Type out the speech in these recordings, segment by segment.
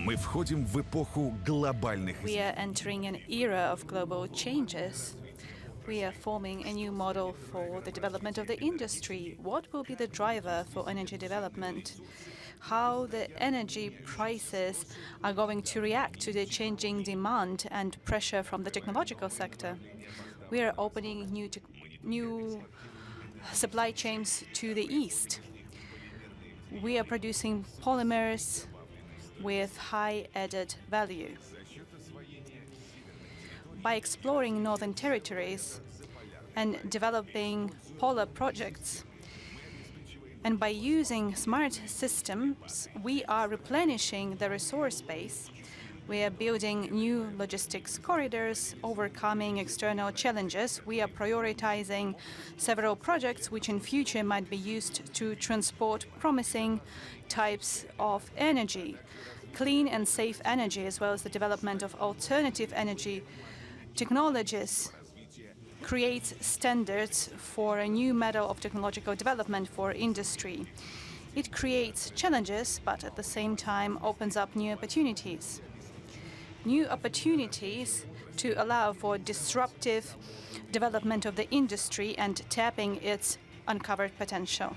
Мы входим в эпоху глобальных We are entering an era of global changes. We are forming a new model for the development of the industry. What will be the driver for energy development? How the energy prices are going to react to the changing demand and pressure from the technological sector? We are opening new supply chains to the east. We are producing polymers with high added value. By exploring northern territories and developing polar projects, and by using smart systems, we are replenishing the resource base. We are building new logistics corridors, overcoming external challenges. We are prioritizing several projects which in future might be used to transport promising types of energy, clean and safe energy, as well as the development of alternative energy technologies creates standards for a new model of technological development for industry. It creates challenges, but at the same time opens up new opportunities. New opportunities to allow for disruptive development of the industry and tapping its uncovered potential.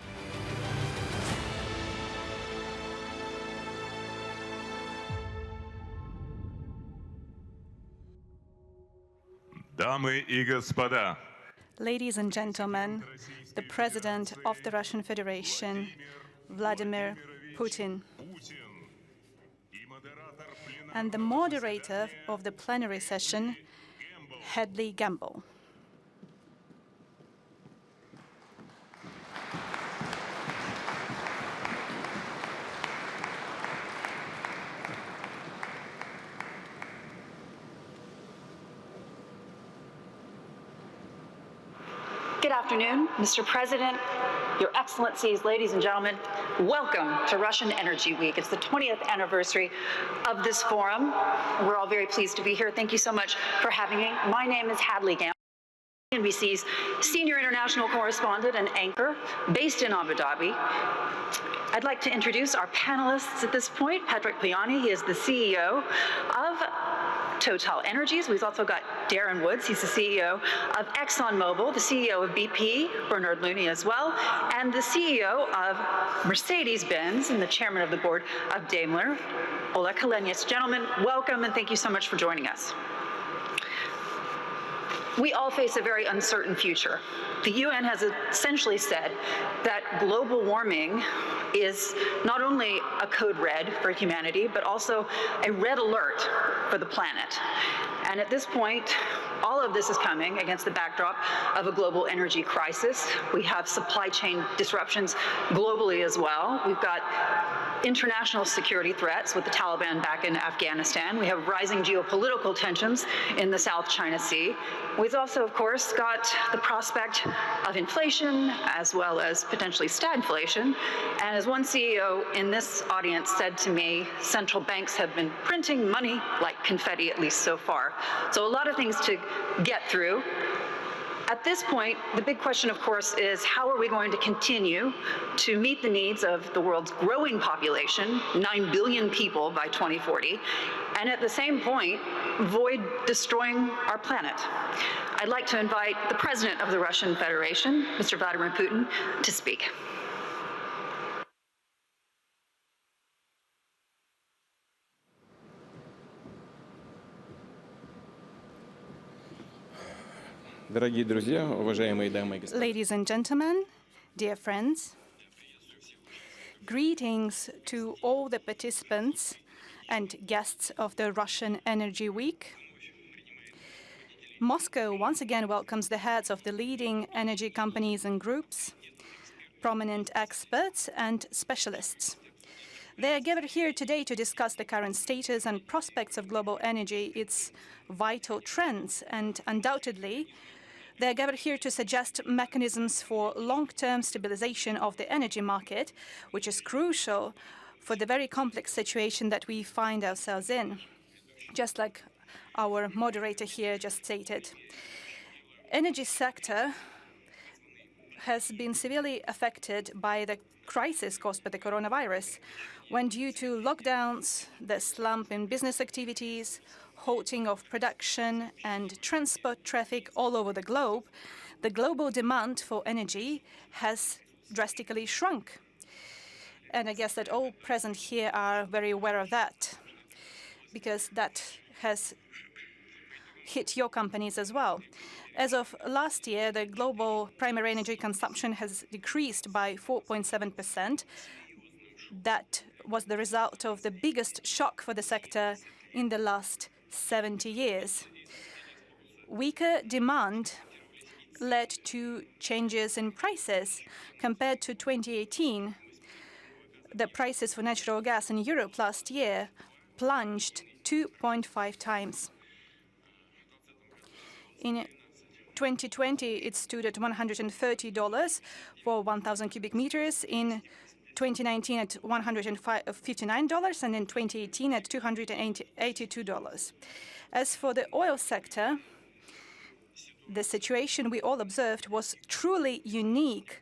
Дамы и господа, Ladies and gentlemen, the President of the Russian Federation, Vladimir Putin, and the moderator of the plenary session, Hadley Gamble. Good afternoon, Mr. President, Your Excellencies, ladies and gentlemen. Welcome to Russian Energy Week. It's the 20th anniversary of this forum. We're all very pleased to be here. Thank you so much for having me. My name is Hadley Gamble, NBC's senior international correspondent and anchor based in Abu Dhabi. I'd like to introduce our panelists at this point. Patrick Piani, he is the CEO of Total Energies. We've also got Darren Woods, he's the CEO of ExxonMobil, the CEO of BP, Bernard Looney as well, and the CEO of Mercedes-Benz and the chairman of the board of Daimler, Ola Kalenius. Gentlemen, welcome and thank you so much for joining us. We all face a very uncertain future. The UN has essentially said that global warming is not only a code red for humanity, but also a red alert for the planet. And at this point, all of this is coming against the backdrop of a global energy crisis. We have supply chain disruptions globally as well. We've got international security threats with the Taliban back in Afghanistan. We have rising geopolitical tensions in the South China Sea. We've also, of course, got the prospect of inflation as well as potentially stagflation. And as one CEO in this audience said to me, central banks have been printing money like confetti, at least so far. So a lot of things to get through. At this point, the big question, of course, is how are we going to continue to meet the needs of the world's growing population, 9 billion people by 2040, and at the same point, avoid destroying our planet? I'd like to invite the President of the Russian Federation, Mr. Vladimir Putin, to speak. Ladies and gentlemen, dear friends, greetings to all the participants and guests of the Russian Energy Week. Moscow once again welcomes the heads of the leading energy companies and groups, prominent experts and specialists. They are gathered here today to discuss the current status and prospects of global energy, its vital trends, and undoubtedly, they are gathered here to suggest mechanisms for long-term stabilization of the energy market, which is crucial for the very complex situation that we find ourselves in, just like our moderator here just stated. Energy sector has been severely affected by the crisis caused by the coronavirus, when due to lockdowns, the slump in business activities, halting of production and transport traffic all over the globe, the global demand for energy has drastically shrunk. And I guess that all present here are very aware of that, because that has hit your companies as well. As of last year, the global primary energy consumption has decreased by 4.7%. That was the result of the biggest shock for the sector in the last 70 years. Weaker demand led to changes in prices. Compared to 2018, the prices for natural gas in Europe last year plunged 2.5 times. In 2020, it stood at $130 for 1,000 cubic meters. In 2019 at $159, and in 2018 at $282. As for the oil sector, the situation we all observed was truly unique.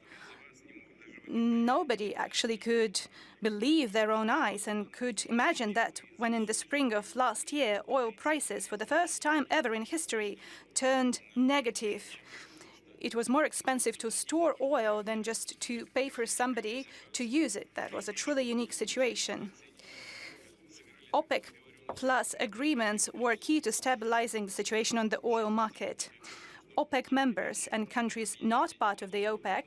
Nobody actually could believe their own eyes and could imagine that when in the spring of last year, oil prices, for the first time ever in history, turned negative. It was more expensive to store oil than just to pay for somebody to use it. That was a truly unique situation. OPEC Plus agreements were key to stabilizing the situation on the oil market. OPEC members and countries not part of the OPEC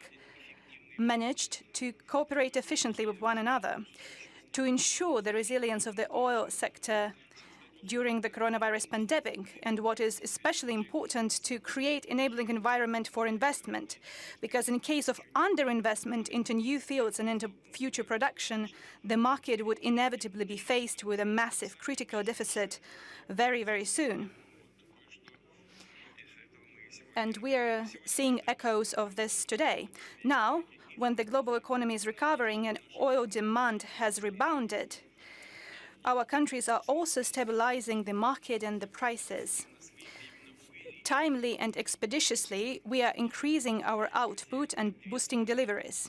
managed to cooperate efficiently with one another to ensure the resilience of the oil sector during the coronavirus pandemic, and what is especially important, to create enabling environment for investment, because in case of underinvestment into new fields and into future production, the market would inevitably be faced with a massive critical deficit very, very soon. And we are seeing echoes of this today. Now, when the global economy is recovering and oil demand has rebounded, our countries are also stabilizing the market and the prices. Timely and expeditiously, we are increasing our output and boosting deliveries.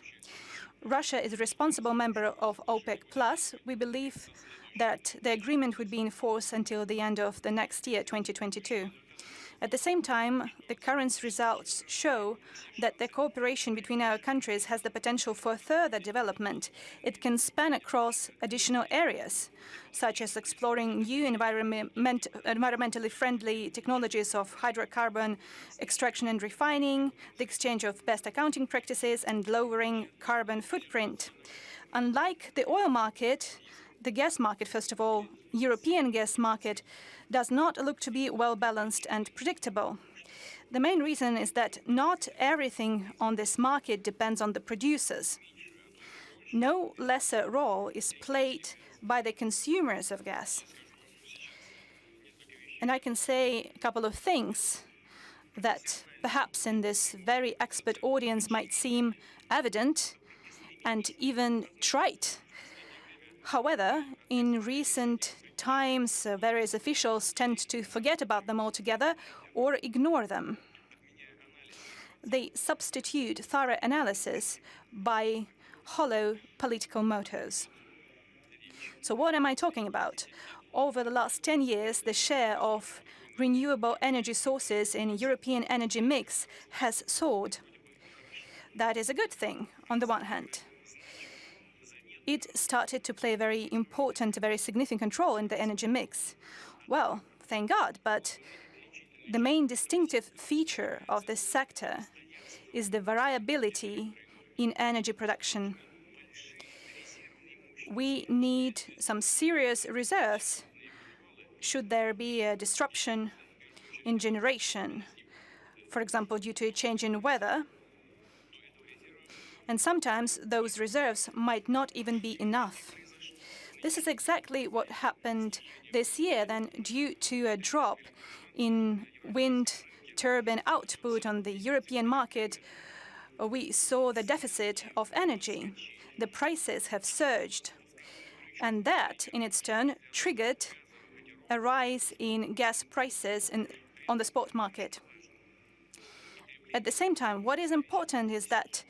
Russia is a responsible member of OPEC+. We believe that the agreement would be in force until the end of the next year, 2022. At the same time, the current results show that the cooperation between our countries has the potential for further development. It can span across additional areas, such as exploring new environmentally friendly technologies of hydrocarbon extraction and refining, the exchange of best accounting practices, and lowering carbon footprint. Unlike the oil market, the gas market, first of all, European gas market, does not look to be well-balanced and predictable. The main reason is that not everything on this market depends on the producers. No lesser role is played by the consumers of gas. And I can say a couple of things that perhaps in this very expert audience might seem evident and even trite. However, in recent times, various officials tend to forget about them altogether or ignore them. They substitute thorough analysis by hollow political mottos. So what am I talking about? Over the last 10 years, the share of renewable energy sources in European energy mix has soared. That is a good thing, on the one hand. It started to play a very important, very significant role in the energy mix. Well, thank God, but the main distinctive feature of this sector is the variability in energy production. We need some serious reserves should there be a disruption in generation, for example, due to a change in weather. And sometimes those reserves might not even be enough. This is exactly what happened this year, then, due to a drop in wind turbine output on the European market. We saw the deficit of energy. The prices have surged. And that, in its turn, triggered a rise in gas prices on the spot market. At the same time, what is important is that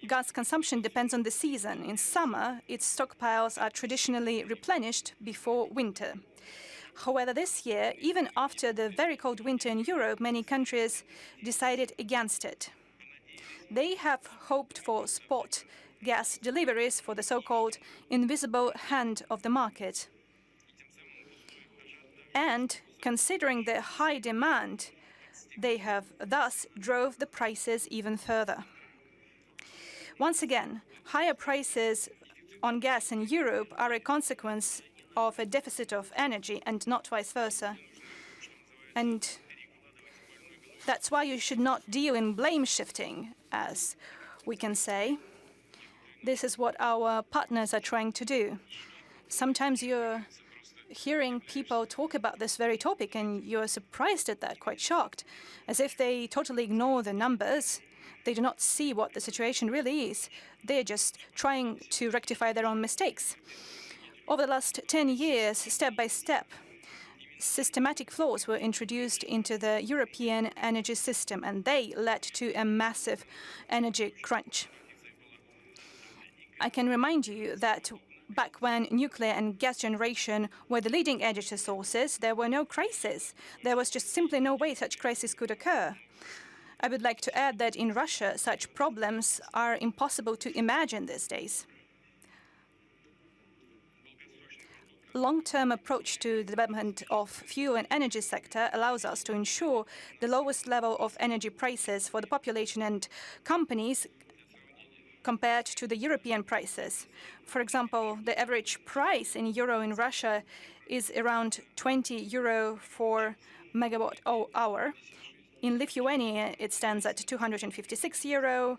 gas consumption depends on the season. In summer, its stockpiles are traditionally replenished before winter. However, this year, even after the very cold winter in Europe, many countries decided against it. They have hoped for spot gas deliveries for the so-called invisible hand of the market. And considering the high demand, they have thus drove the prices even further. Once again, higher prices on gas in Europe are a consequence of a deficit of energy and not vice versa. And that's why you should not deal in blame shifting, as we can say. This is what our partners are trying to do. Sometimes you're hearing people talk about this very topic and you're surprised at that, quite shocked, as if they totally ignore the numbers. They do not see what the situation really is. They're just trying to rectify their own mistakes. Over the last 10 years, step by step, systematic flaws were introduced into the European energy system, and they led to a massive energy crunch. I can remind you that back when nuclear and gas generation were the leading energy sources, there were no crises. There was just simply no way such crises could occur. I would like to add that in Russia, such problems are impossible to imagine these days. Long-term approach to the development of fuel and energy sector allows us to ensure the lowest level of energy prices for the population and companies compared to the European prices. For example, the average price in euro in Russia is around 20 euro for megawatt hour. In Lithuania, it stands at 256 euro,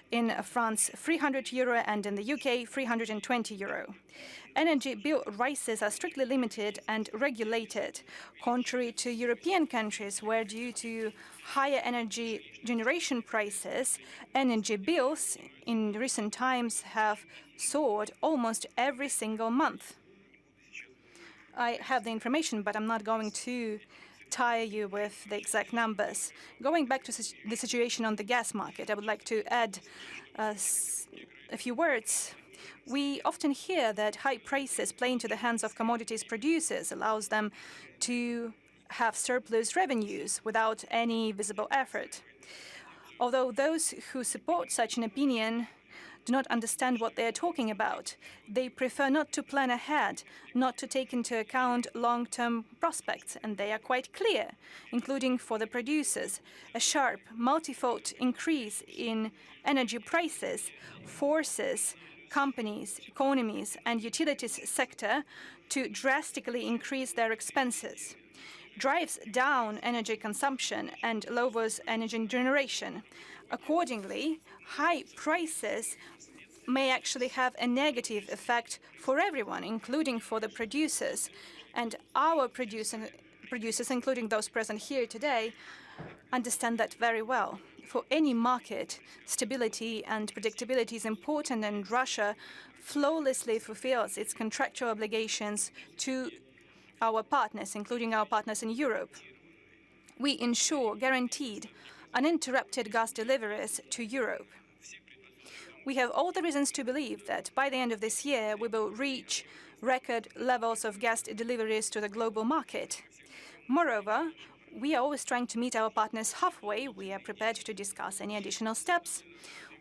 in France 300 euro, and in the UK 320 euro. Energy bill rises are strictly limited and regulated, contrary to European countries where, due to higher energy generation prices, energy bills in recent times have soared almost every single month. I have the information, but I'm not going to tire you with the exact numbers. Going back to the situation on the gas market, I would like to add a few words. We often hear that high prices play into the hands of commodities producers, allows them to have surplus revenues without any visible effort. Although those who support such an opinion do not understand what they are talking about. They prefer not to plan ahead, not to take into account long-term prospects, and they are quite clear, including for the producers. A sharp, multifold increase in energy prices forces companies, economies, and utilities sector to drastically increase their expenses, drives down energy consumption, and lowers energy generation. Accordingly, high prices may actually have a negative effect for everyone, including for the producers. And our producers, including those present here today, understand that very well. For any market, stability and predictability is important, and Russia flawlessly fulfills its contractual obligations to our partners, including our partners in Europe. We ensure guaranteed, uninterrupted gas deliveries to Europe. We have all the reasons to believe that by the end of this year, we will reach record levels of gas deliveries to the global market. Moreover, we are always trying to meet our partners halfway. We are prepared to discuss any additional steps.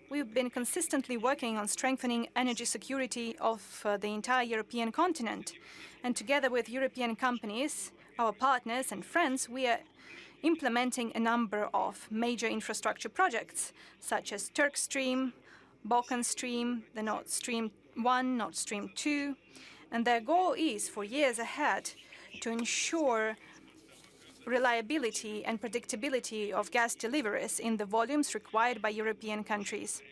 We've been consistently working on strengthening energy security of the entire European continent. And together with European companies, our partners and friends, we are implementing a number of major infrastructure projects, such as Turk Stream, Balkan Stream, the Nord Stream 1, Nord Stream 2. And their goal is, for years ahead, to ensure reliability and predictability of gas deliveries in the volumes required by European countries.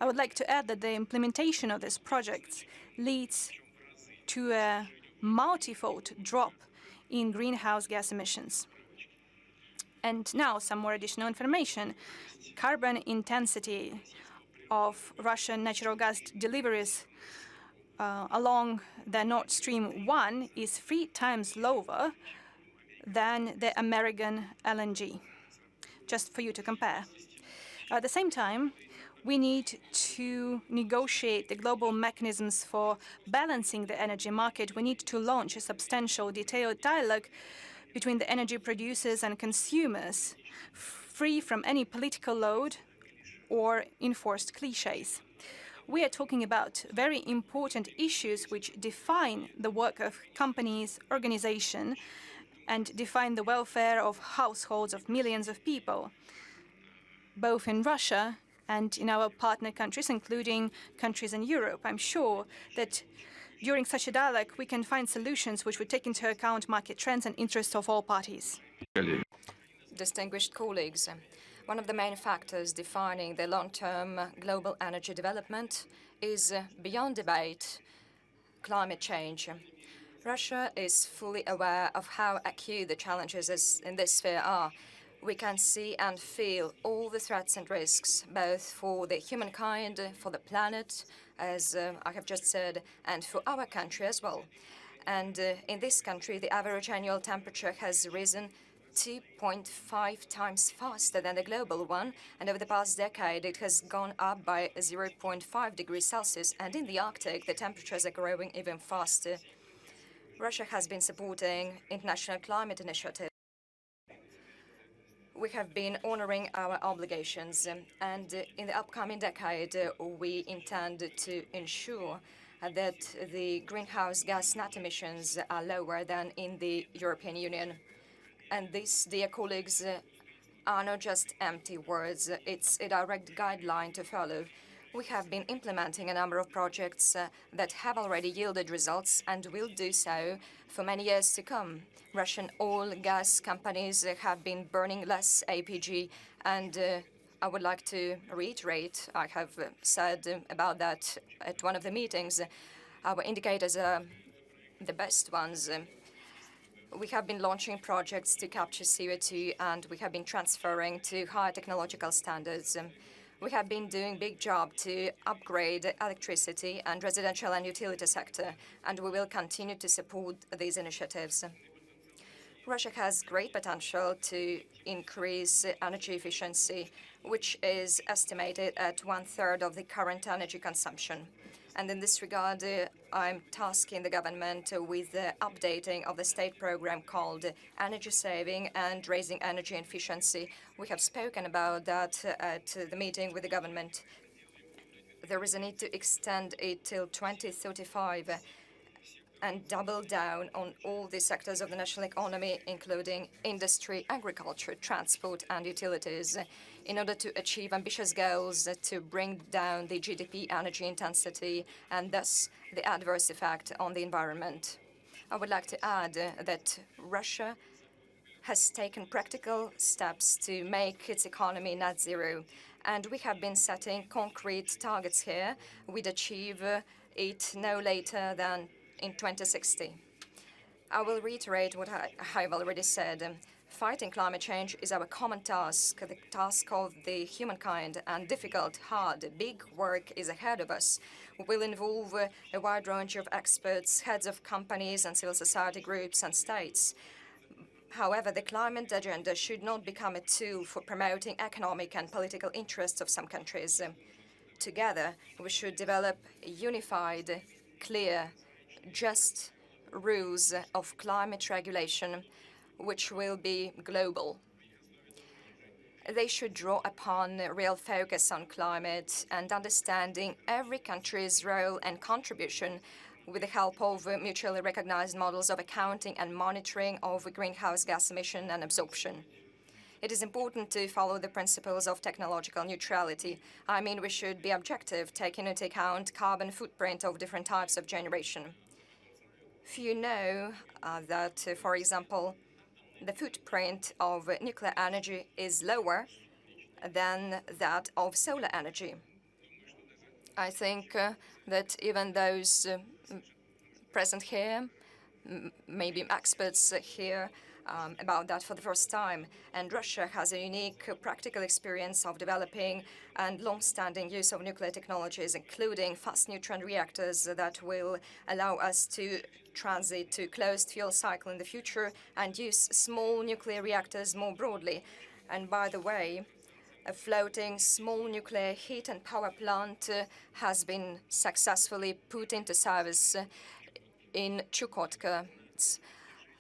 I would like to add that the implementation of these projects leads to a multifold drop in greenhouse gas emissions. And now some more additional information. Carbon intensity of Russian natural gas deliveries along the Nord Stream 1 is 3 times lower than the American LNG, just for you to compare. At the same time, We need to negotiate the global mechanisms for balancing the energy market. We need to launch a substantial, detailed dialogue between the energy producers and consumers, free from any political load or enforced cliches. We are talking about very important issues which define the work of companies, organizations, and define the welfare of households of millions of people, both in Russia and in our partner countries, including countries in Europe. I'm sure that during such a dialogue, we can find solutions which would take into account market trends and interests of all parties. Distinguished colleagues, one of the main factors defining the long-term global energy development is, beyond debate, climate change. Russia is fully aware of how acute the challenges in this sphere are. We can see and feel all the threats and risks, both for the humankind, for the planet, as I have just said, and for our country as well. And in this country, the average annual temperature has risen 2.5 times faster than the global one, and over the past decade it has gone up by 0.5 degrees Celsius, and in the Arctic the temperatures are growing even faster. Russia has been supporting international climate initiatives. We have been honoring our obligations, and in the upcoming decade we intend to ensure that the greenhouse gas net emissions are lower than in the European Union. And this, dear colleagues, are not just empty words. It's a direct guideline to follow. We have been implementing a number of projects that have already yielded results and will do so for many years to come. Russian oil gas companies have been burning less APG, and I would like to reiterate, I have said about that at one of the meetings, our indicators are the best ones. We have been launching projects to capture CO2, and we have been transferring to high technological standards. We have been doing a big job to upgrade electricity and residential and utility sector, and we will continue to support these initiatives. Russia has great potential to increase energy efficiency, which is estimated at 1/3 of the current energy consumption. And in this regard, I'm tasking the government with the updating of the state program called Energy Saving and Raising Energy Efficiency. We have spoken about that at the meeting with the government. There is a need to extend it till 2035 and double down on all the sectors of the national economy, including industry, agriculture, transport, and utilities, in order to achieve ambitious goals to bring down the GDP energy intensity and thus the adverse effect on the environment. I would like to add that Russia has taken practical steps to make its economy net zero, and we have been setting concrete targets here. We'd achieve it no later than in 2060. I will reiterate what I have already said. Fighting climate change is our common task, the task of the humankind, and difficult, hard, big work is ahead of us. We will involve a wide range of experts, heads of companies and civil society groups and states. However, the climate agenda should not become a tool for promoting economic and political interests of some countries. Together, we should develop unified, clear, just rules of climate regulation, which will be global. They should draw upon a real focus on climate and understanding every country's role and contribution with the help of mutually recognized models of accounting and monitoring of greenhouse gas emission and absorption. It is important to follow the principles of technological neutrality. I mean, we should be objective, taking into account carbon footprint of different types of generation. Few know that, for example, the footprint of nuclear energy is lower than that of solar energy. I think that even those present here, maybe experts here, about that for the first time. And Russia has a unique practical experience of developing and long-standing use of nuclear technologies, including fast neutron reactors that will allow us to transit to closed fuel cycle in the future and use small nuclear reactors more broadly. And by the way, A floating small nuclear heat and power plant has been successfully put into service in Chukotka, it's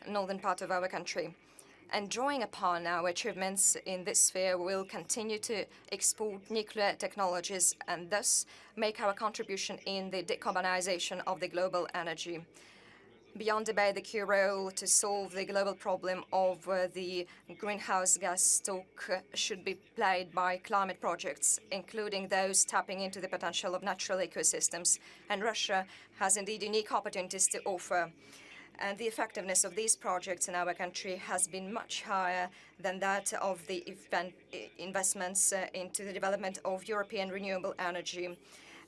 northern part of our country. And drawing upon our achievements in this sphere, we'll continue to export nuclear technologies and thus make our contribution in the decarbonization of the global energy. Beyond debate, the key role to solve the global problem of the greenhouse gas stock should be played by climate projects, including those tapping into the potential of natural ecosystems. And Russia has indeed unique opportunities to offer. And the effectiveness of these projects in our country has been much higher than that of the investments into the development of European renewable energy.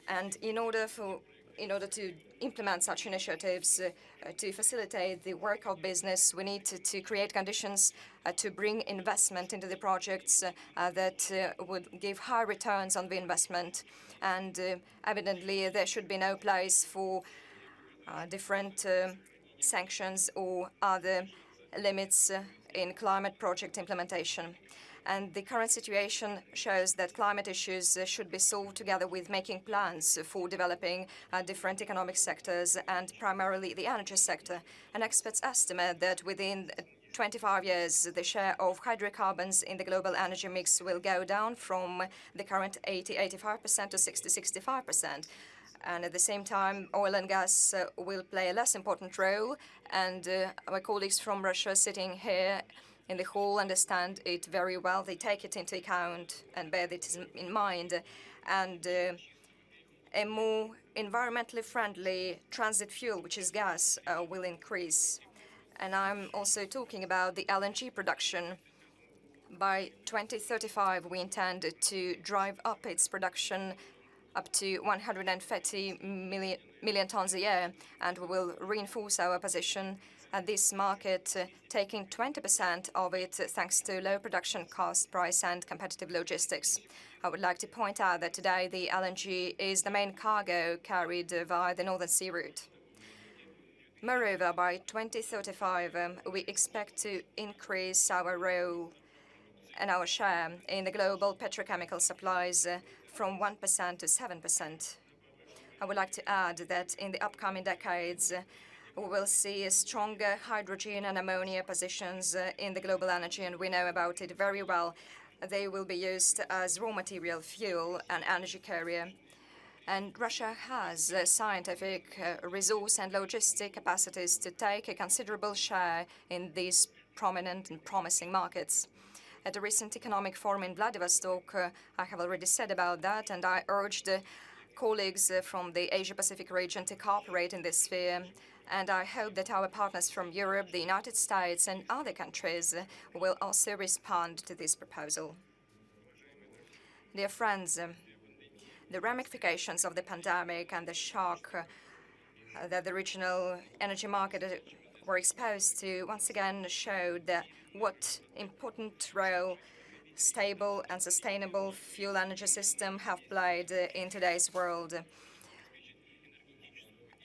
And in order to implement such initiatives, to facilitate the work of business, we need to create conditions to bring investment into the projects that would give high returns on the investment. And evidently, there should be no place for different sanctions or other limits in climate project implementation. And the current situation shows that climate issues should be solved together with making plans for developing different economic sectors and primarily the energy sector. And experts estimate that within 25 years, the share of hydrocarbons in the global energy mix will go down from the current 80-85% to 60-65%. And at the same time, oil and gas will play a less important role. And my colleagues from Russia sitting here in the hall understand it very well. They take it into account and bear it in mind. And a more environmentally friendly transit fuel, which is gas, will increase. And I'm also talking about the LNG production. By 2035, we intend to drive up its production up to 130 million tons a year, and we will reinforce our position at this market, taking 20% of it thanks to low production cost, price, and competitive logistics. I would like to point out that today the LNG is the main cargo carried via the Northern Sea route. Moreover, by 2035, we expect to increase our role and our share in the global petrochemical supplies from 1% to 7%. I would like to add that in the upcoming decades, we will see stronger hydrogen and ammonia positions in the global energy, and we know about it very well. They will be used as raw material, fuel, and energy carrier. And Russia has scientific, resource, and logistic capacities to take a considerable share in these prominent and promising markets. At the recent economic forum in Vladivostok, I have already said about that, and I urged colleagues from the Asia-Pacific region to cooperate in this sphere. And I hope that our partners from Europe, the United States, and other countries will also respond to this proposal. Dear friends, the ramifications of the pandemic and the shock that the regional energy market were exposed to once again showed that what important role stable and sustainable fuel energy system have played in today's world.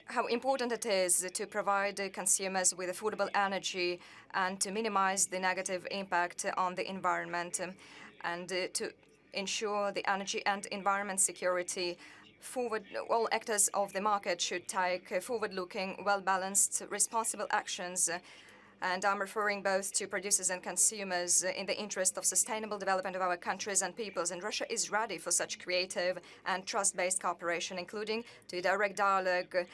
How important it is to provide consumers with affordable energy and to minimize the negative impact on the environment and to ensure the energy and environment security. All actors of the market should take forward-looking, well-balanced, responsible actions. And I'm referring both to producers and consumers in the interest of sustainable development of our countries and peoples. And Russia is ready for such creative and trust-based cooperation, including to direct dialogue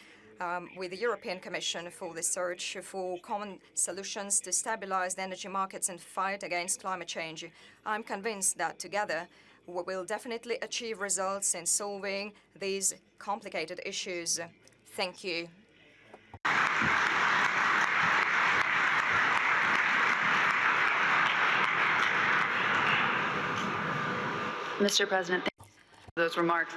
with the European Commission for the search for common solutions to stabilize the energy markets and fight against climate change. I'm convinced that together we will definitely achieve results in solving these complicated issues. Thank you. Mr. President, thank you for those remarks.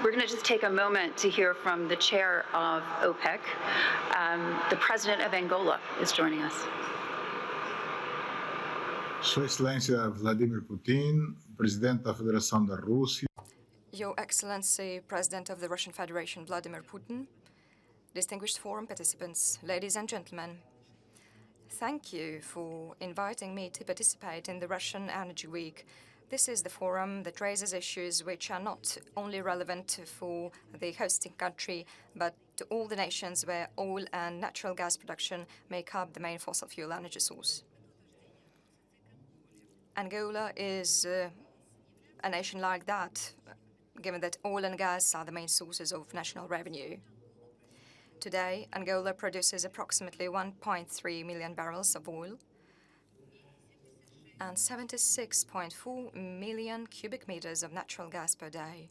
We're going to just take a moment to hear from the chair of OPEC. The president of Angola is joining us. Sua Excelência Vladimir Putin, Presidente da Federação da Rússia. Your Excellency, President of the Russian Federation, Vladimir Putin, distinguished forum participants, ladies and gentlemen, thank you for inviting me to participate in the Russian Energy Week. This is the forum that raises issues which are not only relevant for the hosting country, but to all the nations where oil and natural gas production make up the main fossil fuel energy source. Angola is a nation like that, given that oil and gas are the main sources of national revenue. Today, Angola produces approximately 1.3 million barrels of oil and 76.4 million cubic meters of natural gas per day.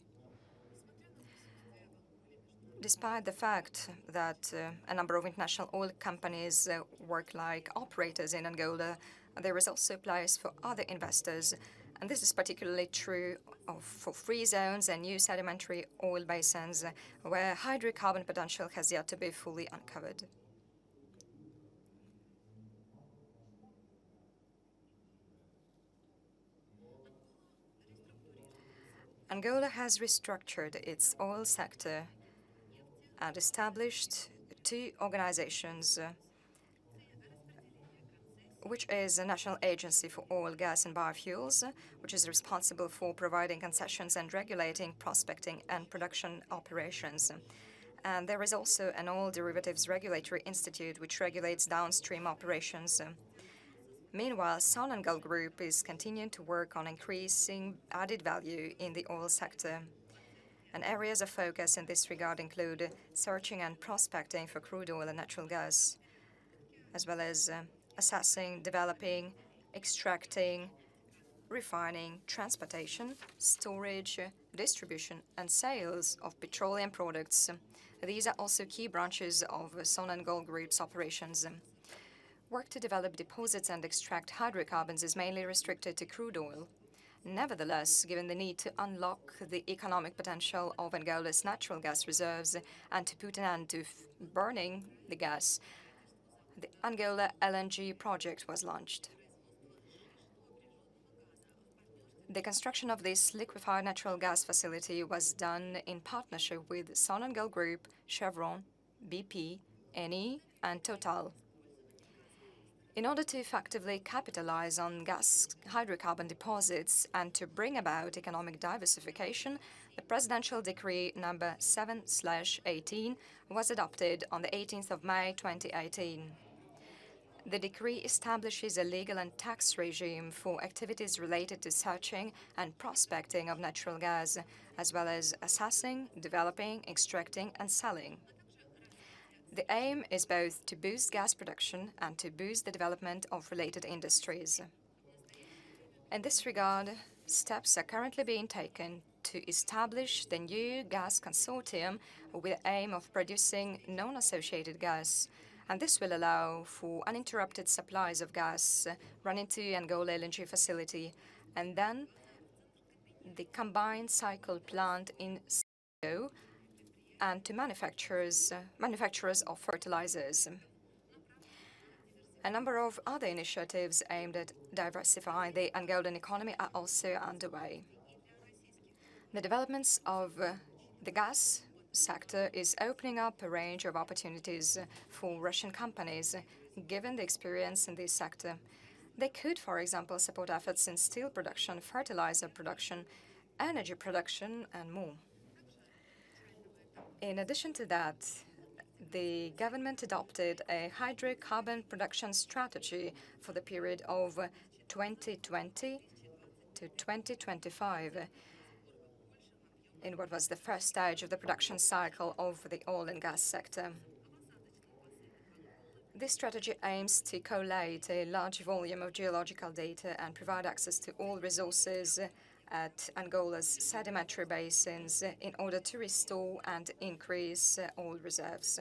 Despite the fact that a number of international oil companies work like operators in Angola, there is also a place for other investors, and this is particularly true for free zones and new sedimentary oil basins where hydrocarbon potential has yet to be fully uncovered. Angola has restructured its oil sector and established two organizations, which is a national agency for oil, gas and biofuels, which is responsible for providing concessions and regulating prospecting and production operations. And there is also an oil derivatives regulatory institute which regulates downstream operations. Meanwhile, Sonangol Group is continuing to work on increasing added value in the oil sector. And areas of focus in this regard include searching and prospecting for crude oil and natural gas, as well as assessing, developing, extracting, refining, transportation, storage, distribution, and sales of petroleum products. These are also key branches of Sonangol Group's operations. Work to develop deposits and extract hydrocarbons is mainly restricted to crude oil. Nevertheless, given the need to unlock the economic potential of Angola's natural gas reserves and to put an end to burning the gas, the Angola LNG project was launched. The construction of this liquefied natural gas facility was done in partnership with Sonangol Group, Chevron, BP, Eni, and Total. In order to effectively capitalize on gas hydrocarbon deposits and to bring about economic diversification, the Presidential Decree number 7/18 was adopted on the 18th of May 2018. The decree establishes a legal and tax regime for activities related to searching and prospecting of natural gas, as well as assessing, developing, extracting, and selling. The aim is both to boost gas production and to boost the development of related industries. In this regard, steps are currently being taken to establish the new gas consortium with the aim of producing non-associated gas, and this will allow for uninterrupted supplies of gas running to Angola LNG facility, and then the combined cycle plant in Sao and to manufacturers of fertilizers. A number of other initiatives aimed at diversifying the Angolan economy are also underway. The developments of the gas sector is opening up a range of opportunities for Russian companies, given the experience in this sector. They could, for example, support efforts in steel production, fertilizer production, energy production, and more. In addition to that, the government adopted a hydrocarbon production strategy for the period of 2020 to 2025, in what was the first stage of the production cycle of the oil and gas sector. This strategy aims to collate a large volume of geological data and provide access to all resources at Angola's sedimentary basins in order to restore and increase oil reserves.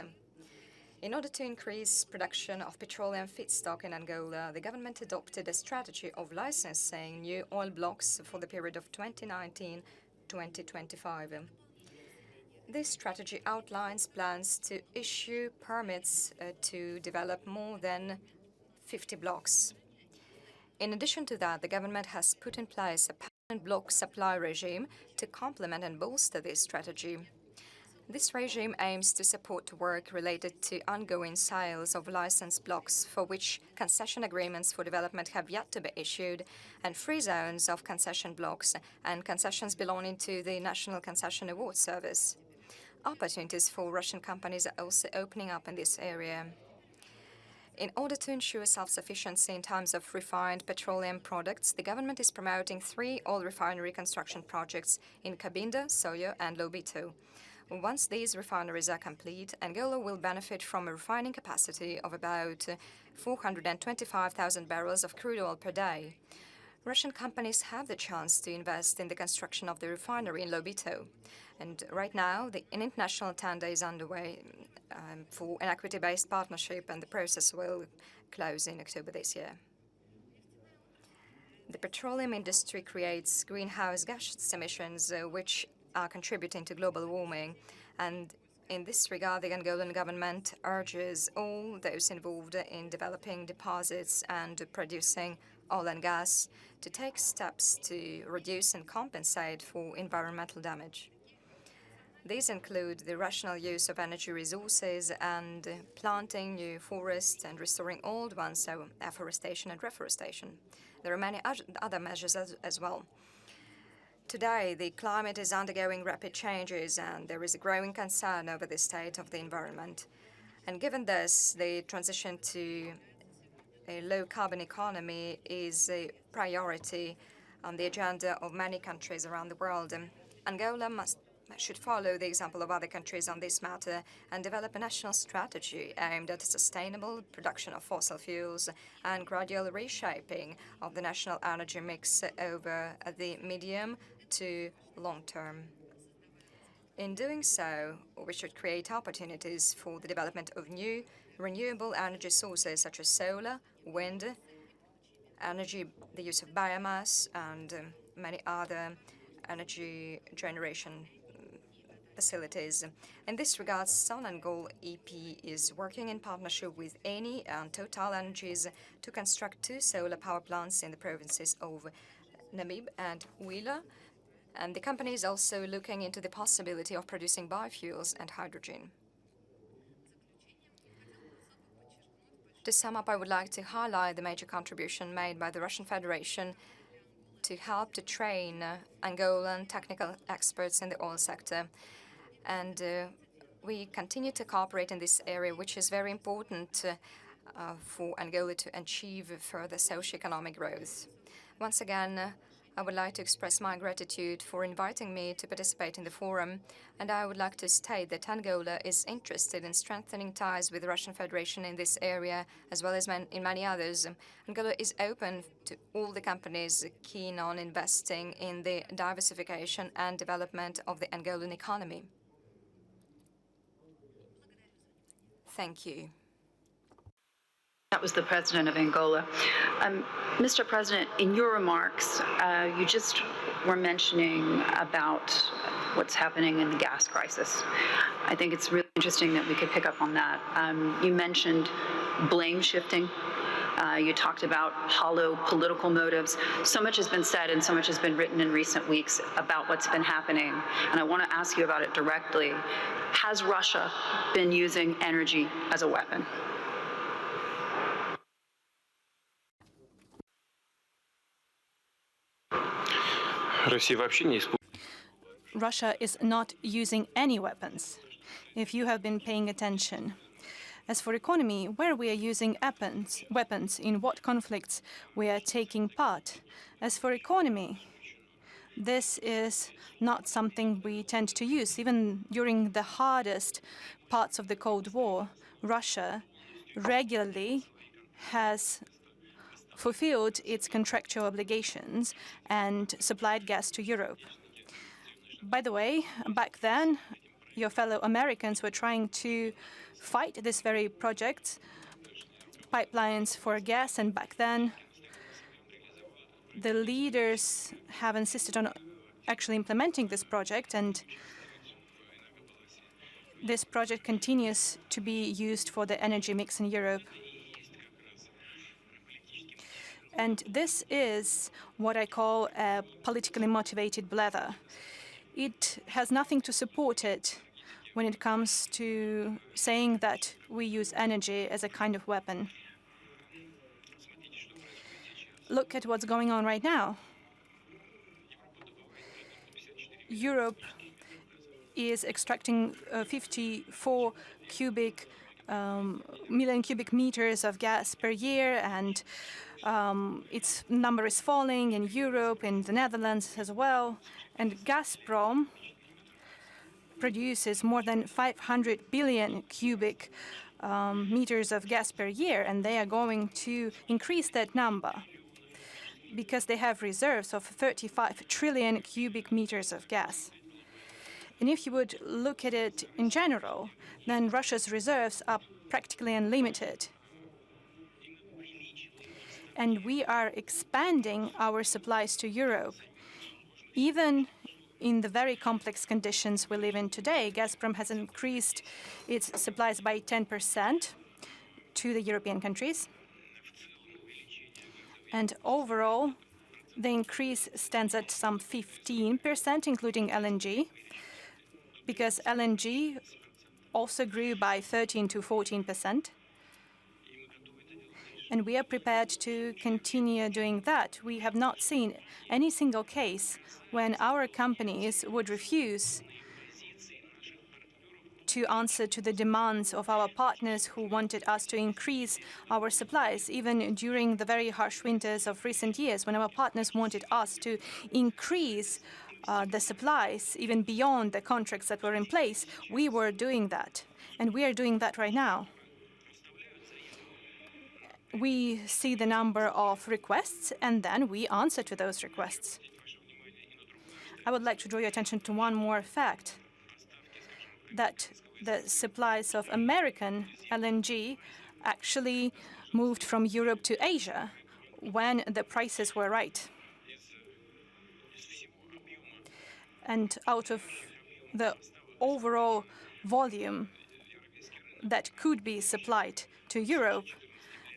In order to increase production of petroleum feedstock in Angola, the government adopted a strategy of licensing new oil blocks for the period of 2019-2025. This strategy outlines plans to issue permits to develop more than 50 blocks. In addition to that, the government has put in place a block supply regime to complement and bolster this strategy. This regime aims to support work related to ongoing sales of licensed blocks for which concession agreements for development have yet to be issued, and free zones of concession blocks and concessions belonging to the National Concession Award Service. Opportunities for Russian companies are also opening up in this area. In order to ensure self-sufficiency in terms of refined petroleum products, the government is promoting 3 oil refinery construction projects in Cabinda, Soyo, and Lobito. Once these refineries are complete, Angola will benefit from a refining capacity of about 425,000 barrels of crude oil per day. Russian companies have the chance to invest in the construction of the refinery in Lobito. And right now, an international tender is underway for an equity-based partnership, and the process will close in October this year. The petroleum industry creates greenhouse gas emissions, which are contributing to global warming. And in this regard, the Angolan government urges all those involved in developing deposits and producing oil and gas to take steps to reduce and compensate for environmental damage. These include the rational use of energy resources and planting new forests and restoring old ones, so afforestation and reforestation. There are many other measures as well. Today, the climate is undergoing rapid changes, and there is a growing concern over the state of the environment. And given this, the transition to a low-carbon economy is a priority on the agenda of many countries around the world. Angola should follow the example of other countries on this matter and develop a national strategy aimed at sustainable production of fossil fuels and gradual reshaping of the national energy mix over the medium to long term. In doing so, we should create opportunities for the development of new renewable energy sources such as solar, wind, energy, the use of biomass, and many other energy generation facilities. In this regard, Sonangol EP is working in partnership with Eni and Total Energies to construct 2 solar power plants in the provinces of Namib and Huila. And the company is also looking into the possibility of producing biofuels and hydrogen. To sum up, I would like to highlight the major contribution made by the Russian Federation to help to train Angolan technical experts in the oil sector. And we continue to cooperate in this area, which is very important for Angola to achieve further socio-economic growth. Once again, I would like to express my gratitude for inviting me to participate in the forum, and I would like to state that Angola is interested in strengthening ties with the Russian Federation in this area, as well as in many others. Angola is open to all the companies keen on investing in the diversification and development of the Angolan economy. Thank you. That was the president of Angola. Mr. President, in your remarks, you just were mentioning about what's happening in the gas crisis. I think it's really interesting that we could pick up on that. You mentioned blame shifting. You talked about hollow political motives. So much has been said and so much has been written in recent weeks about what's been happening. And I want to ask you about it directly. Has Russia been using energy as a weapon? Russia is not using any weapons, if you have been paying attention. As for economy, where we are using weapons, in what conflicts we are taking part. As for economy, this is not something we tend to use. Even during the hardest parts of the Cold War, Russia regularly has fulfilled its contractual obligations and supplied gas to Europe. By the way, back then, your fellow Americans were trying to fight this very project, pipelines for gas, and back then, the leaders have insisted on actually implementing this project, and this project continues to be used for the energy mix in Europe. And this is what I call a politically motivated blather. It has nothing to support it when it comes to saying that we use energy as a kind of weapon. Look at what's going on right now. Europe is extracting 54 million cubic meters of gas per year, and its number is falling in Europe, in the Netherlands as well. And Gazprom produces more than 500 billion cubic meters of gas per year, and they are going to increase that number because they have reserves of 35 trillion cubic meters of gas. And if you would look at it in general, then Russia's reserves are practically unlimited. And we are expanding our supplies to Europe. Even in the very complex conditions we live in today, Gazprom has increased its supplies by 10% to the European countries. And overall, the increase stands at some 15%, including LNG, because LNG also grew by 13 to 14%. And we are prepared to continue doing that. We have not seen any single case when our companies would refuse to answer to the demands of our partners who wanted us to increase our supplies, even during the very harsh winters of recent years, when our partners wanted us to increase the supplies even beyond the contracts that were in place. We were doing that, and we are doing that right now. We see the number of requests, and then we answer to those requests. I would like to draw your attention to one more fact, that the supplies of American LNG actually moved from Europe to Asia when the prices were right. And out of the overall volume that could be supplied to Europe,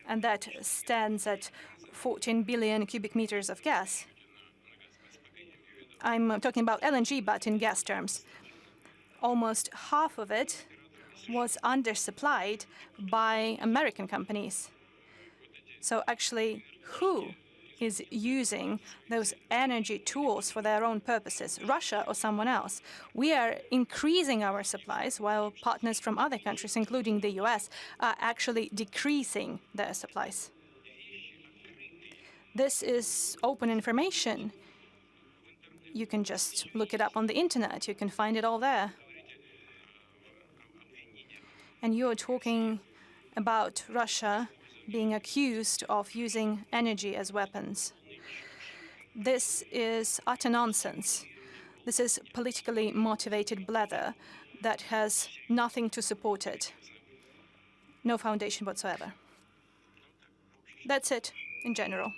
and that stands at 14 billion cubic meters of gas. I'm talking about LNG, but in gas terms. Almost half of it was undersupplied by American companies. So actually, who is using those energy tools for their own purposes, Russia or someone else? We are increasing our supplies while partners from other countries, including the US, are actually decreasing their supplies. This is open information. You can just look it up on the internet. You can find it all there. And you're talking about Russia being accused of using energy as weapons. This is utter nonsense. This is politically motivated blather that has nothing to support it. No foundation whatsoever. That's it, in general.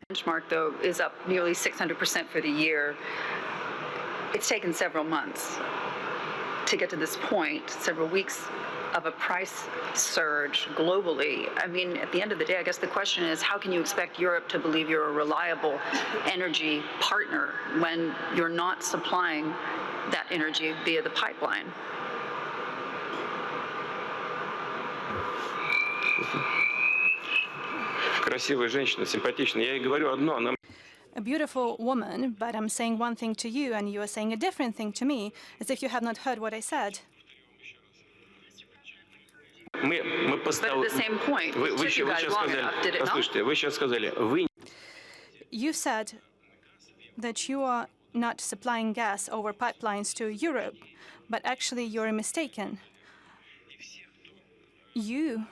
Benchmark, though, is up nearly 600% for the year. It's taken several months to get to this point, several weeks of a price surge globally. I mean, at the end of the day, I guess the question is, how can you expect Europe to believe you're a reliable energy partner when you're not supplying that energy via the pipeline? Красивая женщина, симпатичная. Я ей говорю одно, она... A beautiful woman, but I'm saying one thing to you and you are saying a different thing to me, as if you have not heard what I said. Мы But at the same point, it took you guys long enough, did it not? Послушайте, вы сейчас сказали, вы... You said that you are not supplying gas over pipelines to Europe, but actually you're mistaken. You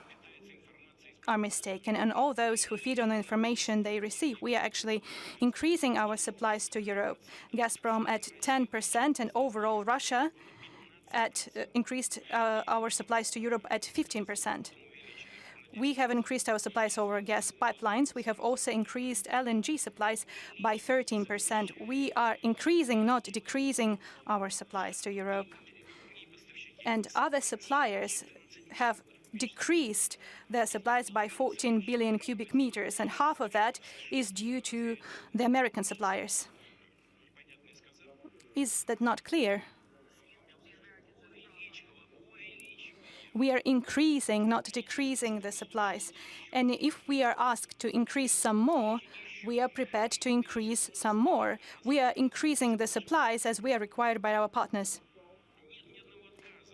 are mistaken, and all those who feed on the information they receive. We are actually increasing our supplies to Europe. Gazprom at 10%, and overall Russia increased our supplies to Europe at 15%. We have increased our supplies over gas pipelines. We have also increased LNG supplies by 13%. We are increasing, not decreasing, our supplies to Europe. And other suppliers have decreased their supplies by 14 billion cubic meters, and half of that is due to the American suppliers. Is that not clear? We are increasing, not decreasing the supplies. And if we are asked to increase some more, we are prepared to increase some more. We are increasing the supplies as we are required by our partners.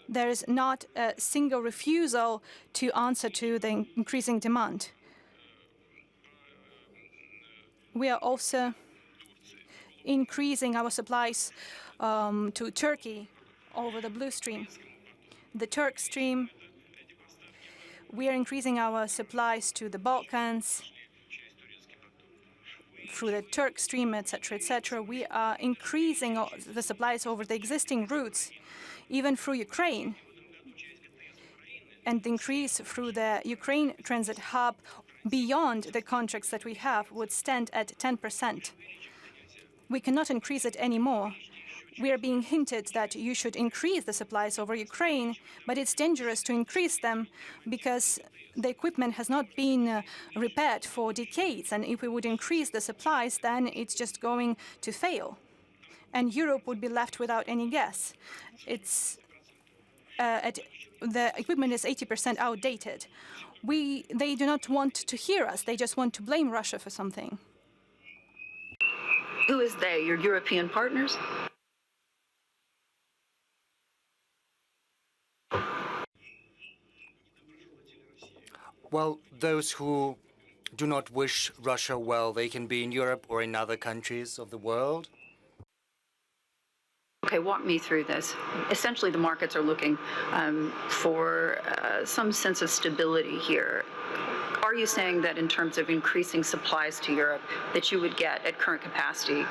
There is not a single refusal to answer to the increasing demand. We are also increasing our supplies to Turkey over the Blue Stream. The Turk Stream, we are increasing our supplies to the Balkans through the Turk Stream, etc., etc. We are increasing the supplies over the existing routes, even through Ukraine. And the increase through the Ukraine transit hub beyond the contracts that we have would stand at 10%. We cannot increase it anymore. We are being hinted that you should increase the supplies over Ukraine, but it's dangerous to increase them because the equipment has not been repaired for decades. And if we would increase the supplies, then it's just going to fail. And Europe would be left without any gas. The equipment is 80% outdated. They do not want to hear us. They just want to blame Russia for something. Who is they? Your European partners? Well, those who do not wish Russia well, they can be in Europe or in other countries of the world. Okay, walk me through this. Essentially, the markets are looking for some sense of stability here. Are you saying that in terms of increasing supplies to Europe, that you would get at current capacity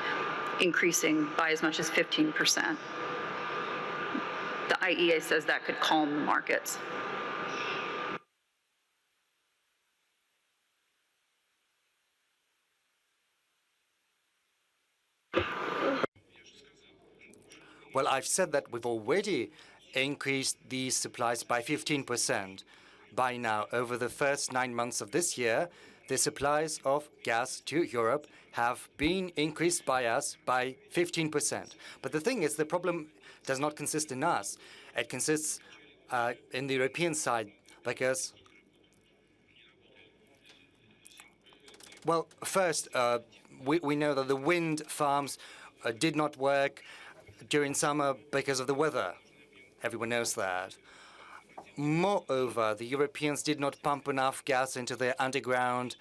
increasing by as much as 15%? The IEA says that could calm the markets. Well, I've said that we've already increased these supplies by 15%. By now, over the first 9 months of this year, the supplies of gas to Europe have been increased by us by 15%. But the thing is, the problem does not consist in us. It consists in the European side, because, well, first, we know that the wind farms did not work during summer because of the weather. Everyone knows that. Moreover, the Europeans did not pump enough gas into their underground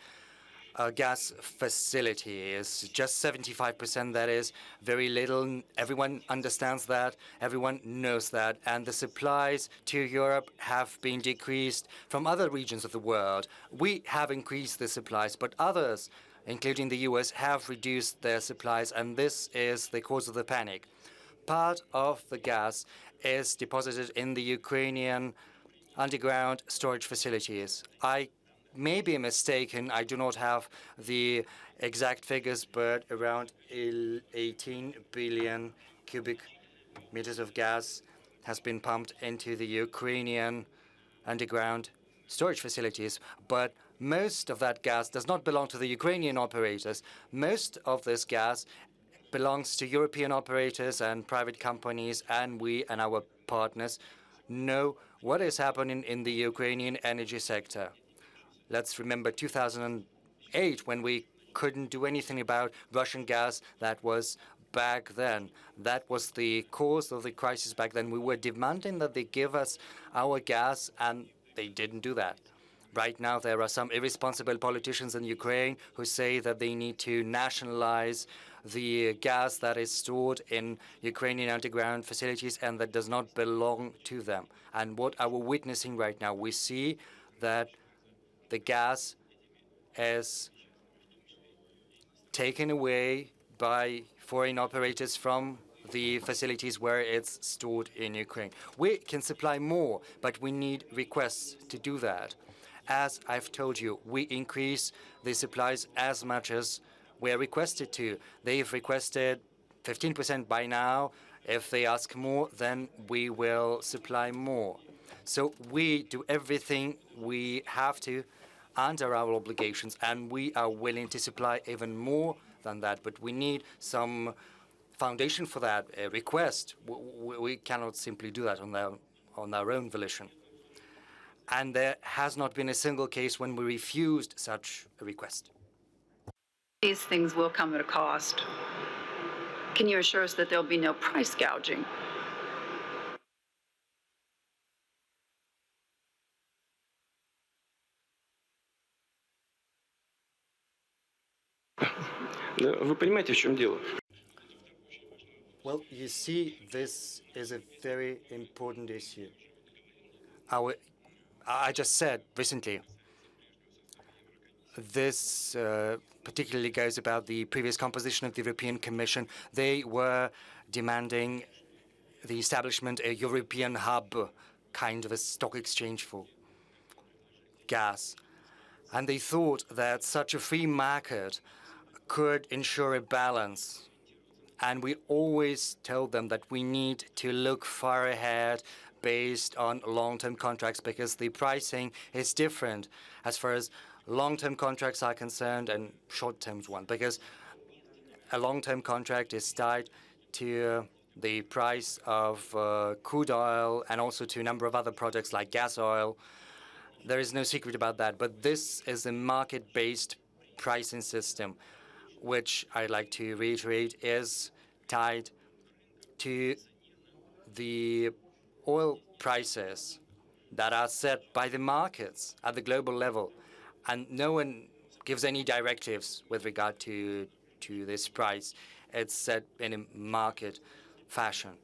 gas facilities. Just 75%, that is very little. Everyone understands that. Everyone knows that. And the supplies to Europe have been decreased from other regions of the world. We have increased the supplies, but others, including the US, have reduced their supplies, and this is the cause of the panic. Part of the gas is deposited in the Ukrainian underground storage facilities. I may be mistaken. I do not have the exact figures, but around 18 billion cubic meters of gas has been pumped into the Ukrainian underground storage facilities. But most of that gas does not belong to the Ukrainian operators. Most of this gas belongs to European operators and private companies, and we and our partners know what is happening in the Ukrainian energy sector. Let's remember 2008, when we couldn't do anything about Russian gas. That was back then. That was the cause of the crisis back then. We were demanding that they give us our gas, and they didn't do that. Right now, there are some irresponsible politicians in Ukraine who say that they need to nationalize the gas that is stored in Ukrainian underground facilities and that does not belong to them. And what are we witnessing right now? We see that the gas is taken away by foreign operators from the facilities where it's stored in Ukraine. We can supply more, but we need requests to do that. As I've told you, we increase the supplies as much as we're requested to. They've requested 15% by now. If they ask more, then we will supply more. So we do everything we have to under our obligations, and we are willing to supply even more than that. But we need some foundation for that request. We cannot simply do that on our own volition. And there has not been a single case when we refused such a request. These things will come at a cost. Can you assure us that there'll be no price gouging? Вы понимаете, в чем дело? Well, you see, this is a very important issue. I just said recently, this particularly goes about the previous composition of the European Commission. They were demanding the establishment a European hub, kind of a stock exchange for gas. And they thought that such a free market could ensure a balance. And we always told them that we need to look far ahead based on long-term contracts, because the pricing is different as far as long-term contracts are concerned and short-term one, because a long-term contract is tied to the price of crude oil and also to a number of other products like gas oil. There is no secret about that. But this is a market-based pricing system, which I'd like to reiterate is tied to the oil prices that are set by the markets at the global level. And no one gives any directives with regard to this price. It's set in a market fashion.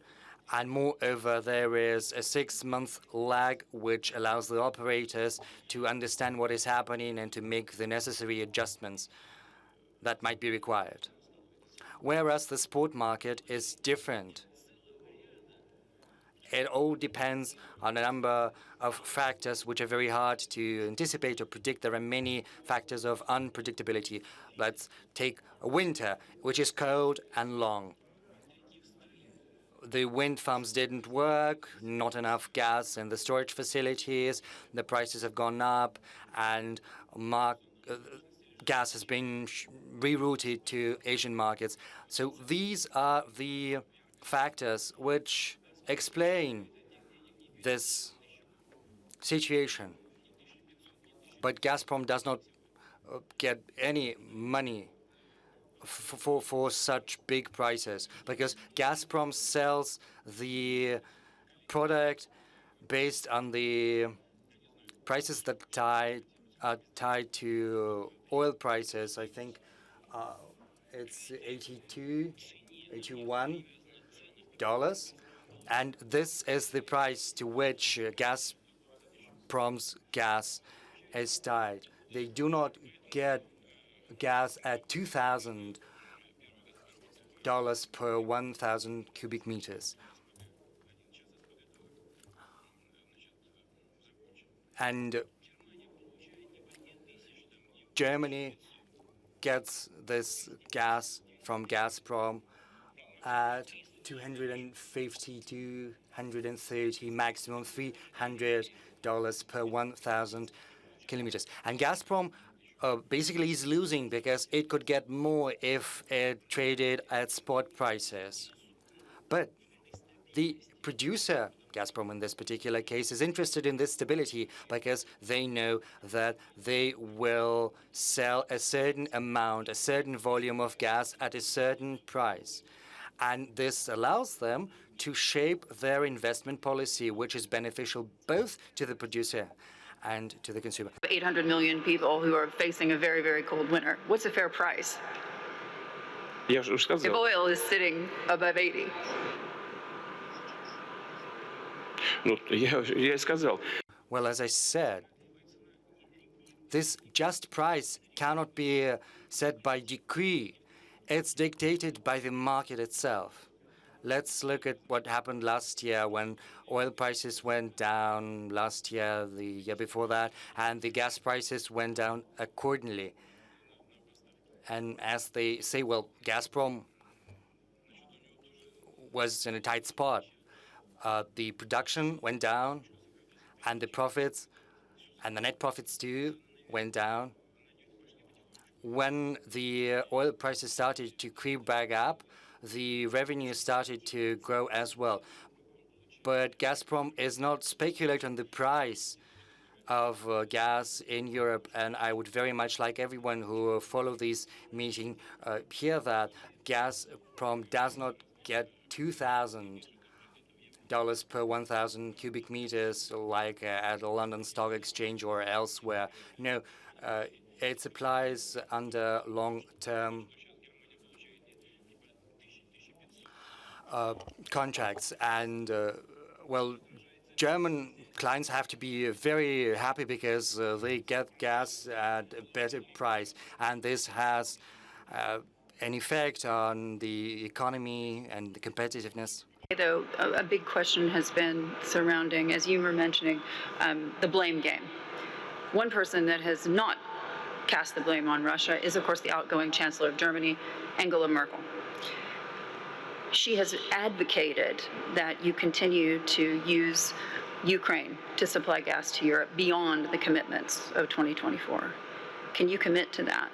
And moreover, there is a 6-month lag which allows the operators to understand what is happening and to make the necessary adjustments that might be required. Whereas the spot market is different. It all depends on a number of factors which are very hard to anticipate or predict. There are many factors of unpredictability. Let's take winter, which is cold and long. The wind farms didn't work, not enough gas in the storage facilities, the prices have gone up, and gas has been rerouted to Asian markets. So these are the factors which explain this situation. But Gazprom does not get any money for such big prices, because Gazprom sells the product based on the prices that are tied to oil prices. I think it's $81. And this is the price to which Gazprom's gas is tied. They do not get gas at $2,000 per 1,000 cubic meters. And Germany gets this gas from Gazprom at 250 to 130, maximum $300 per 1,000 kilometers. And Gazprom basically is losing because it could get more if it traded at spot prices. But the producer, Gazprom in this particular case, is interested in this stability because they know that they will sell a certain amount, a certain volume of gas at a certain price. And this allows them to shape their investment policy, which is beneficial both to the producer and to the consumer. 800 million people who are facing a very, very cold winter. What's a fair price? Я же уже If сказал. oil is sitting above 80. Ну, я и сказал. Well, as I said, this just price cannot be set by decree. It's dictated by the market itself. Let's look at what happened last year when oil prices went down last year, the year before that, and the gas prices went down accordingly. And as they say, well, Gazprom was in a tight spot. The production went down, and the profits, and the net profits too, went down. When the oil prices started to creep back up, the revenue started to grow as well. But Gazprom is not speculating on the price of gas in Europe, and I would very much like everyone who follow this meeting hear that Gazprom does not get $2,000 per 1,000 cubic meters like at the London Stock Exchange or elsewhere. No, it supplies under long-term contracts, and well, German clients have to be very happy because they get gas at a better price, and this has an effect on the economy and the competitiveness. Though a big question has been surrounding, as you were mentioning, the blame game. One person that has not cast the blame on Russia is, of course, the outgoing Chancellor of Germany, Angela Merkel. She has advocated that you continue to use Ukraine to supply gas to Europe beyond the commitments of 2024. Can you commit to that?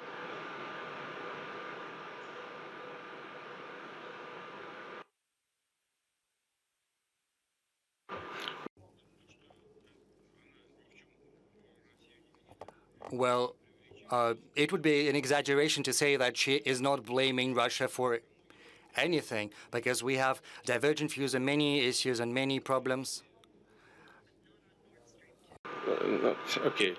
Well, it would be an exaggeration to say that she is not blaming Russia for anything, because we have divergent views on many issues and many problems. Okay.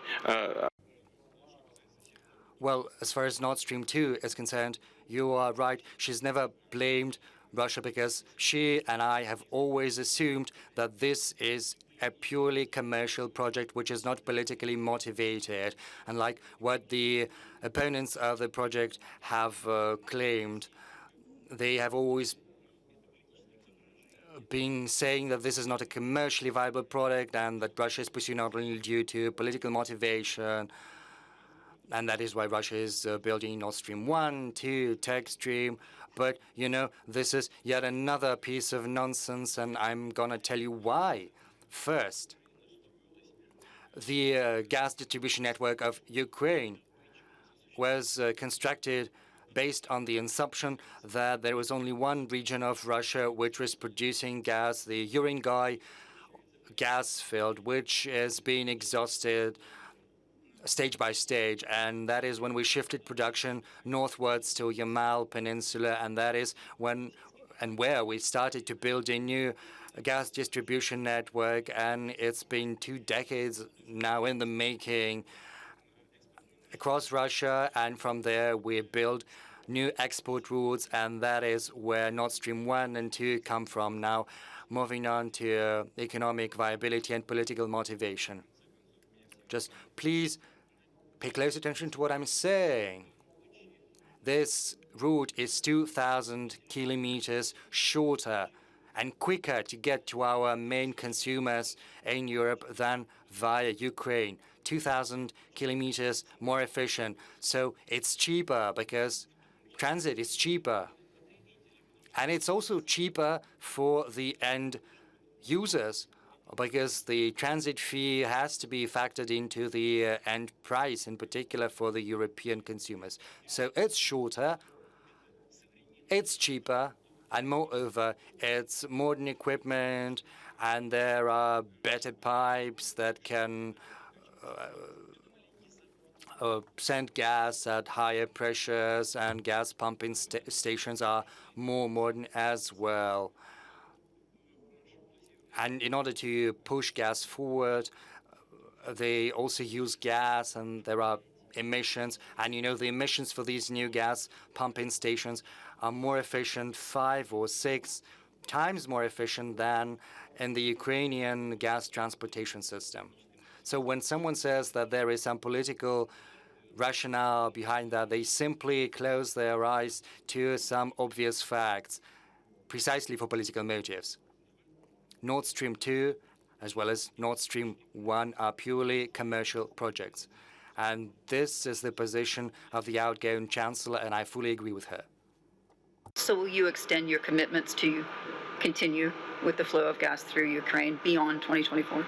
Well, as far as Nord Stream 2 is concerned, you are right. She's never blamed Russia because she and I have always assumed that this is a purely commercial project which is not politically motivated, unlike what the opponents of the project have claimed. They have always been saying that this is not a commercially viable product and that Russia is pursuing not only due to political motivation, and that is why Russia is building Nord Stream 1, 2, Turk Stream. But, you know, this is yet another piece of nonsense, and I'm going to tell you why. First, the gas distribution network of Ukraine was constructed based on the assumption that there was only one region of Russia which was producing gas, the Urengoy gas field, which is being exhausted stage by stage, and that is when we shifted production northwards to Yamal Peninsula, and that is when and where we started to build a new gas distribution network, and it's been 2 decades now in the making across Russia, and from there we build new export routes, and that is where Nord Stream 1 and 2 come from. Now, moving on to economic viability and political motivation. Just please pay close attention to what I'm saying. This route is 2,000 kilometers shorter and quicker to get to our main consumers in Europe than via Ukraine. 2,000 kilometers more efficient. So it's cheaper because transit is cheaper. And it's also cheaper for the end users because the transit fee has to be factored into the end price, in particular for the European consumers. So it's shorter, it's cheaper, and moreover, it's modern equipment, and there are better pipes that can send gas at higher pressures, and gas pumping stations are more modern as well. And in order to push gas forward, they also use gas, and there are emissions. And you know, the emissions for these new gas pumping stations are more efficient, 5 or 6 times more efficient than in the Ukrainian gas transportation system. So when someone says that there is some political rationale behind that, they simply close their eyes to some obvious facts, precisely for political motives. Nord Stream 2, as well as Nord Stream 1, are purely commercial projects. And this is the position of the outgoing chancellor, and I fully agree with her. So will you extend your commitments to continue with the flow of gas through Ukraine beyond 2024?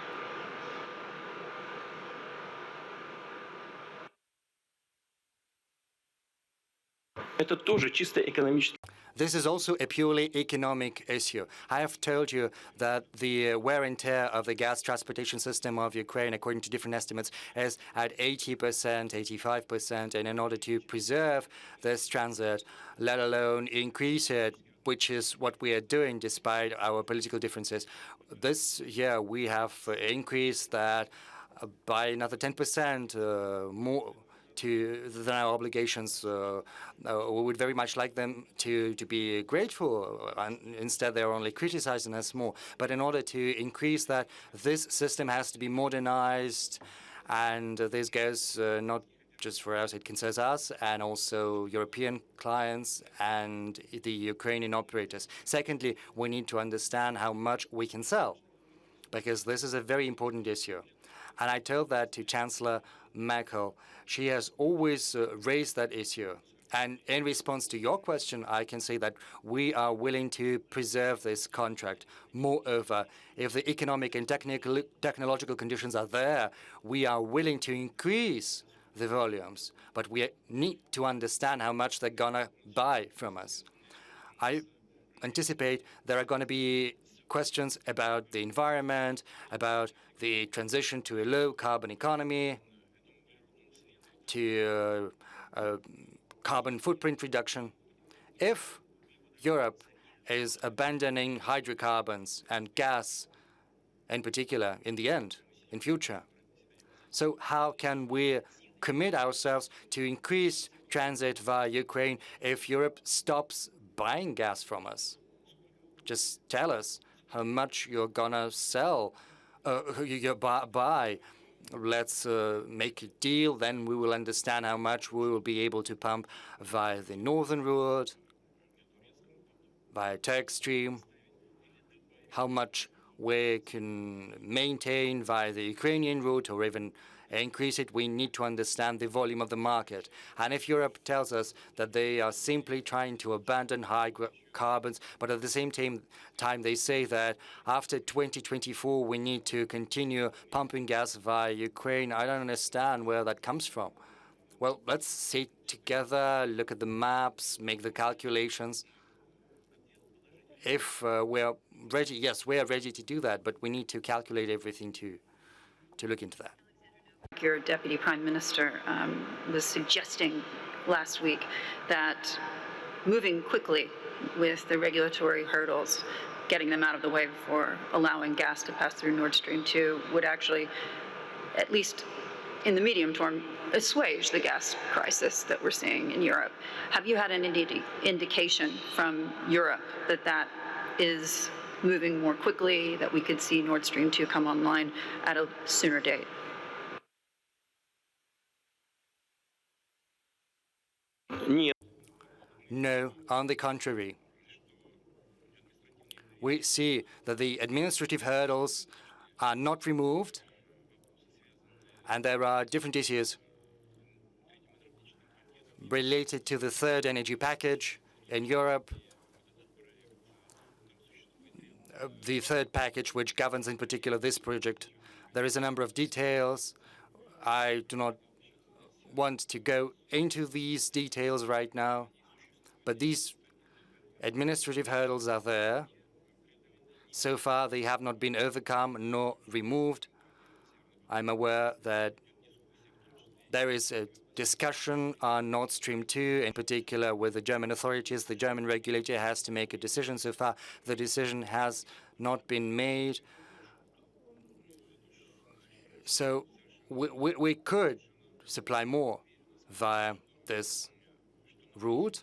Это тоже чисто экономически. this is also a purely economic issue. I have told you that the wear and tear of the gas transportation system of Ukraine, according to different estimates, is at 80%, 85%. And in order to preserve this transit, let alone increase it, which is what we are doing despite our political differences, this year we have increased that by another 10% more than our obligations. We would very much like them to be grateful, and instead they're only criticizing us more. But in order to increase that, this system has to be modernized, and this goes not just for us, it concerns us and also European clients and the Ukrainian operators. Secondly, we need to understand how much we can sell, because this is a very important issue. And I told that to Chancellor Merkel. She has always raised that issue. And in response to your question, I can say that we are willing to preserve this contract. Moreover, if the economic and technological conditions are there, we are willing to increase the volumes. But we need to understand how much they're going to buy from us. I anticipate there are going to be questions about the environment, about the transition to a low-carbon economy, to carbon footprint reduction. If Europe is abandoning hydrocarbons and gas in particular in the end, in future, so how can we commit ourselves to increase transit via Ukraine if Europe stops buying gas from us? Just tell us how much you're gonna sell, you buy. Let's make a deal, then we will understand how much we will be able to pump via the northern route, via Turk Stream, how much we can maintain via the Ukrainian route or even increase it. We need to understand the volume of the market. And if Europe tells us that they are simply trying to abandon hydrocarbons, but at the same time they say that after 2024 we need to continue pumping gas via Ukraine, I don't understand where that comes from. Well, let's sit together, look at the maps, make the calculations. If we're ready, yes, we are ready to do that, but we need to calculate everything to look into that. Your Deputy Prime Minister was suggesting last week that moving quickly with the regulatory hurdles, getting them out of the way before allowing gas to pass through Nord Stream 2 would actually, at least in the medium term, assuage the gas crisis that we're seeing in Europe. Have you had an indication from Europe that that is moving more quickly, that we could see Nord Stream 2 come online at a sooner date? No, on the contrary. We see that the administrative hurdles are not removed, and there are different issues related to the third energy package in Europe, the third package which governs in particular this project. There is a number of details. I do not want to go into these details right now, but these administrative hurdles are there. So far, they have not been overcome nor removed. I'm aware that there is a discussion on Nord Stream 2, in particular with the German authorities. The German regulator has to make a decision. So far, the decision has not been made. So we could supply more via this route.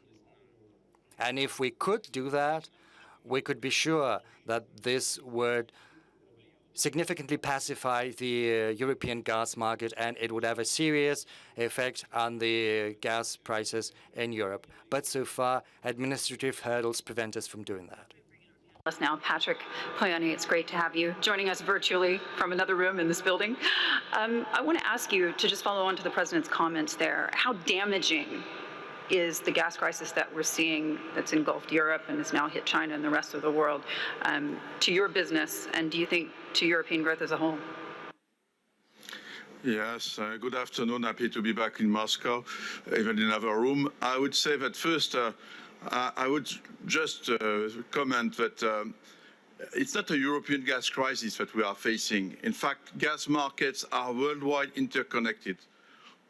And if we could do that, we could be sure that this would significantly pacify the European gas market, and it would have a serious effect on the gas prices in Europe. But so far, administrative hurdles prevent us from doing that. Us now, Patrick Poyani, it's great to have you joining us virtually from another room in this building. I want to ask you to just follow on to the President's comments there. How damaging is the gas crisis that we're seeing that's engulfed Europe and has now hit China and the rest of the world to your business, and do you think to European growth as a whole? Yes, good afternoon. Happy to be back in Moscow, even in another room. I would say that first, I would just comment that it's not a European gas crisis that we are facing. In fact, gas markets are worldwide interconnected.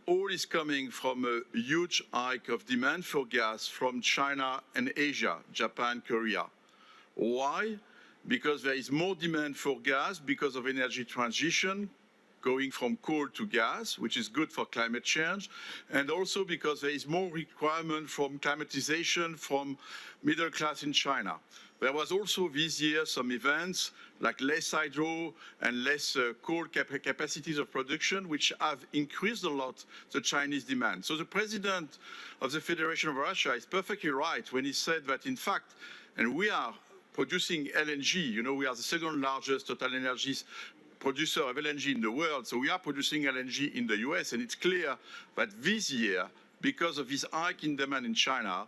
All is coming from a huge hike of demand for gas from China and Asia, Japan, Korea. Why? Because there is more demand for gas because of energy transition, going from coal to gas, which is good for climate change, and also because there is more requirement from climatization from middle class in China. There was also this year some events like less hydro and less coal capacities of production, which have increased a lot the Chinese demand. So the president of the Federation of Russia is perfectly right when he said that, in fact, and we are producing LNG, you know, we are the second largest total energies producer of LNG in the world, so we are producing LNG in the US, and it's clear that this year, because of this hike in demand in China,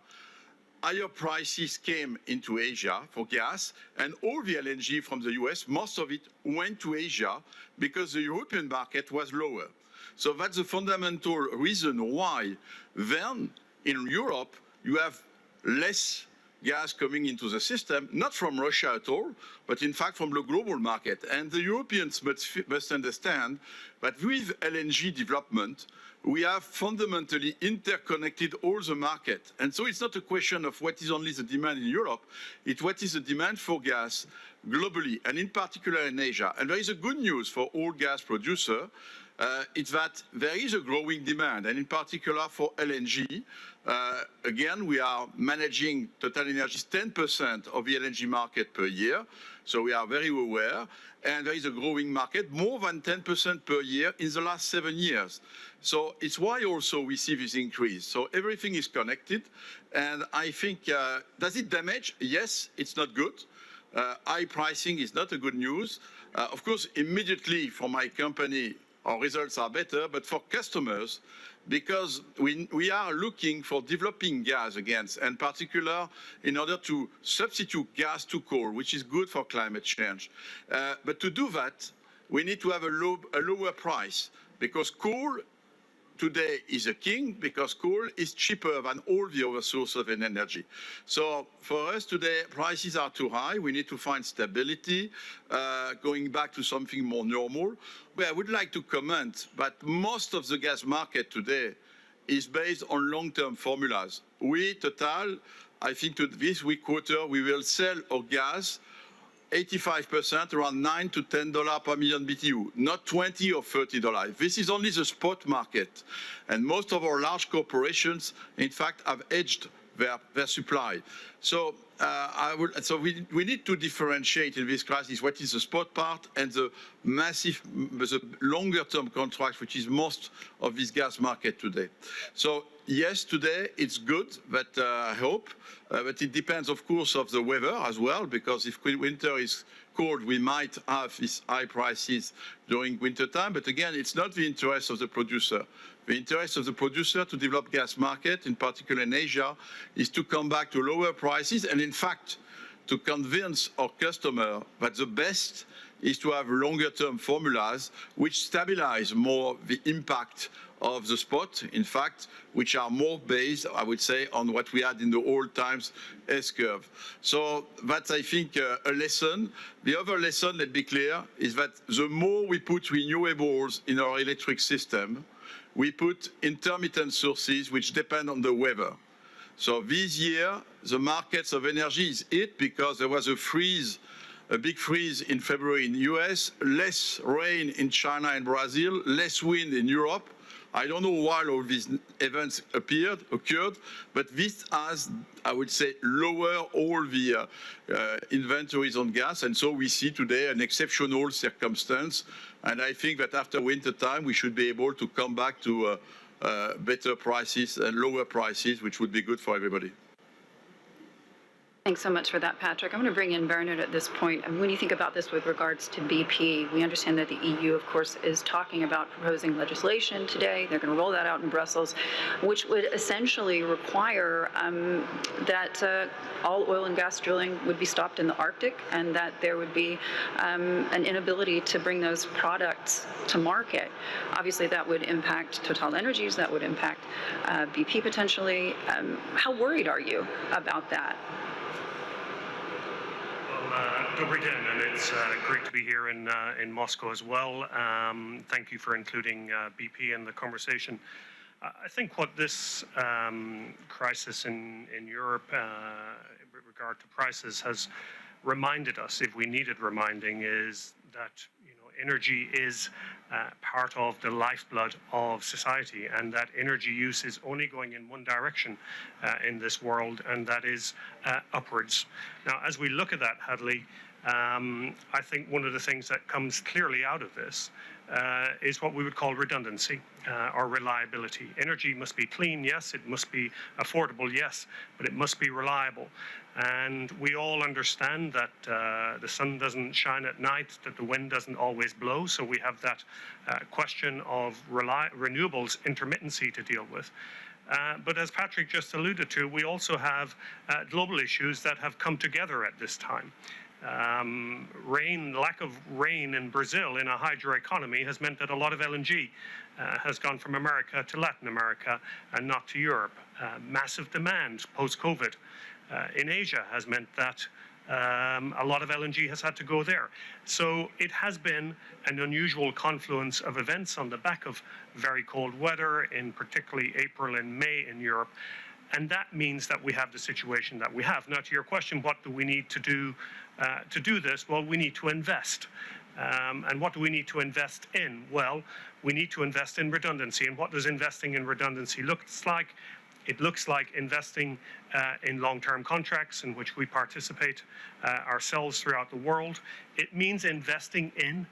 higher prices came into Asia for gas, and all the LNG from the US, most of it went to Asia because the European market was lower. So that's the fundamental reason why then in Europe you have less gas coming into the system, not from Russia at all, but in fact from the global market. And the Europeans must understand that with LNG development, we have fundamentally interconnected all the market. And so it's not a question of what is only the demand in Europe, it's what is the demand for gas globally, and in particular in Asia. And there is a good news for all gas producers, it's that there is a growing demand, and in particular for LNG. Again, we are managing TotalEnergies 10% of the LNG market per year, so we are very aware, and there is a growing market, more than 10% per year in the last 7 years. So it's why also we see this increase. So everything is connected, and I think, does it damage? Yes, it's not good. High pricing is not a good news. Of course, immediately for my company, our results are better, but for customers, because we are looking for developing gas again, and particular in order to substitute gas to coal, which is good for climate change. But to do that, we need to have a lower price, because coal today is a king, because coal is cheaper than all the other sources of energy. So for us today, prices are too high. We need to find stability, going back to something more normal. But I would like to comment that most of the gas market today is based on long-term formulas. We, Total, I think to this week quarter, we will sell our gas 85%, around $9 to $10 per million BTU, not $20 or $30. This is only the spot market. And most of our large corporations, in fact, have hedged their supply. So we need to differentiate in this crisis what is the spot part and the massive, the longer-term contracts, which is most of this gas market today. So yes, today it's good, but I hope, but it depends, of course, of the weather as well, because if winter is cold, we might have these high prices during winter time. But again, it's not the interest of the producer. The interest of the producer to develop gas market, in particular in Asia, is to come back to lower prices, and in fact, to convince our customer that the best is to have longer-term formulas which stabilize more the impact of the spot, in fact, which are more based, I would say, on what we had in the old times S-curve. So that's, I think, a lesson. The other lesson, let's be clear, is that the more we put renewables in our electric system, we put intermittent sources which depend on the weather. So this year, the markets of energy is hit because there was a big freeze in February in the US, less rain in China and Brazil, less wind in Europe. I don't know why all these events occurred, but this has, I would say, lower all the inventories on gas, and so we see today an exceptional circumstance. And I think that after winter time, we should be able to come back to better prices and lower prices, which would be good for everybody. Thanks so much for that, Patrick. I'm going to bring in Bernard at this point. And when you think about this with regards to BP, we understand that the EU, of course, is talking about proposing legislation today. They're going to roll that out in Brussels, which would essentially require that all oil and gas drilling would be stopped in the Arctic, and that there would be an inability to bring those products to market. Obviously, that would impact TotalEnergies, that would impact BP potentially. How worried are you about that? Dobry den, and it's great to be here in Moscow as well. Thank you for including BP in the conversation. I think what this crisis in Europe with regard to prices has reminded us, if we needed reminding, is that energy is part of the lifeblood of society, and that energy use is only going in one direction in this world, and that is upwards. Now, as we look at that, Hadley, I think one of the things that comes clearly out of this is what we would call redundancy or reliability. Energy must be clean, yes. It must be affordable, yes. But it must be reliable. And we all understand that the sun doesn't shine at night, that the wind doesn't always blow. So we have that question of renewables intermittency to deal with. But as Patrick just alluded to, we also have global issues that have come together at this time. Lack of rain in Brazil in a hydro economy has meant that a lot of LNG has gone from America to Latin America and not to Europe. Massive demand post-COVID in Asia has meant that a lot of LNG has had to go there. So it has been an unusual confluence of events on the back of very cold weather in particularly April and May in Europe. And that means that we have the situation that we have. Now, to your question, what do we need to do this? Well, we need to invest. And what do we need to invest in? Well, we need to invest in redundancy. And what does investing in redundancy look like? It looks like investing in long-term contracts in which we participate ourselves throughout the world. It means investing in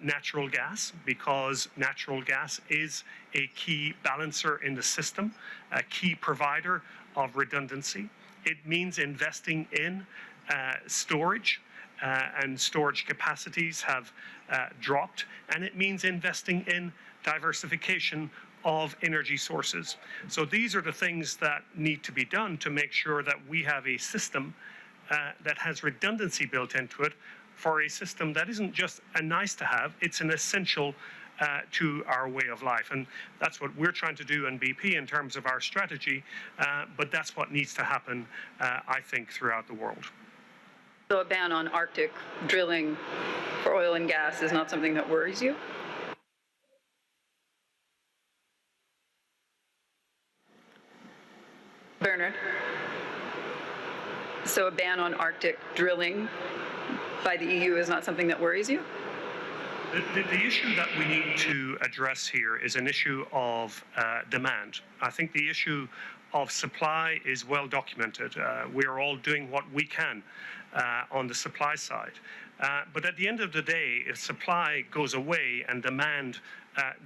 natural gas, because natural gas is a key balancer in the system, a key provider of redundancy. It means investing in storage, and storage capacities have dropped, and it means investing in diversification of energy sources. So these are the things that need to be done to make sure that we have a system that has redundancy built into it, for a system that isn't just a nice to have, it's an essential to our way of life. And that's what we're trying to do in BP in terms of our strategy, but that's what needs to happen, I think, throughout the world. So a ban on Arctic drilling for oil and gas is not something that worries you? Bernard? So a ban on Arctic drilling by the EU is not something that worries you? The issue that we need to address here is an issue of demand. I think the issue of supply is well documented. We are all doing what we can on the supply side. But at the end of the day, if supply goes away and demand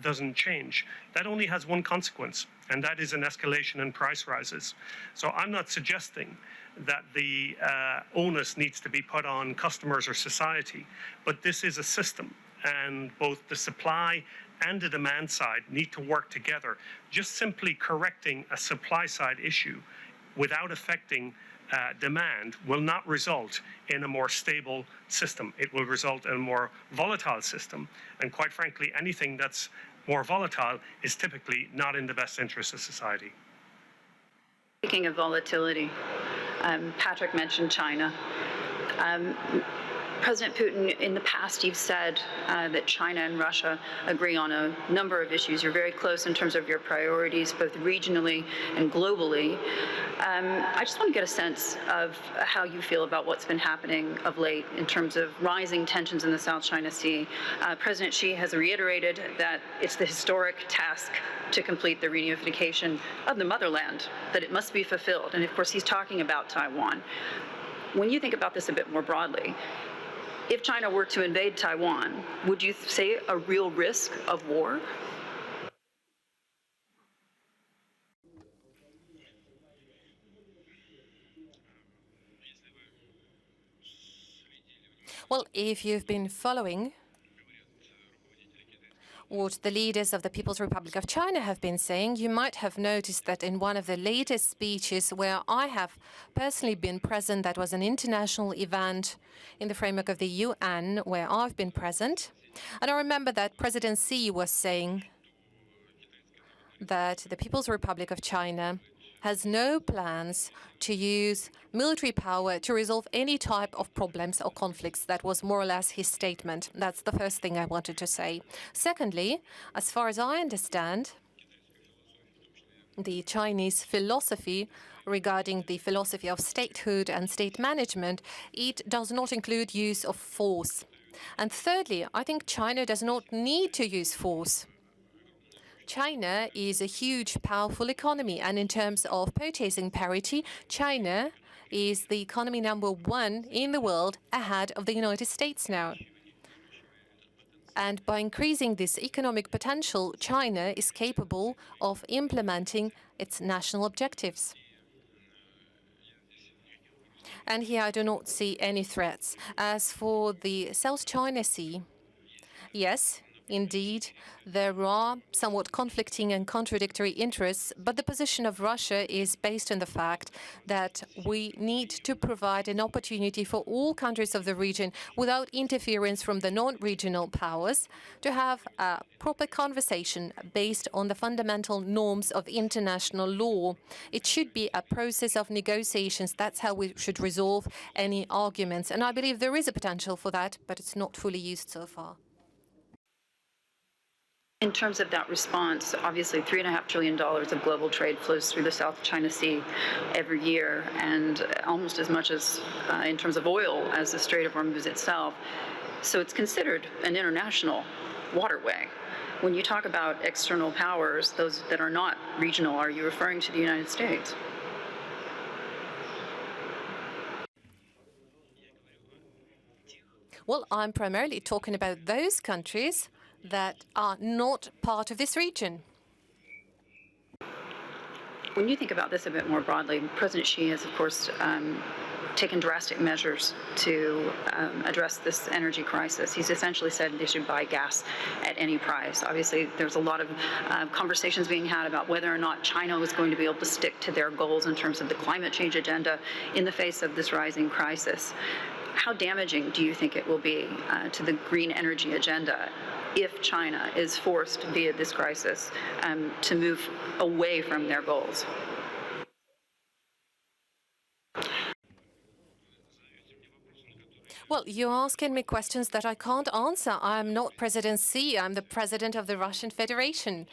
doesn't change, that only has one consequence, and that is an escalation in price rises. So I'm not suggesting that the onus needs to be put on customers or society, but this is a system, and both the supply and the demand side need to work together. Just simply correcting a supply side issue without affecting demand will not result in a more stable system. It will result in a more volatile system. And quite frankly, anything that's more volatile is typically not in the best interest of society. Speaking of volatility, Patrick mentioned China. President Putin, in the past, you've said that China and Russia agree on a number of issues. You're very close in terms of your priorities, both regionally and globally. I just want to get a sense of how you feel about what's been happening of late in terms of rising tensions in the South China Sea. President Xi has reiterated that it's the historic task to complete the reunification of the motherland, that it must be fulfilled. And of course, he's talking about Taiwan. When you think about this a bit more broadly, if China were to invade Taiwan, would you say a real risk of war? Well, if you've been following what the leaders of the People's Republic of China have been saying, you might have noticed that in one of the latest speeches where I have personally been present, that was an international event in the framework of the UN where I've been present. And I remember that President Xi was saying that the People's Republic of China has no plans to use military power to resolve any type of problems or conflicts. That was more or less his statement. That's the first thing I wanted to say. Secondly, as far as I understand, the Chinese philosophy regarding the philosophy of statehood and state management, it does not include use of force. And thirdly, I think China does not need to use force. China is a huge, powerful economy, and in terms of purchasing parity, China is the economy #1 in the world, ahead of the United States now. And by increasing this economic potential, China is capable of implementing its national objectives. And here I do not see any threats. As for the South China Sea, yes, indeed, there are somewhat conflicting and contradictory interests, but the position of Russia is based on the fact that we need to provide an opportunity for all countries of the region, without interference from the non-regional powers, to have a proper conversation based on the fundamental norms of international law. It should be a process of negotiations. That's how we should resolve any arguments. And I believe there is a potential for that, but it's not fully used so far. In terms of that response, obviously $3.5 trillion of global trade flows through the South China Sea every year, and almost as much as in terms of oil as the Strait of Hormuz itself. So it's considered an international waterway. When you talk about external powers, those that are not regional, are you referring to the United States? Well, I'm primarily talking about those countries that are not part of this region. When you think about this a bit more broadly, President Xi has, of course, taken drastic measures to address this energy crisis. He's essentially said they should buy gas at any price. Obviously, there's a lot of conversations being had about whether or not China was going to be able to stick to their goals in terms of the climate change agenda in the face of this rising crisis. How damaging do you think it will be to the green energy agenda if China is forced via this crisis to move away from their goals? Well, you're asking me questions that I can't answer. I'm not President Xi. I'm the president of the Russian Federation.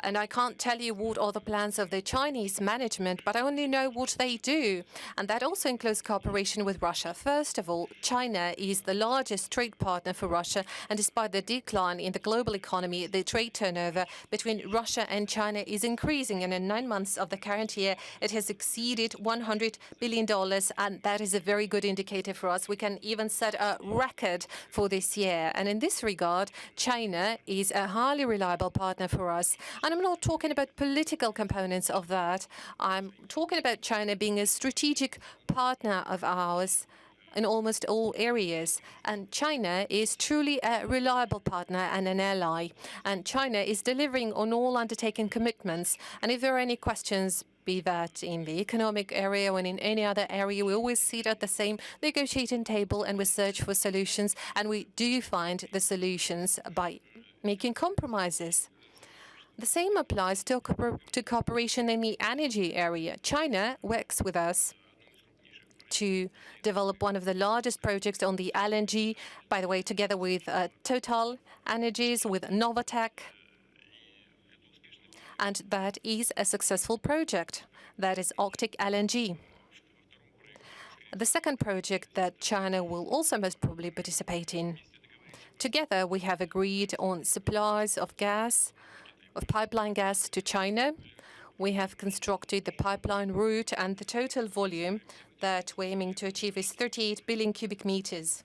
And I can't tell you what are the plans of the Chinese management, but I only know what they do. And that also includes cooperation with Russia. First of all, China is the largest trade partner for Russia. And despite the decline in the global economy, the trade turnover between Russia and China is increasing. And in 9 months of the current year, it has exceeded $100 billion. And that is a very good indicator for us. We can even set a record for this year. And in this regard, China is a highly reliable partner for us. And I'm not talking about political components of that. I'm talking about China being a strategic partner of ours in almost all areas. And China is truly a reliable partner and an ally. And China is delivering on all undertaken commitments. And if there are any questions, be that in the economic area or in any other area, we always sit at the same negotiating table and we search for solutions. And we do find the solutions by making compromises. The same applies to cooperation in the energy area. China works with us to develop one of the largest projects on the LNG, by the way, together with Total Energies, with Novatec. And that is a successful project. That is Arctic LNG. The second project that China will also most probably participate in. Together, we have agreed on supplies of gas, of pipeline gas to China. We have constructed the pipeline route, and the total volume that we're aiming to achieve is 38 billion cubic meters.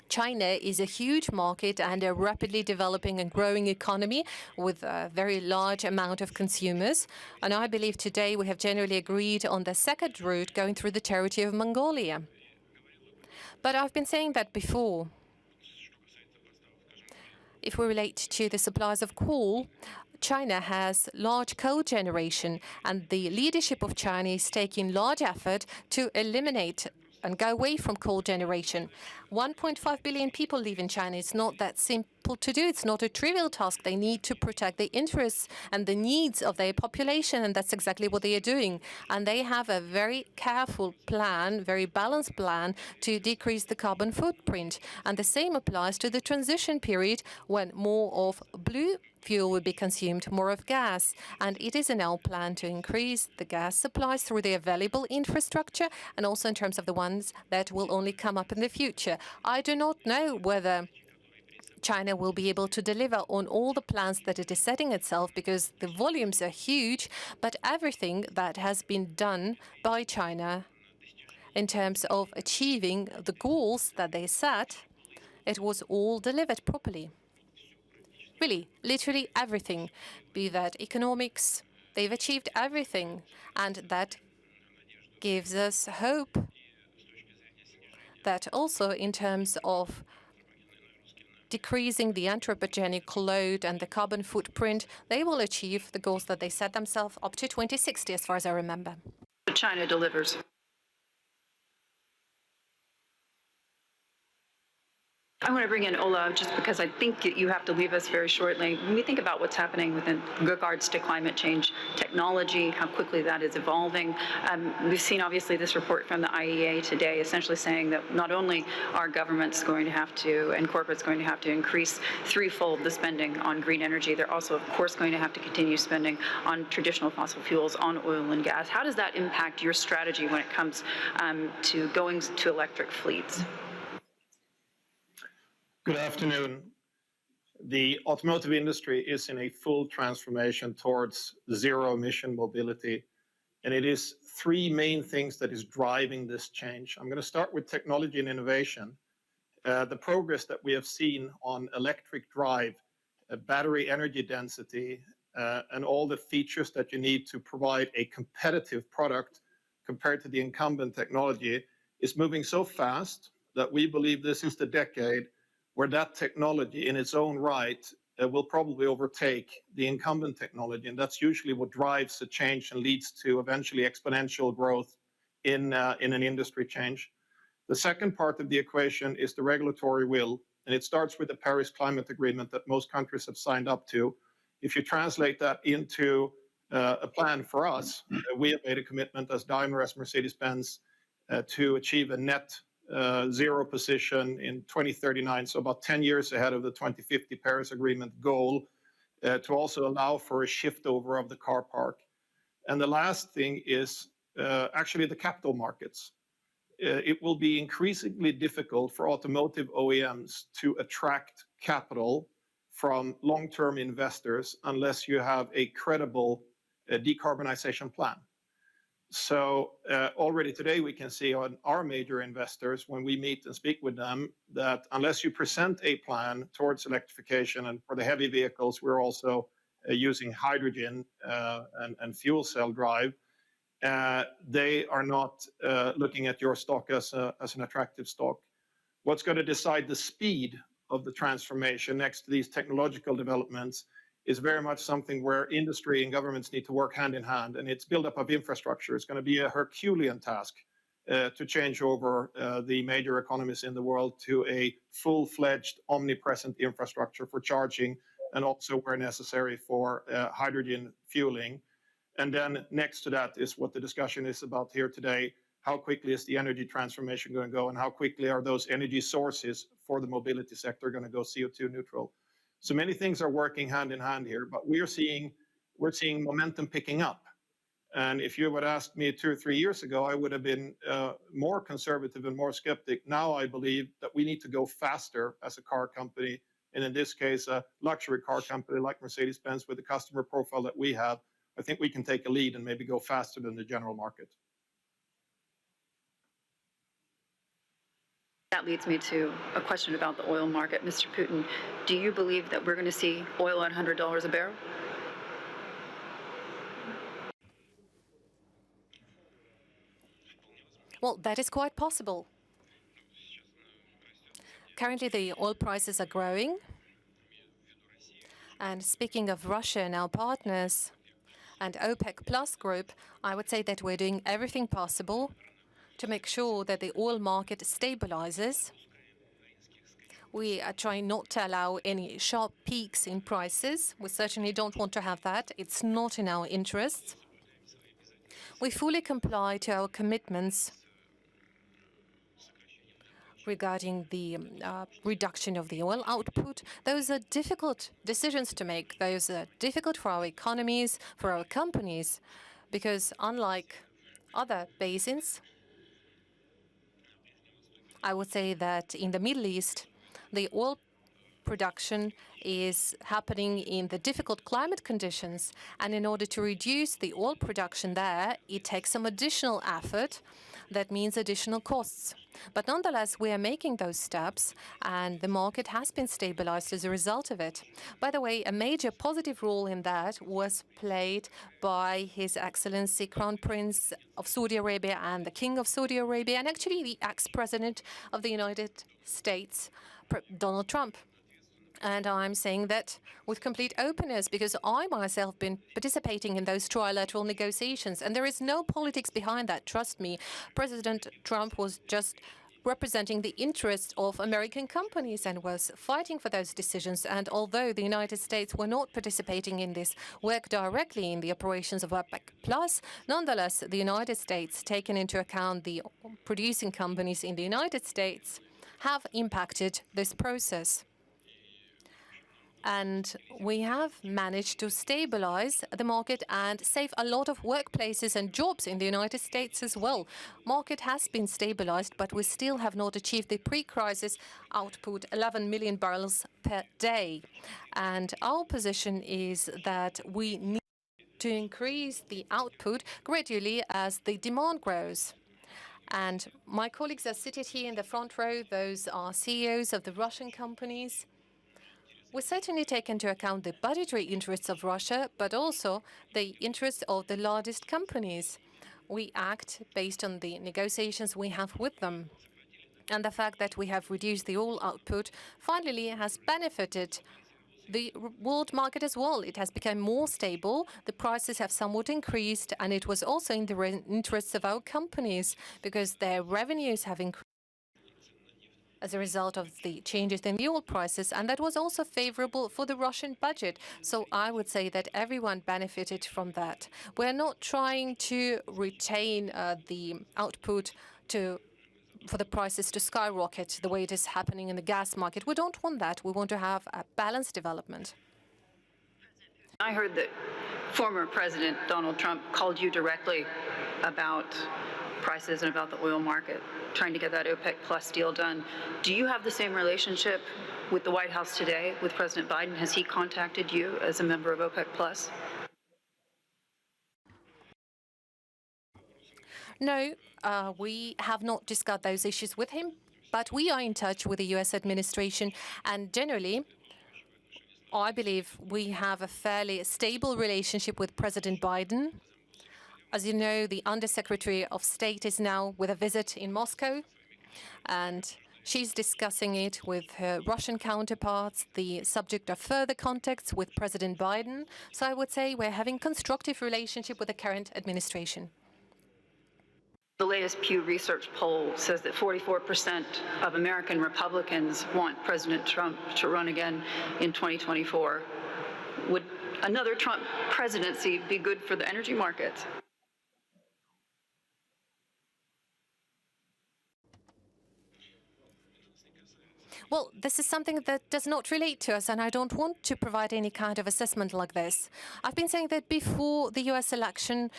China is a huge market and a rapidly developing and growing economy with a very large amount of consumers. And I believe today we have generally agreed on the second route going through the territory of Mongolia. But I've been saying that before. If we relate to the supplies of coal, China has large coal generation, and the leadership of China is taking large effort to eliminate and go away from coal generation. 1.5 billion people live in China. It's not that simple to do. It's not a trivial task. They need to protect the interests and the needs of their population, and that's exactly what they are doing. And they have a very careful plan, very balanced plan to decrease the carbon footprint. And the same applies to the transition period when more of blue fuel will be consumed, more of gas. And it is in our plan to increase the gas supplies through the available infrastructure and also in terms of the ones that will only come up in the future. I do not know whether China will be able to deliver on all the plans that it is setting itself because the volumes are huge, but everything that has been done by China in terms of achieving the goals that they set, it was all delivered properly. Really, literally everything, be that economics, they've achieved everything, and that gives us hope that also in terms of decreasing the anthropogenic load and the carbon footprint, they will achieve the goals that they set themselves up to 2060, as far as I remember. China delivers. I want to bring in Ola just because I think you have to leave us very shortly. When we think about what's happening within regards to climate change technology, how quickly that is evolving, we've seen obviously this report from the IEA today essentially saying that not only are governments going to have to and corporates going to have to increase threefold the spending on green energy, they're also of course going to have to continue spending on traditional fossil fuels, on oil and gas. How does that impact your strategy when it comes to going to electric fleets? Good afternoon. The automotive industry is in a full transformation towards zero-emission mobility, and it is three main things that is driving this change. I'm going to start with technology and innovation. The progress that we have seen on electric drive, battery energy density, and all the features that you need to provide a competitive product compared to the incumbent technology is moving so fast that we believe this is the decade where that technology in its own right will probably overtake the incumbent technology. And that's usually what drives the change and leads to eventually exponential growth in an industry change. The second part of the equation is the regulatory will, and it starts with the Paris Climate Agreement that most countries have signed up to. If you translate that into a plan for us, we have made a commitment as Daimler, as Mercedes-Benz, to achieve a net zero position in 2039, so about 10 years ahead of the 2050 Paris Agreement goal, to also allow for a shift over of the car park. And the last thing is actually the capital markets. It will be increasingly difficult for automotive OEMs to attract capital from long-term investors unless you have a credible decarbonization plan. So already today we can see on our major investors when we meet and speak with them that unless you present a plan towards electrification, and for the heavy vehicles we're also using hydrogen and fuel cell drive, they are not looking at your stock as an attractive stock. What's going to decide the speed of the transformation next to these technological developments is very much something where industry and governments need to work hand in hand, and its buildup of infrastructure is going to be a Herculean task to change over the major economies in the world to a full-fledged, omnipresent infrastructure for charging and also where necessary for hydrogen fueling. And then next to that is what the discussion is about here today. How quickly is the energy transformation going to go, and how quickly are those energy sources for the mobility sector going to go CO2 neutral? So many things are working hand in hand here, but we're seeing momentum picking up. And if you would ask me 2 or 3 years ago, I would have been more conservative and more skeptic. Now I believe that we need to go faster as a car company, and in this case, a luxury car company like Mercedes-Benz with the customer profile that we have. I think we can take a lead and maybe go faster than the general market. That leads me to a question about the oil market. Mr. Putin, do you believe that we're going to see oil at $100 a barrel? Well, that is quite possible. Currently, the oil prices are growing. And speaking of Russia and our partners and OPEC Plus group, I would say that we're doing everything possible to make sure that the oil market stabilizes. We are trying not to allow any sharp peaks in prices. We certainly don't want to have that. It's not in our interests. We fully comply to our commitments regarding the reduction of the oil output. Those are difficult decisions to make. Those are difficult for our economies, for our companies, because unlike other basins, I would say that in the Middle East, the oil production is happening in the difficult climate conditions. And in order to reduce the oil production there, it takes some additional effort. That means additional costs. But nonetheless, we are making those steps, and the market has been stabilized as a result of it. By the way, a major positive role in that was played by His Excellency Crown Prince of Saudi Arabia and the King of Saudi Arabia, and actually the ex-president of the United States, Donald Trump. And I'm saying that with complete openness, because I myself have been participating in those trilateral negotiations, and there is no politics behind that, trust me. President Trump was just representing the interests of American companies and was fighting for those decisions. And although the United States were not participating in this work directly in the operations of OPEC Plus, nonetheless, the United States, taking into account the producing companies in the United States, have impacted this process. And we have managed to stabilize the market and save a lot of workplaces and jobs in the United States as well. Market has been stabilized, but we still have not achieved the pre-crisis output, 11 million barrels per day. And our position is that we need to increase the output gradually as the demand grows. And my colleagues are seated here in the front row. Those are CEOs of the Russian companies. We certainly take into account the budgetary interests of Russia, but also the interests of the largest companies. We act based on the negotiations we have with them. And the fact that we have reduced the oil output finally has benefited the world market as well. It has become more stable, the prices have somewhat increased, and it was also in the interests of our companies because their revenues have increased as a result of the changes in the oil prices, and that was also favorable for the Russian budget. So I would say that everyone benefited from that. We're not trying to retain the output for the prices to skyrocket the way it is happening in the gas market. We don't want that. We want to have a balanced development. I heard that former President Donald Trump called you directly about prices and about the oil market, trying to get that OPEC Plus deal done. Do you have the same relationship with the White House today, with President Biden? Has he contacted you as a member of OPEC Plus? No, we have not discussed those issues with him, but we are in touch with the U.S. administration, and generally, I believe we have a fairly stable relationship with President Biden. As you know, the Undersecretary of State is now with a visit in Moscow, and she's discussing it with her Russian counterparts, the subject of further contacts with President Biden. So I would say we're having constructive relationship with the current administration. The latest Pew Research poll says that 44% of American Republicans want President Trump to run again in 2024. Would another Trump presidency be good for the energy markets? Well, this is something that does not relate to us, and I don't want to provide any kind of assessment like this. I've been saying that before the U.S. election,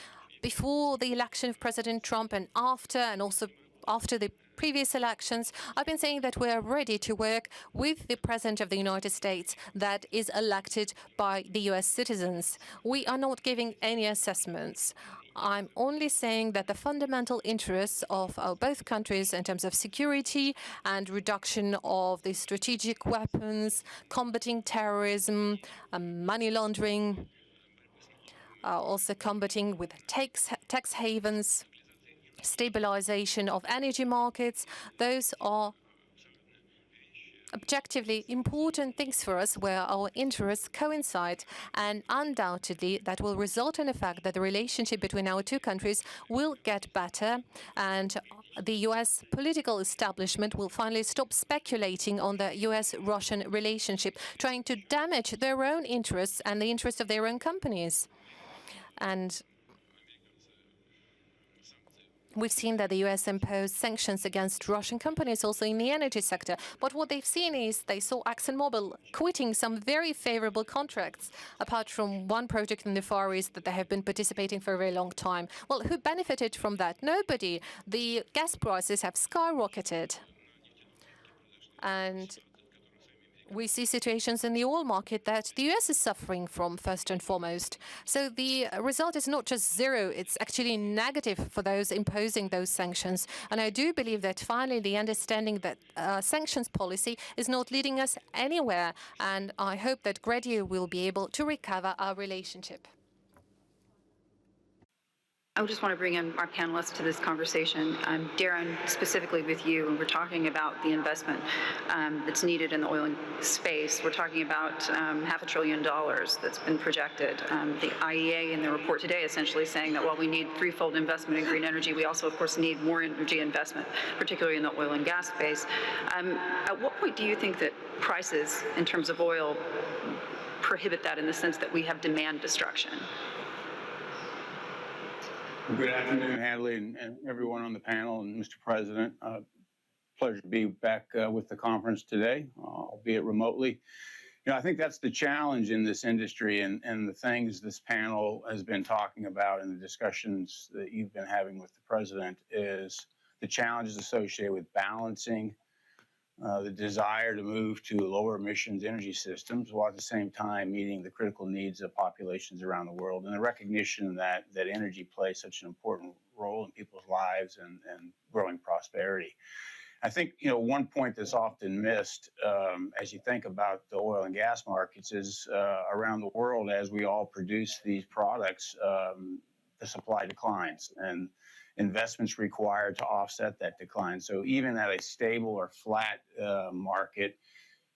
before the election of President Trump, and also after the previous elections, I've been saying that we are ready to work with the President of the United States that is elected by the U.S. citizens. We are not giving any assessments. I'm only saying that the fundamental interests of both countries in terms of security and reduction of the strategic weapons, combating terrorism, money laundering, also combating with tax havens, stabilization of energy markets, those are objectively important things for us where our interests coincide, and undoubtedly that will result in the fact that the relationship between our two countries will get better, and the US political establishment will finally stop speculating on the US-Russian relationship, trying to damage their own interests and the interests of their own companies. And we've seen that the US imposed sanctions against Russian companies also in the energy sector. But what they've seen is they saw ExxonMobil quitting some very favorable contracts, apart from one project in the Far East that they have been participating for a very long time. Well, who benefited from that? Nobody. The gas prices have skyrocketed. And we see situations in the oil market that the US is suffering from, first and foremost. So the result is not just zero, it's actually negative for those imposing those sanctions. And I do believe that finally the understanding that sanctions policy is not leading us anywhere. And I hope that gradually we'll be able to recover our relationship. I just want to bring in our panelists to this conversation. Darren, specifically with you, and we're talking about the investment that's needed in the oil space. We're talking about $500 billion that's been projected. The IEA in their report today essentially saying that while we need threefold investment in green energy, we also, of course, need more energy investment, particularly in the oil and gas space. At what point do you think that prices in terms of oil prohibit that in the sense that we have demand destruction? Good afternoon, Hadley, and everyone on the panel, and Mr. President. Pleasure to be back with the conference today, albeit remotely. You know, I think that's the challenge in this industry, and the things this panel has been talking about and the discussions that you've been having with the President is the challenges associated with balancing the desire to move to lower emissions energy systems, while at the same time meeting the critical needs of populations around the world, and the recognition that energy plays such an important role in people's lives and growing prosperity. I think, you know, one point that's often missed as you think about the oil and gas markets is around the world, as we all produce these products, the supply declines and investments required to offset that decline. So even at a stable or flat market,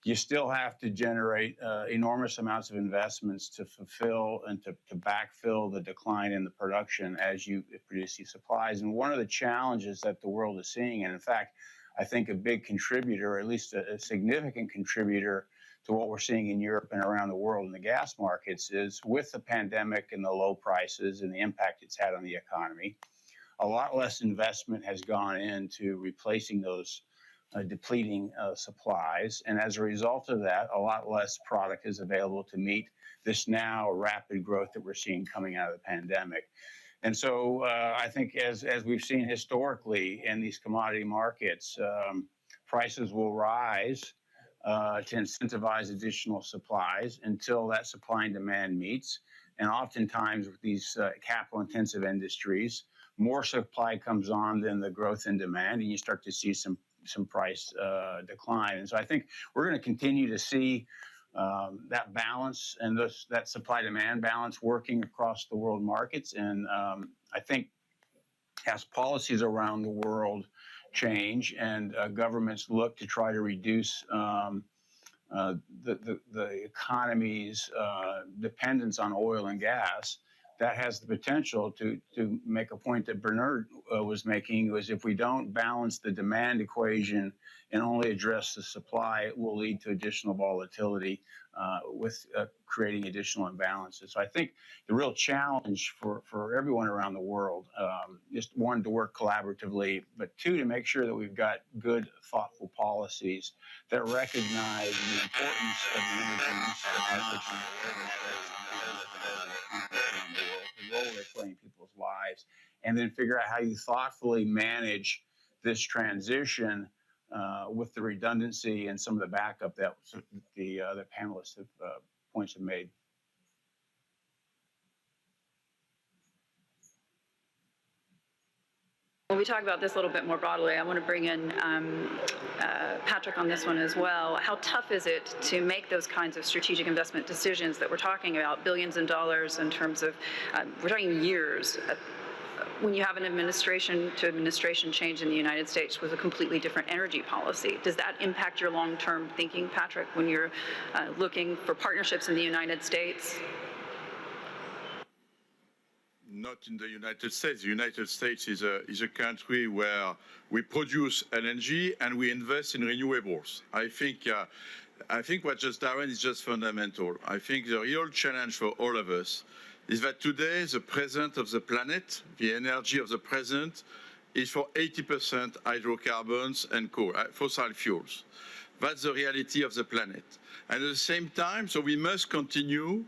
you still have to generate enormous amounts of investments to fulfill and to backfill the decline in the production as you produce these supplies. And one of the challenges that the world is seeing, and in fact, I think a big contributor, or at least a significant contributor to what we're seeing in Europe and around the world in the gas markets, is with the pandemic and the low prices and the impact it's had on the economy, a lot less investment has gone into replacing those depleting supplies. And as a result of that, a lot less product is available to meet this now rapid growth that we're seeing coming out of the pandemic. And so I think as we've seen historically in these commodity markets, prices will rise to incentivize additional supplies until that supply and demand meets. And oftentimes with these capital-intensive industries, more supply comes on than the growth in demand, and you start to see some price decline. And so I think we're going to continue to see that balance and that supply-demand balance working across the world markets. And I think as policies around the world change and governments look to try to reduce the economy's dependence on oil and gas, that has the potential to make a point that Bernard was making, was if we don't balance the demand equation and only address the supply, it will lead to additional volatility with creating additional imbalances. So I think the real challenge for everyone around the world is, one, to work collaboratively, but two, to make sure that we've got good, thoughtful policies that recognize the importance of the energy the role they play in people's lives, and then figure out how you thoughtfully manage this transition with the redundancy and some of the backup that the other panelists have points have made. When we talk about this a little bit more broadly, I want to bring in Patrick on this one as well. How tough is it to make those kinds of strategic investment decisions that we're talking about, billions of dollars in terms of, we're talking years when you have an administration-to-administration change in the United States with a completely different energy policy. Does that impact your long-term thinking, Patrick, when you're looking for partnerships in the United States? Not in the United States. The United States is a country where we produce LNG and we invest in renewables. I think what just Darren is just fundamental. I think the real challenge for all of us is that today the present of the planet, the energy of the present, is for 80% hydrocarbons and coal, fossil fuels. That's the reality of the planet. And at the same time, so we must continue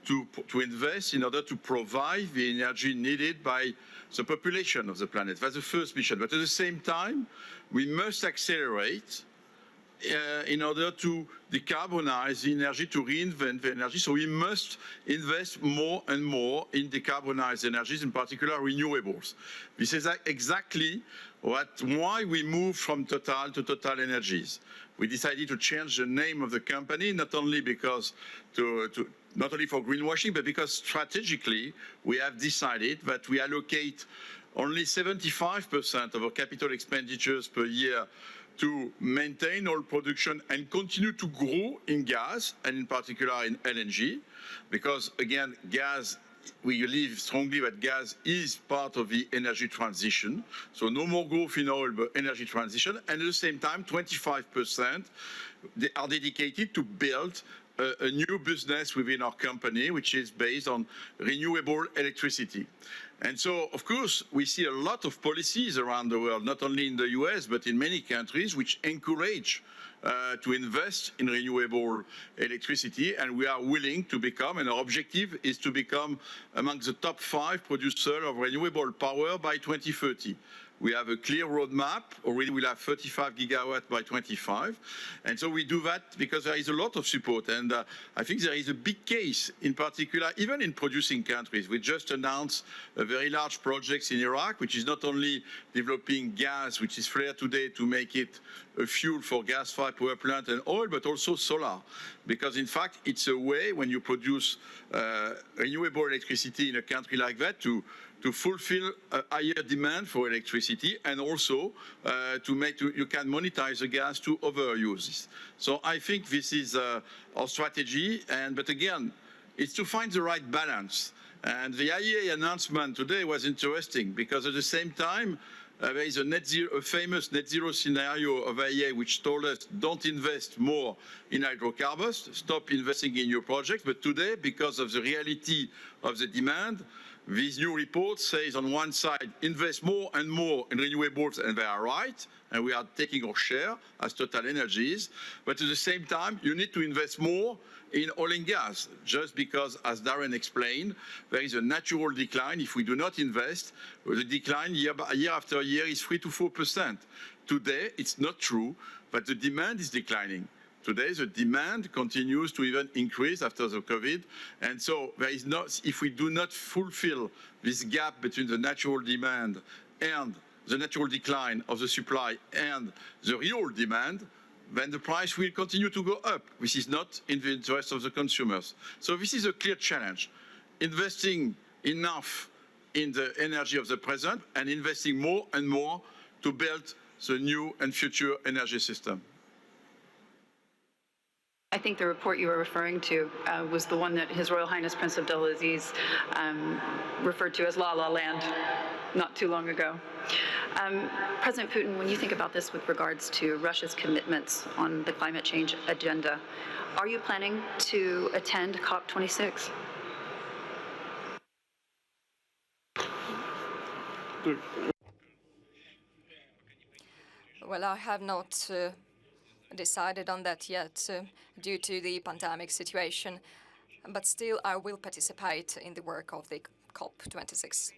to invest in order to provide the energy needed by the population of the planet. That's the first mission. But at the same time, we must accelerate in order to decarbonize the energy, to reinvent the energy. So we must invest more and more in decarbonized energies, in particular renewables. This is exactly why we moved from Total to Total Energies. We decided to change the name of the company, not only because not only for greenwashing, but because strategically we have decided that we allocate only 75% of our capital expenditures per year to maintain oil production and continue to grow in gas, and in particular in LNG, because again, gas, we believe strongly that gas is part of the energy transition. So no more growth in oil, but energy transition. And at the same time, 25% they are dedicated to build a new business within our company, which is based on renewable electricity. And so, of course, we see a lot of policies around the world, not only in the US, but in many countries, which encourage to invest in renewable electricity, and we are willing to become, and our objective is to become among the top 5 producers of renewable power by 2030. We have a clear roadmap. Already we'll have 35 gigawatts by 25. And so we do that because there is a lot of support. And I think there is a big case, in particular, even in producing countries. We just announced a very large project in Iraq, which is not only developing gas, which is flared today, to make it a fuel for gas-fired power plant and oil, but also solar. Because in fact, it's a way when you produce renewable electricity in a country like that to fulfill a higher demand for electricity, and also you can monetize the gas to other uses. So I think this is our strategy, but again, it's to find the right balance. And the IEA announcement today was interesting because at the same time, there is a famous net zero scenario of IEA which told us don't invest more in hydrocarbons, stop investing in new projects. But today, because of the reality of the demand, this new report says on one side, invest more and more in renewables, and they are right, and we are taking our share as Total Energies. But at the same time, you need to invest more in oil and gas, just because, as Darren explained, there is a natural decline. If we do not invest, the decline year after year is 3 to 4%. Today, it's not true, but the demand is declining. Today, the demand continues to even increase after the COVID. And so there is if we do not fulfill this gap between the natural demand and the natural decline of the supply and the real demand, then the price will continue to go up, which is not in the interest of the consumers. So this is a clear challenge. Investing enough in the energy of the present and investing more and more to build the new and future energy system. I think the report you were referring to was the one that His Royal Highness Prince Abdulaziz referred to as La La Land not too long ago. President Putin, when you think about this with regards to Russia's commitments on the climate change agenda, are you planning to attend COP26? Well, I have not decided on that yet due to the pandemic situation, but still I will participate in the work of the COP26.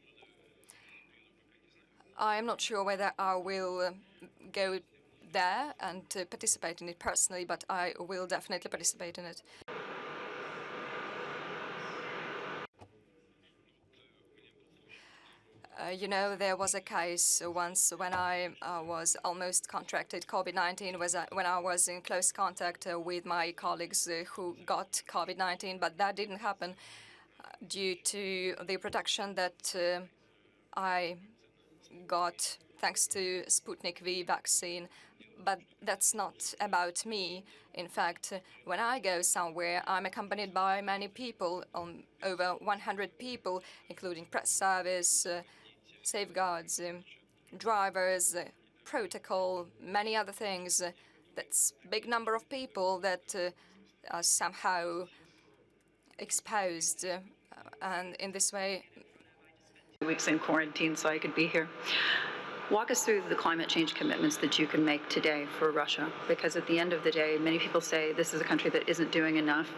I am not sure whether I will go there and participate in it personally, but I will definitely participate in it. You know, there was a case once when I was almost contracted COVID-19, when I was in close contact with my colleagues who got COVID-19, but that didn't happen due to the protection that I got thanks to Sputnik V vaccine. But that's not about me. In fact, when I go somewhere, I'm accompanied by many people, over 100 people, including press service, safeguards, drivers, protocol, many other things. That's a big number of people that are somehow exposed. And in this way, weeks in quarantine so I could be here. Walk us through the climate change commitments that you can make today for Russia, because at the end of the day, many people say this is a country that isn't doing enough,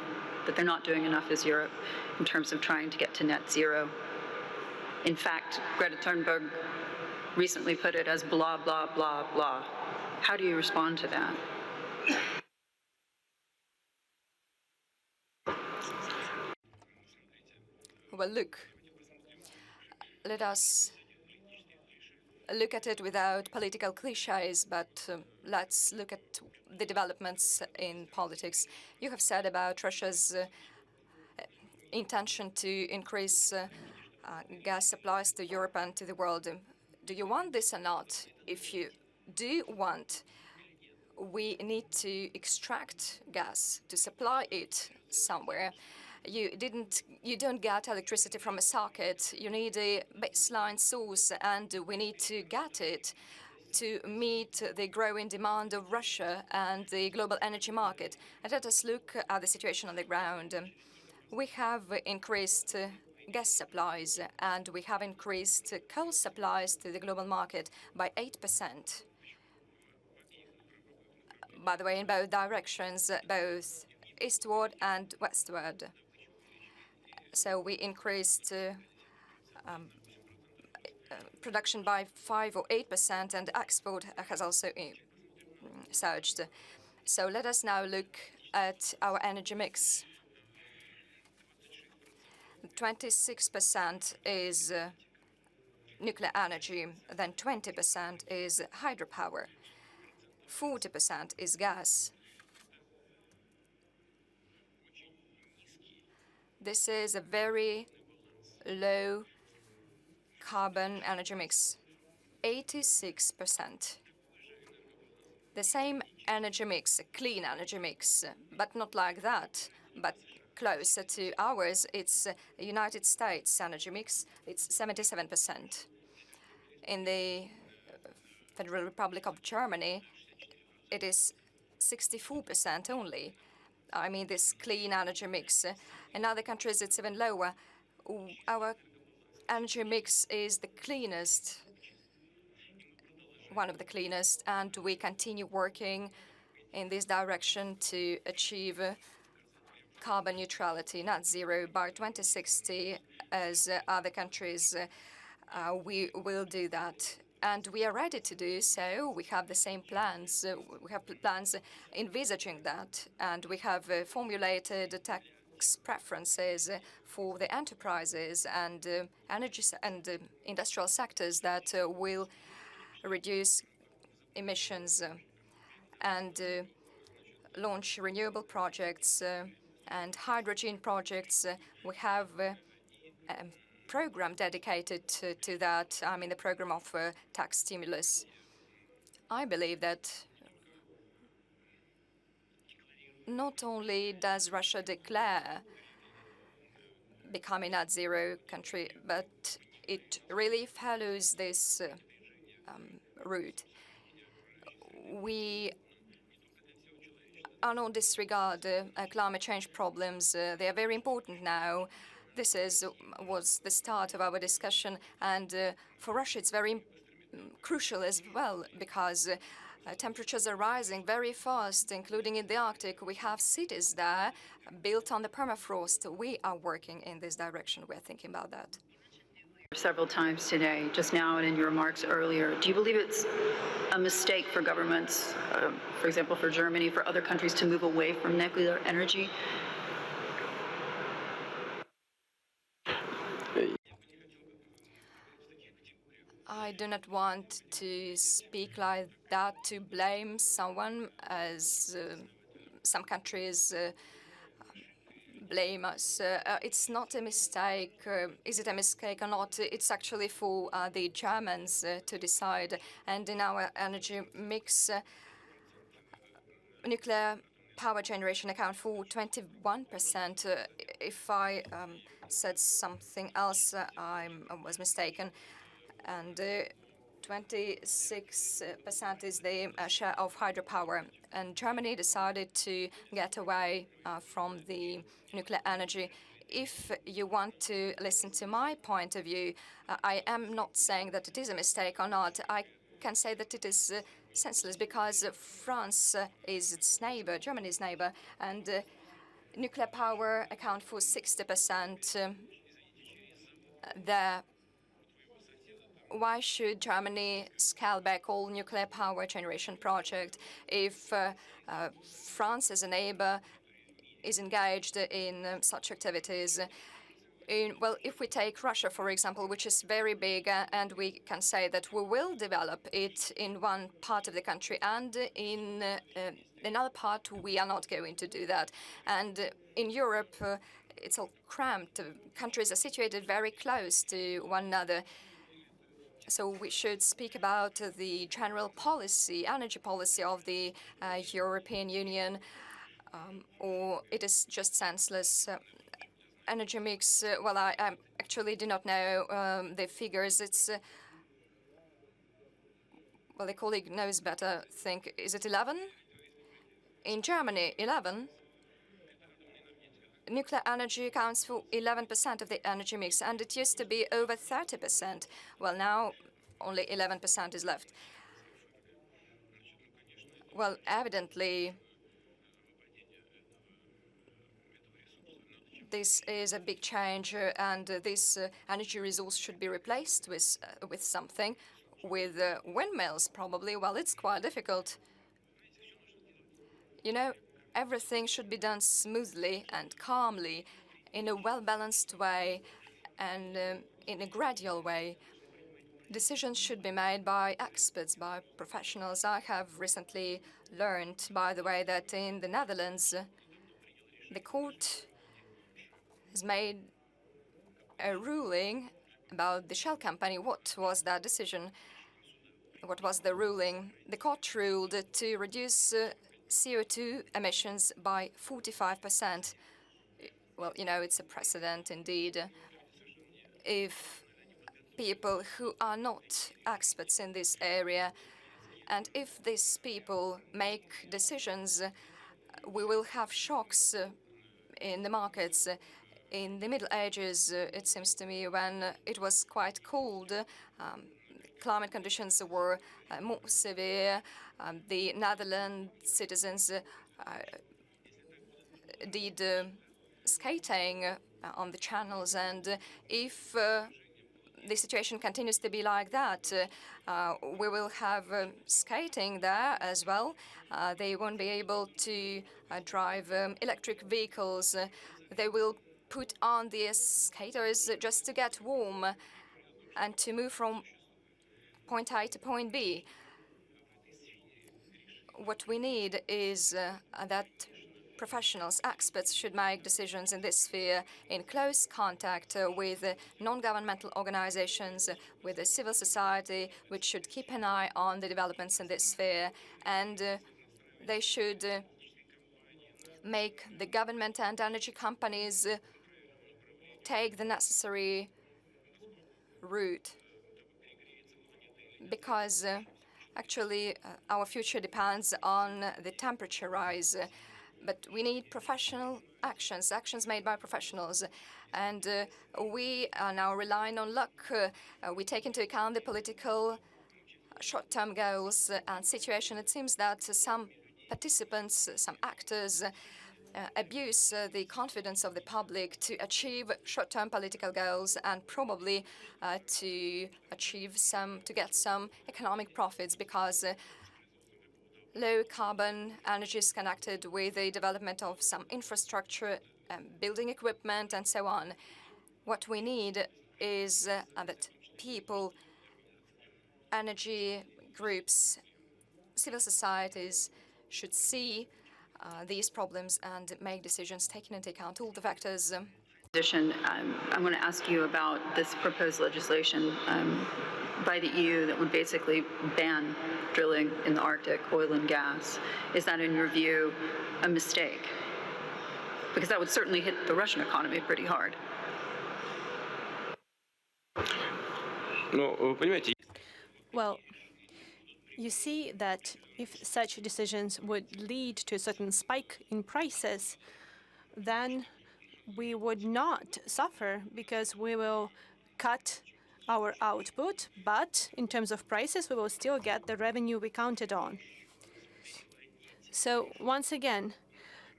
that they're not doing enough as Europe in terms of trying to get to net zero. In fact, Greta Thunberg recently put it as blah, blah, blah, blah. How do you respond to that? well, look, let us look at it without political cliches, but let's look at the developments in politics. You have said about Russia's intention to increase gas supplies to Europe and to the world. Do you want this or not? If you do want, we need to extract gas to supply it somewhere. You don't get electricity from a socket. You need a baseline source, and we need to get it to meet the growing demand of Russia and the global energy market. And let us look at the situation on the ground. We have increased gas supplies, and we have increased coal supplies to the global market by 8%. By the way, in both directions, both eastward and westward. So we increased production by 5 or 8%, and export has also surged. So let us now look at our energy mix. 26% is nuclear energy, then 20% is hydropower, 40% is gas. This is a very low carbon energy mix, 86%. The same energy mix, a clean energy mix, but not like that, but closer to ours. It's the United States energy mix, it's 77%. In the Federal Republic of Germany, it is 64% only. I mean, this clean energy mix. In other countries, it's even lower. Our energy mix is the cleanest, one of the cleanest, and we continue working in this direction to achieve carbon neutrality, net zero, by 2060, as other countries. We will do that. And we are ready to do so. We have the same plans. We have plans envisaging that. And we have formulated tax preferences for the enterprises and energy and industrial sectors that will reduce emissions and launch renewable projects and hydrogen projects. We have program dedicated to that. I mean, the program of tax stimulus. I believe that not only does Russia declare becoming a net zero country, but it really follows this route. We are not disregard climate change problems. They are very important now. This was the start of our discussion, and for Russia it's very crucial as well, because temperatures are rising very fast, including in the Arctic. We have cities there built on the permafrost. We are working in this direction. We're thinking about that. Several times today, just now and in your remarks earlier, do you believe it's a mistake for governments, for example, for Germany, for other countries to move away from nuclear energy? I do not want to speak like that to blame someone, as some countries blame us. It's not a mistake. Is it a mistake or not? It's actually for the Germans to decide. And in our energy mix, nuclear power generation account for 21%. If I said something else, I was mistaken. And 26% is the share of hydropower. And Germany decided to get away from the nuclear energy. If you want to listen to my point of view, I am not saying that it is a mistake or not. I can say that it is senseless because France is its neighbor, Germany's neighbor, and nuclear power account for 60% there. Why should Germany scale back all nuclear power generation project if France as a neighbor is engaged in such activities? Well, if we take Russia, for example, which is very big, and we can say that we will develop it in one part of the country, and in another part we are not going to do that. And in Europe, it's all cramped. Countries are situated very close to one another. So we should speak about the general policy, energy policy of the European Union, or it is just senseless. Energy mix, well, I actually do not know the figures. It's, well, the colleague knows better, I think. Is it 11? In Germany, 11? Nuclear energy accounts for 11% of the energy mix, and it used to be over 30%. Well, now only 11% is left. Well, evidently, this is a big change, and this energy resource should be replaced with something, with windmills, probably. Well, it's quite difficult. You know, everything should be done smoothly and calmly, in a well-balanced way, and in a gradual way. Decisions should be made by experts, by professionals. I have recently learned, by the way, that in the Netherlands, the court has made a ruling about the Shell company. What was that decision? What was the ruling? The court ruled to reduce CO2 emissions by 45%. Well, you know, it's a precedent indeed. If people who are not experts in this area, and if these people make decisions, we will have shocks in the markets. In the Middle Ages, it seems to me, when it was quite cold, climate conditions were more severe. The Netherlands citizens did skating on the channels, and if the situation continues to be like that, we will have skating there as well. They won't be able to drive electric vehicles. They will put on the skaters just to get warm and to move from point A to point B. What we need is that professionals, experts should make decisions in this sphere in close contact with non-governmental organizations, with the civil society, which should keep an eye on the developments in this sphere. And they should make the government and energy companies take the necessary route. Because actually our future depends on the temperature rise. But we need professional actions, actions made by professionals. And we are now relying on luck. We take into account the political short-term goals and situation. It seems that some participants, some actors, abuse the confidence of the public to achieve short-term political goals and probably to get some economic profits, because low-carbon energy is connected with the development of some infrastructure, building equipment, and so on. What we need is that people, energy groups, civil societies should see these problems and make decisions taking into account all the factors. I want to ask you about this proposed legislation by the EU that would basically ban drilling in the Arctic, oil and gas. Is that, in your view, a mistake? Because that would certainly hit the Russian economy pretty hard. Well, you see that if such decisions would lead to a certain spike in prices, then we would not suffer because we will cut our output, but in terms of prices, we will still get the revenue we counted on. So once again,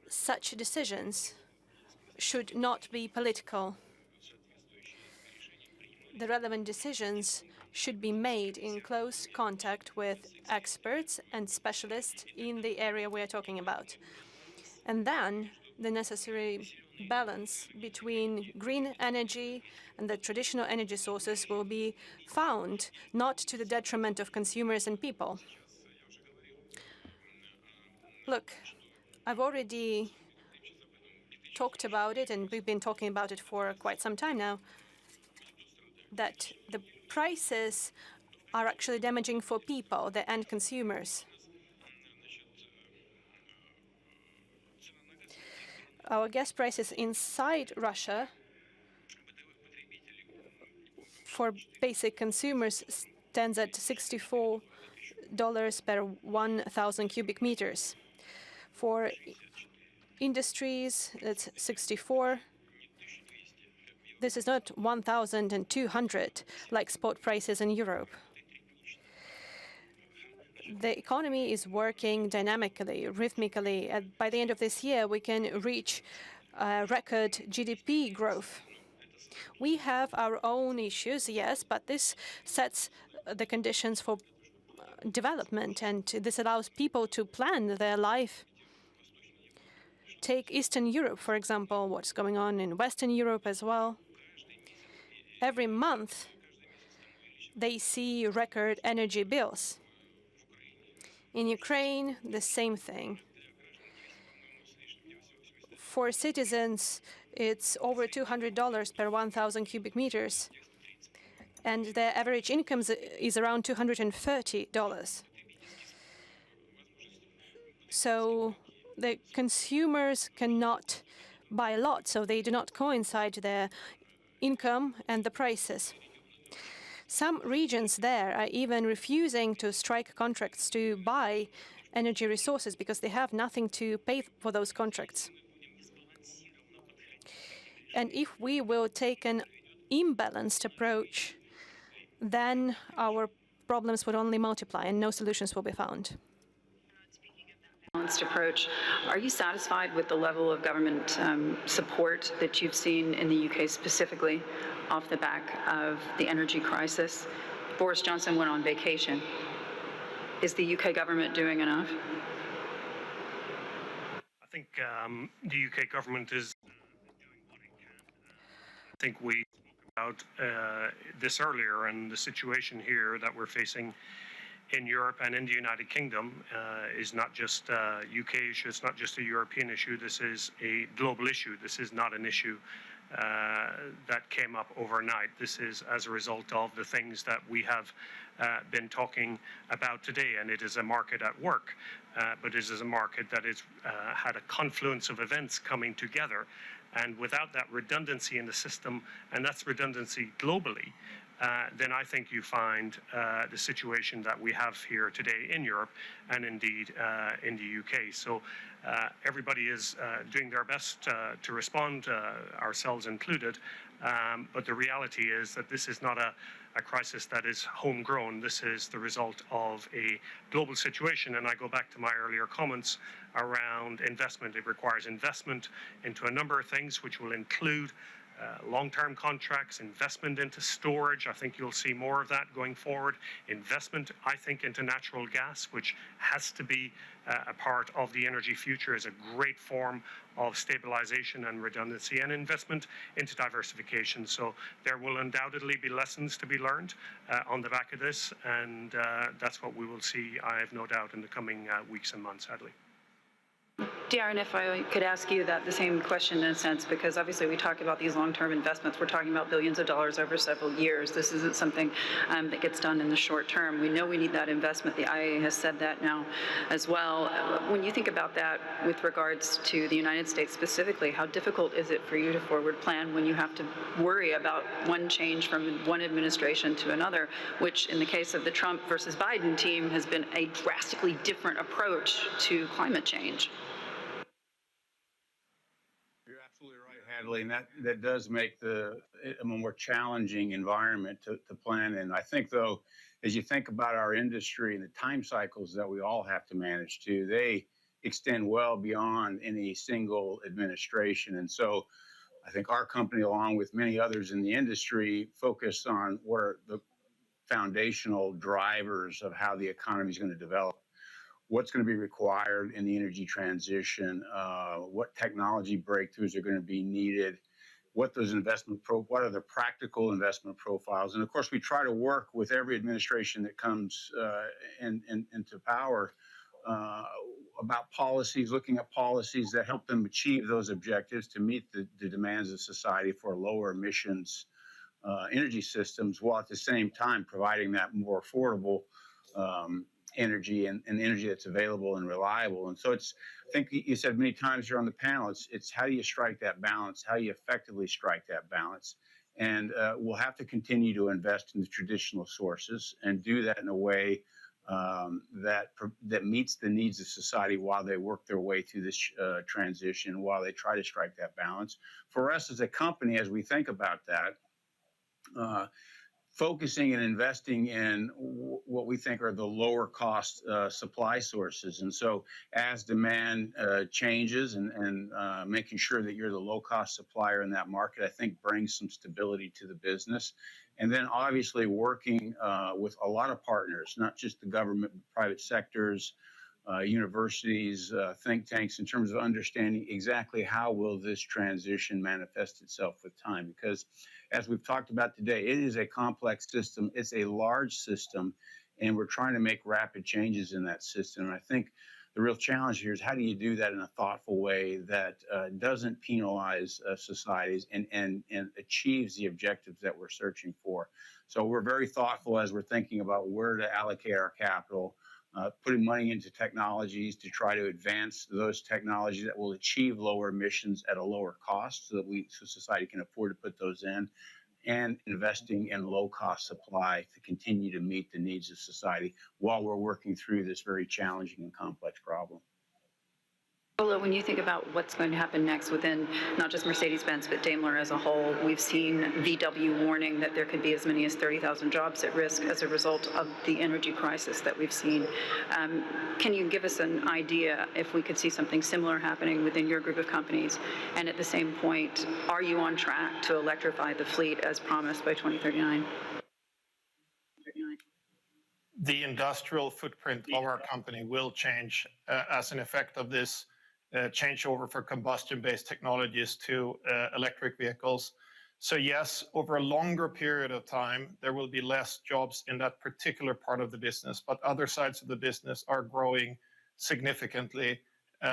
such decisions should not be political. The relevant decisions should be made in close contact with experts and specialists in the area we are talking about. And then the necessary balance between green energy and the traditional energy sources will be found, not to the detriment of consumers and people. Look, I've already talked about it, and we've been talking about it for quite some time now, that the prices are actually damaging for people, the end consumers. Our gas prices inside Russia for basic consumers stands at $64 per 1,000 cubic meters. For industries, it's 64. This is not 1,200 like spot prices in Europe. The economy is working dynamically, rhythmically. By the end of this year, we can reach record GDP growth. We have our own issues, yes, but this sets the conditions for development, and this allows people to plan their life. Take Eastern Europe, for example, what's going on in Western Europe as well. Every month, they see record energy bills. In Ukraine, the same thing. For citizens, it's over $200 per 1,000 cubic meters, and their average income is around $230. So the consumers cannot buy a lot, so they do not coincide their income and the prices. Some regions there are even refusing to strike contracts to buy energy resources because they have nothing to pay for those contracts. And if we will take an imbalanced approach, then our problems would only multiply and no solutions will be found. Balanced approach. Are you satisfied with the level of government support that you've seen in the UK specifically off the back of the energy crisis? Boris Johnson went on vacation. Is the UK government doing enough? I think the UK government is. I think we talked about this earlier, and the situation here that we're facing in Europe and in the United Kingdom is not just a UK issue, it's not just a European issue, this is a global issue. This is not an issue that came up overnight. This is as a result of the things that we have been talking about today, and it is a market at work, but it is a market that has had a confluence of events coming together, and without that redundancy in the system, and that's redundancy globally, then I think you find the situation that we have here today in Europe and indeed in the UK. So everybody is doing their best to respond, ourselves included, but the reality is that this is not a crisis that is homegrown. This is the result of a global situation, and I go back to my earlier comments around investment. It requires investment into a number of things, which will include long-term contracts, investment into storage. I think you'll see more of that going forward. Investment, I think, into natural gas, which has to be a part of the energy future, is a great form of stabilization and redundancy, and investment into diversification. So there will undoubtedly be lessons to be learned on the back of this, and that's what we will see, I have no doubt, in the coming weeks and months, Hadley. Darren, if I could ask you that the same question in a sense, because obviously we talk about these long-term investments. We're talking about billions of dollars over several years. This isn't something that gets done in the short term. We know we need that investment. The IEA has said that now as well. When you think about that with regards to the United States specifically, how difficult is it for you to forward plan when you have to worry about one change from one administration to another, which in the case of the Trump versus Biden team has been a drastically different approach to climate change? You're absolutely right, Hadley, and that does make it a more challenging environment to plan in. I think, though, as you think about our industry and the time cycles that we all have to manage to, they extend well beyond any single administration. And so I think our company, along with many others in the industry, focus on what are the foundational drivers of how the economy is going to develop. What's going to be required in the energy transition, what technology breakthroughs are going to be needed, what those what are the practical investment profiles. And of course, we try to work with every administration that comes into power about policies, looking at policies that help them achieve those objectives to meet the demands of society for lower emissions energy systems, while at the same time providing that more affordable energy and energy that's available and reliable. And so I think you said many times here on the panel, it's how do you strike that balance, how you effectively strike that balance. And we'll have to continue to invest in the traditional sources and do that in a way that meets the needs of society while they work their way through this transition, while they try to strike that balance. For us as a company, as we think about that, focusing and investing in what we think are the lower cost supply sources. And so as demand changes and making sure that you're the low cost supplier in that market, I think brings some stability to the business. And then obviously working with a lot of partners, not just the government, but private sectors, universities, think tanks, in terms of understanding exactly how will this transition manifest itself with time. Because as we've talked about today, it is a complex system. It's a large system, and we're trying to make rapid changes in that system. And I think the real challenge here is how do you do that in a thoughtful way that doesn't penalize societies and achieves the objectives that we're searching for. So we're very thoughtful as we're thinking about where to allocate our capital, putting money into technologies to try to advance those technologies that will achieve lower emissions at a lower cost so that society can afford to put those in, and investing in low-cost supply to continue to meet the needs of society while we're working through this very challenging and complex problem. Ola, when you think about what's going to happen next within not just Mercedes-Benz, but Daimler as a whole, we've seen VW warning that there could be as many as 30,000 jobs at risk as a result of the energy crisis that we've seen. Can you give us an idea if we could see something similar happening within your group of companies? And at the same point, are you on track to electrify the fleet as promised by 2039? The industrial footprint of our company will change as an effect of this changeover for combustion-based technologies to electric vehicles. So yes, over a longer period of time, there will be less jobs in that particular part of the business, but other sides of the business are growing significantly.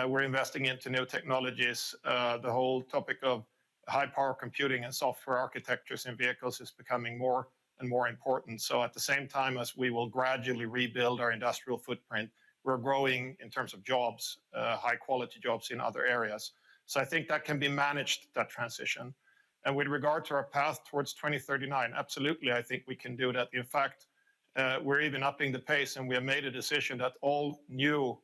We're investing into new technologies. The whole topic of high power computing and software architectures in vehicles is becoming more and more important. So at the same time as we will gradually rebuild our industrial footprint, we're growing in terms of jobs, high quality jobs in other areas. So I think that can be managed, that transition. And with regard to our path towards 2039, absolutely, I think we can do that. In fact, we're even upping the pace, and we have made a decision that all new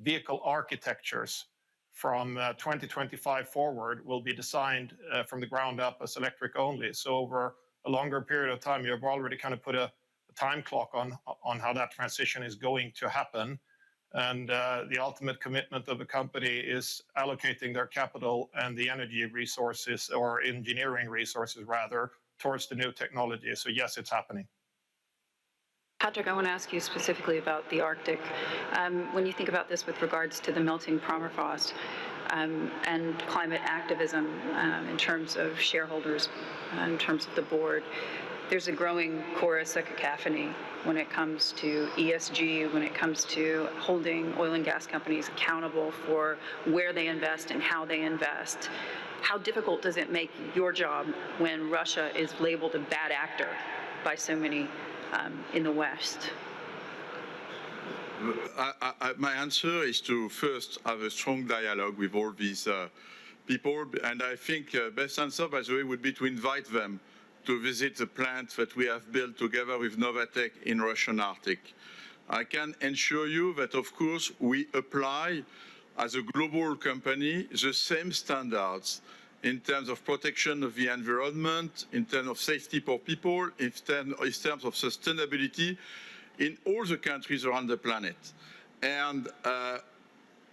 vehicle architectures from 2025 forward will be designed from the ground up as electric only. So over a longer period of time, you have already kind of put a time clock on how that transition is going to happen. And the ultimate commitment of the company is allocating their capital and the energy resources, or engineering resources rather, towards the new technology. So yes, it's happening. Patrick, I want to ask you specifically about the Arctic. When you think about this with regards to the melting permafrost and climate activism in terms of shareholders, in terms of the board, there's a growing chorus, a cacophony, when it comes to ESG, when it comes to holding oil and gas companies accountable for where they invest and how they invest. How difficult does it make your job when Russia is labeled a bad actor by so many in the West? My answer is to first have a strong dialogue with all these people, and I think best answer, by the way, would be to invite them to visit the plant that we have built together with Novatek in Russian Arctic. I can assure you that, of course, we apply, as a global company, the same standards in terms of protection of the environment, in terms of safety for people, in terms of sustainability, in all the countries around the planet. And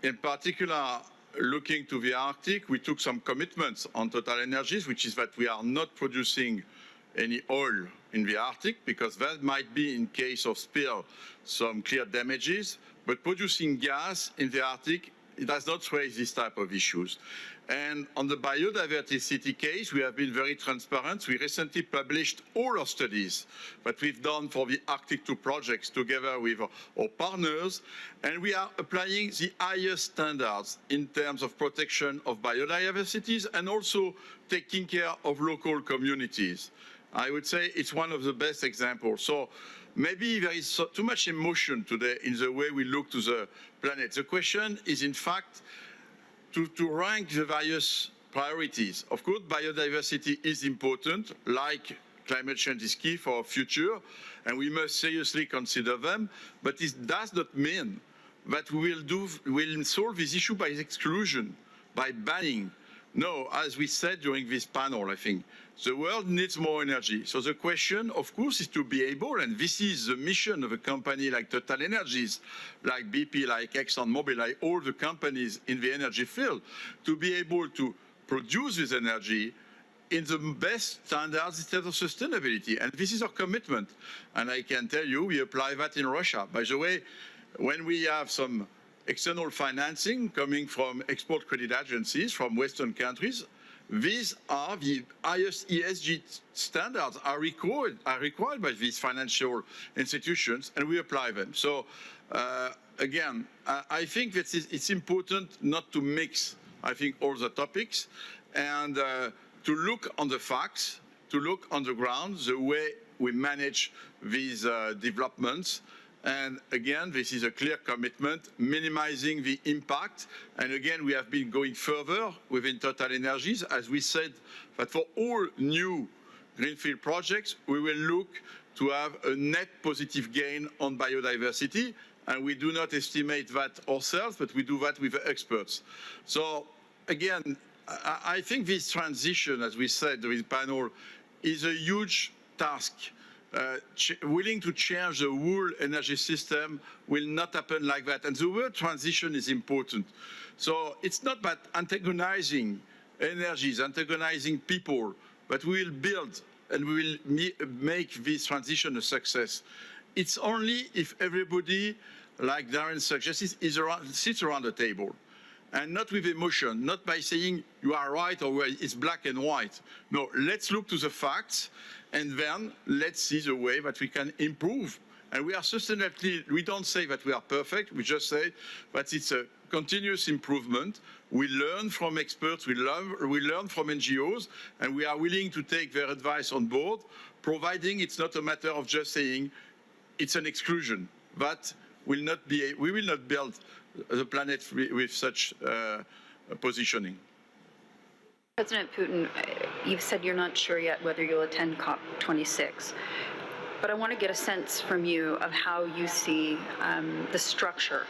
in particular, looking to the Arctic, we took some commitments on Total Energies, which is that we are not producing any oil in the Arctic, because that might be, in case of spill, some clear damages. But producing gas in the Arctic, it does not raise this type of issues. And on the biodiversity case, we have been very transparent. We recently published all our studies that we've done for the Arctic 2 projects together with our partners, and we are applying the highest standards in terms of protection of biodiversities and also taking care of local communities. I would say it's one of the best examples. So maybe there is too much emotion today in the way we look to the planet. The question is, in fact, to rank the various priorities. Of course, biodiversity is important, like climate change is key for our future, and we must seriously consider them, but it does not mean that we will solve this issue by exclusion, by banning. No, as we said during this panel, I think, the world needs more energy. So the question, of course, is to be able, and this is the mission of a company like Total Energies, like BP, like ExxonMobil, like all the companies in the energy field, to be able to produce this energy in the best standards in terms of sustainability. And this is our commitment. And I can tell you, we apply that in Russia. By the way, when we have some external financing coming from export credit agencies from Western countries, these are the highest ESG standards are required by these financial institutions, and we apply them. So again, I think that it's important not to mix, I think, all the topics, and to look on the facts, to look on the ground, the way we manage these developments. And again, this is a clear commitment, minimizing the impact. And again, we have been going further within Total Energies, as we said that for all new greenfield projects, we will look to have a net positive gain on biodiversity. And we do not estimate that ourselves, but we do that with the experts. So again, I think this transition, as we said during the panel, is a huge task. Willing to change the whole energy system will not happen like that. And the word transition is important. So it's not about antagonizing energies, antagonizing people, but we will build and we will make this transition a success. It's only if everybody, like Darren suggested, sits around the table. And not with emotion, not by saying you are right or it's black and white. No, let's look to the facts, and then let's see the way that we can improve. And we are sustainably, we don't say that we are perfect, we just say that it's a continuous improvement. We learn from experts, we learn from NGOs, and we are willing to take their advice on board, providing it's not a matter of just saying it's an exclusion. That will not be, we will not build the planet with such positioning. President Putin, you've said you're not sure yet whether you'll attend COP26, but I want to get a sense from you of how you see the structure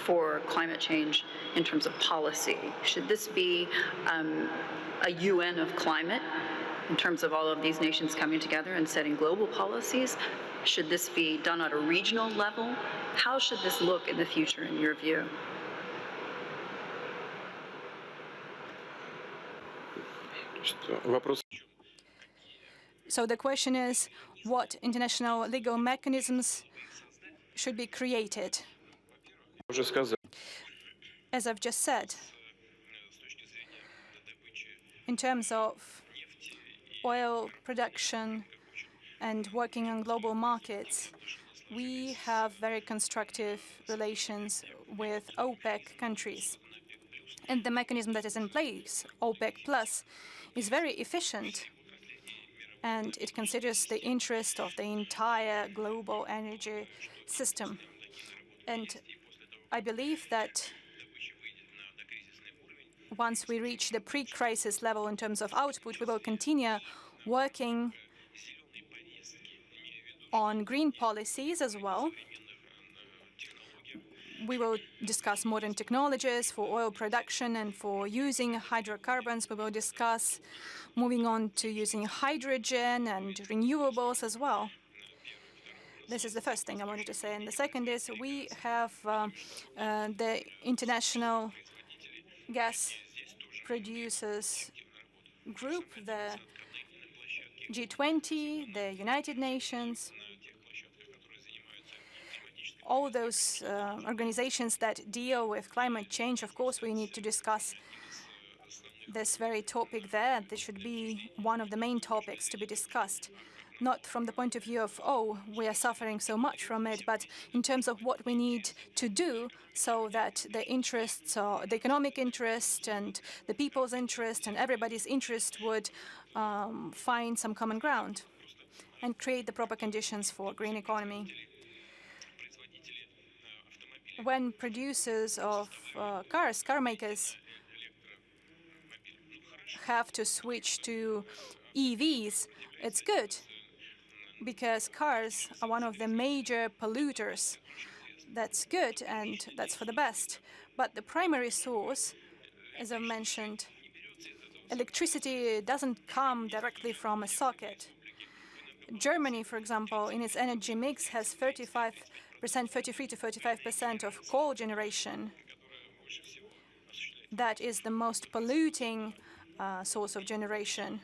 for climate change in terms of policy. Should this be a UN of climate in terms of all of these nations coming together and setting global policies? Should this be done at a regional level? How should this look in the future, in your view? So the question is, what international legal mechanisms should be created? As I've just said, in terms of oil production and working on global markets, we have very constructive relations with OPEC countries. And the mechanism that is in place, OPEC Plus, is very efficient, and it considers the interest of the entire global energy system. And I believe that once we reach the pre-crisis level in terms of output, we will continue working on green policies as well. We will discuss modern technologies for oil production and for using hydrocarbons. We will discuss moving on to using hydrogen and renewables as well. This is the first thing I wanted to say. And the second is we have the International Gas Producers Group, the G20, the United Nations, all those organizations that deal with climate change. Of course, we need to discuss this very topic there. This should be one of the main topics to be discussed, not from the point of view of, oh, we are suffering so much from it, but in terms of what we need to do so that the interests, the economic interest and the people's interest and everybody's interest would find some common ground and create the proper conditions for green economy. When producers of cars, car makers, have to switch to EVs, it's good, because cars are one of the major polluters. That's good, and that's for the best. But the primary source, as I mentioned, electricity doesn't come directly from a socket. Germany, for example, in its energy mix has 33 to 35% of coal generation. That is the most polluting source of generation.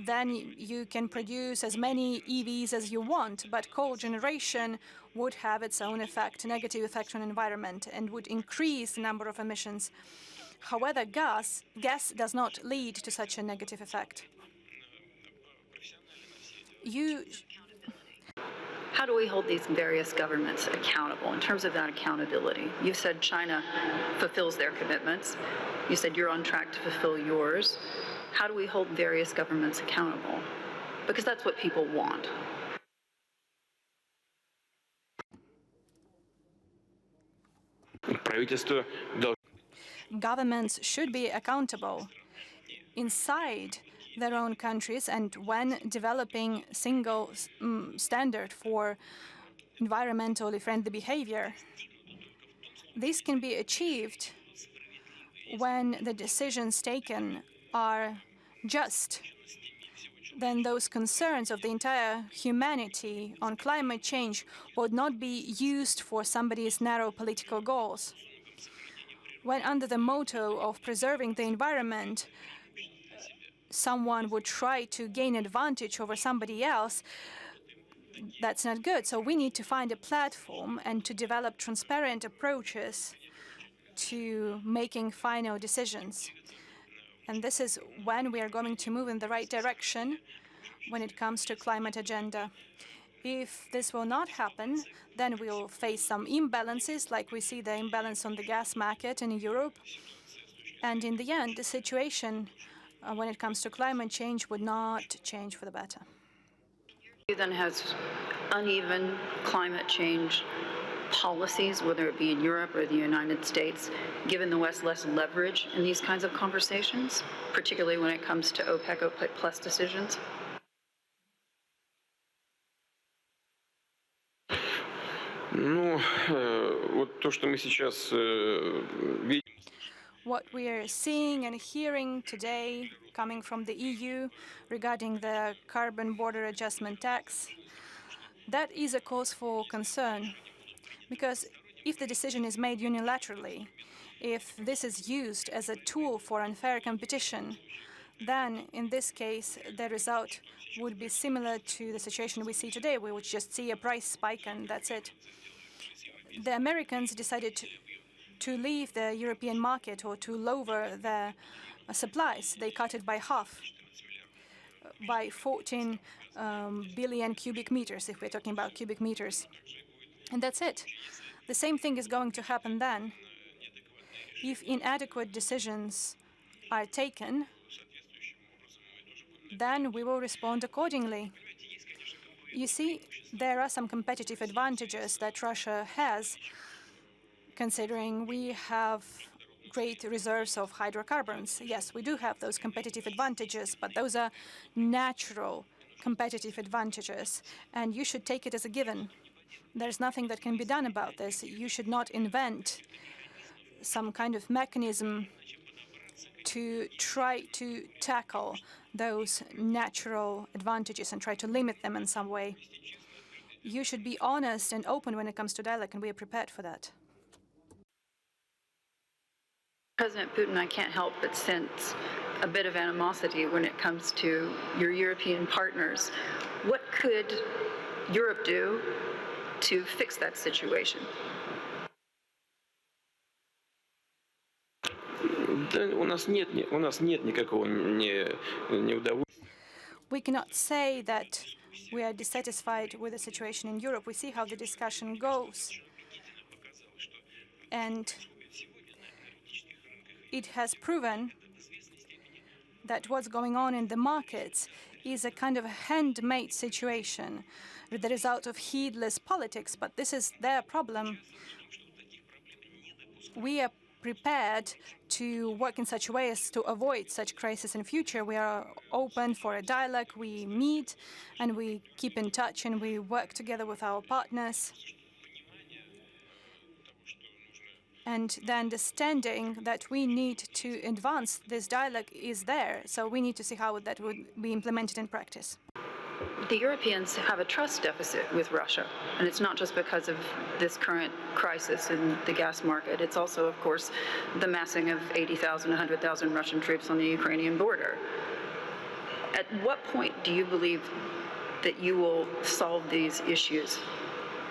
Then you can produce as many EVs as you want, but coal generation would have its own effect, negative effect on the environment, and would increase the number of emissions. However, gas does not lead to such a negative effect. How do we hold these various governments accountable in terms of that accountability? You said China fulfills their commitments. You said you're on track to fulfill yours. How do we hold various governments accountable? Because that's what people want. Governments should be accountable inside their own countries and when developing single standard for environmentally friendly behavior. This can be achieved when the decisions taken are just. Then those concerns of the entire humanity on climate change would not be used for somebody's narrow political goals. When under the motto of preserving the environment, someone would try to gain advantage over somebody else, that's not good. So we need to find a platform and to develop transparent approaches to making final decisions. And this is when we are going to move in the right direction when it comes to climate agenda. If this will not happen, then we will face some imbalances, like we see the imbalance on the gas market in Europe. And in the end, the situation when it comes to climate change would not change for the better. Then has uneven climate change policies, whether it be in Europe or the United States, given the West less leverage in these kinds of conversations, particularly when it comes to OPEC Plus decisions? What we are seeing and hearing today coming from the EU regarding the carbon border adjustment tax, that is a cause for concern. Because if the decision is made unilaterally, if this is used as a tool for unfair competition, then in this case, the result would be similar to the situation we see today. We would just see a price spike and that's it. The Americans decided to leave the European market or to lower their supplies. They cut it by half. by 14 billion cubic meters, if we're talking about cubic meters. And that's it. The same thing is going to happen then. If inadequate decisions are taken, then we will respond accordingly. You see, there are some competitive advantages that Russia has, considering we have great reserves of hydrocarbons. Yes, we do have those competitive advantages, but those are natural competitive advantages, and you should take it as a given. There's nothing that can be done about this. You should not invent some kind of mechanism to try to tackle those natural advantages and try to limit them in some way. You should be honest and open when it comes to dialogue, and we are prepared for that. President Putin, I can't help but sense a bit of animosity when it comes to your European partners. What could Europe do to fix that situation? We cannot say that we are dissatisfied with the situation in Europe. We see how the discussion goes. And it has proven that what's going on in the markets is a kind of a handmade situation, the result of heedless politics, but this is their problem. We are prepared to work in such a way as to avoid such crisis in future. We are open for a dialogue. We meet and we keep in touch and we work together with our partners. And the understanding that we need to advance this dialogue is there. So we need to see how that would be implemented in practice. The Europeans have a trust deficit with Russia, and it's not just because of this current crisis in the gas market. It's also, of course, the massing of 80,000, 100,000 Russian troops on the Ukrainian border. At what point do you believe that you will solve these issues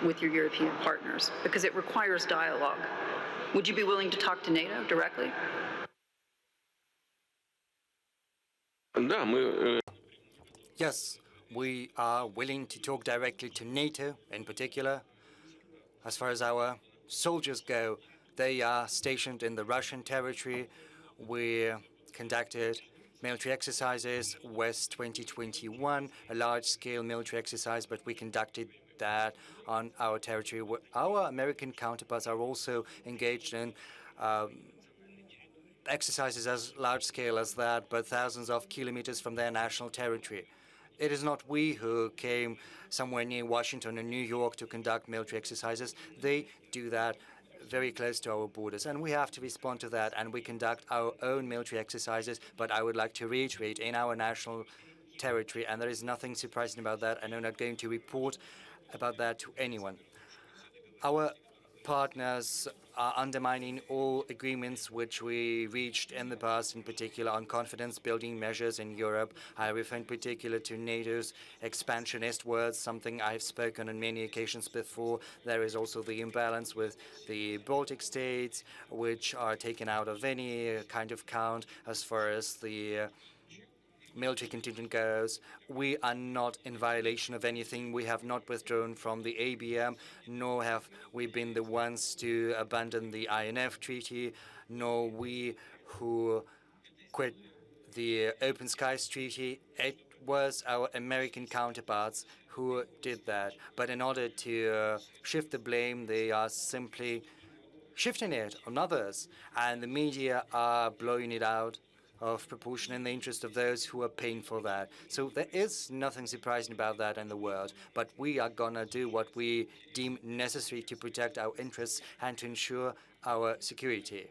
with your European partners? Because it requires dialogue. Would you be willing to talk to NATO directly? Yes, we are willing to talk directly to NATO in particular. As far as our soldiers go, they are stationed in the Russian territory. We conducted military exercises, West 2021, a large-scale military exercise, but we conducted that on our territory. Our American counterparts are also engaged in exercises as large-scale as that, but thousands of kilometers from their national territory. It is not we who came somewhere near Washington or New York to conduct military exercises. They do that very close to our borders, and we have to respond to that, and we conduct our own military exercises, but I would like to reiterate, in our national territory, and there is nothing surprising about that, and I'm not going to report about that to anyone. Our partners are undermining all agreements which we reached in the past, in particular on confidence-building measures in Europe. I refer in particular to NATO's expansionist words, something I've spoken on many occasions before. There is also the imbalance with the Baltic states, which are taken out of any kind of count as far as the military contingent goes. We are not in violation of anything. We have not withdrawn from the ABM, nor have we been the ones to abandon the INF Treaty, nor we who quit the Open Skies Treaty. It was our American counterparts who did that. But in order to shift the blame, they are simply shifting it on others, and the media are blowing it out of proportion in the interest of those who are paying for that. So there is nothing surprising about that in the world, but we are gonna do what we deem necessary to protect our interests and to ensure our security.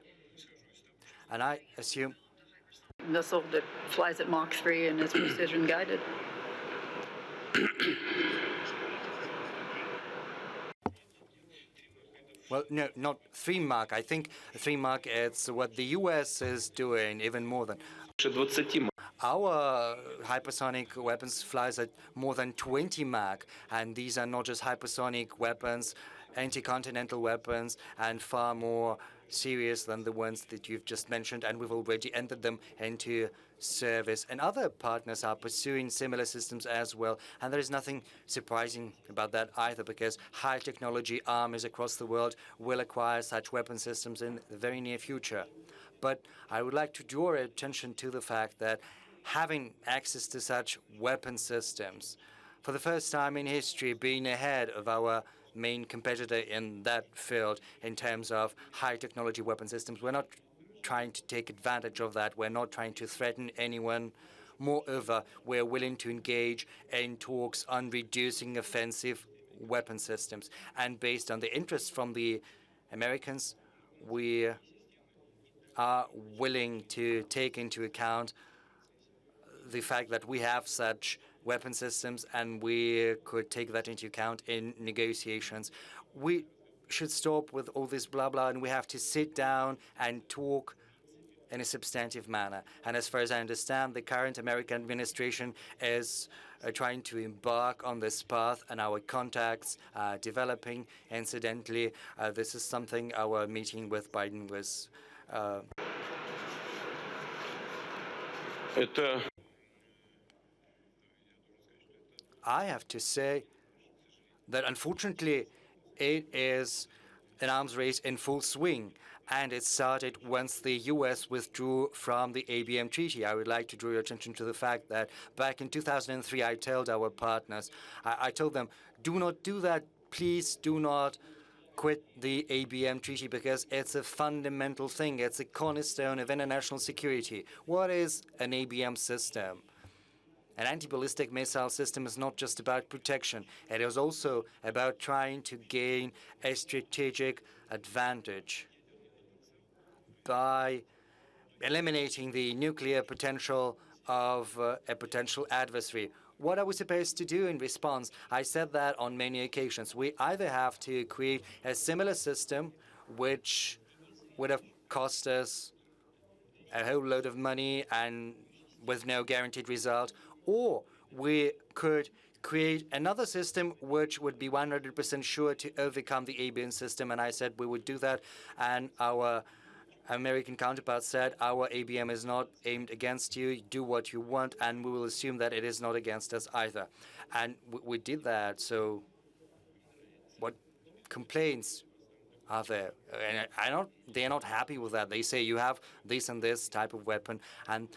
And I assume Missile that flies at Mach 3 and is precision guided. Well, no, not 3 Mach. I think 3 Mach, it's what the US is doing, even more than. Our hypersonic weapons flies at more than 20 Mach, and these are not just hypersonic weapons, anti-continental weapons, and far more serious than the ones that you've just mentioned, and we've already entered them into service, and other partners are pursuing similar systems as well. And there is nothing surprising about that either, because high technology armies across the world will acquire such weapon systems in the very near future. But I would like to draw attention to the fact that having access to such weapon systems, for the first time in history, being ahead of our main competitor in that field in terms of high technology weapon systems, we're not trying to take advantage of that. We're not trying to threaten anyone. Moreover, we're willing to engage in talks on reducing offensive weapon systems. And based on the interest from the Americans, we are willing to take into account the fact that we have such weapon systems, and we could take that into account in negotiations. We should stop with all this blah blah, and we have to sit down and talk in a substantive manner. And as far as I understand, the current American administration is trying to embark on this path, and our contacts are developing. Incidentally, this is something our meeting with Biden was I have to say that unfortunately it is an arms race in full swing, and it started once the U.S. withdrew from the ABM treaty. I would like to draw your attention to the fact that back in 2003, I told our partners, I told them, do not do that. Please do not quit the ABM treaty, because it's a fundamental thing. It's a cornerstone of international security. What is an ABM system? An anti-ballistic missile system is not just about protection. It is also about trying to gain a strategic advantage by eliminating the nuclear potential of a potential adversary. What are we supposed to do in response? I said that on many occasions. We either have to create a similar system, which would have cost us a whole load of money and with no guaranteed result, or we could create another system which would be 100% sure to overcome the ABM system. And I said we would do that. And our American counterpart said, our ABM is not aimed against you. Do what you want, and we will assume that it is not against us either. And we did that. So what complaints are there? And they're not happy with that. They say you have this and this type of weapon, and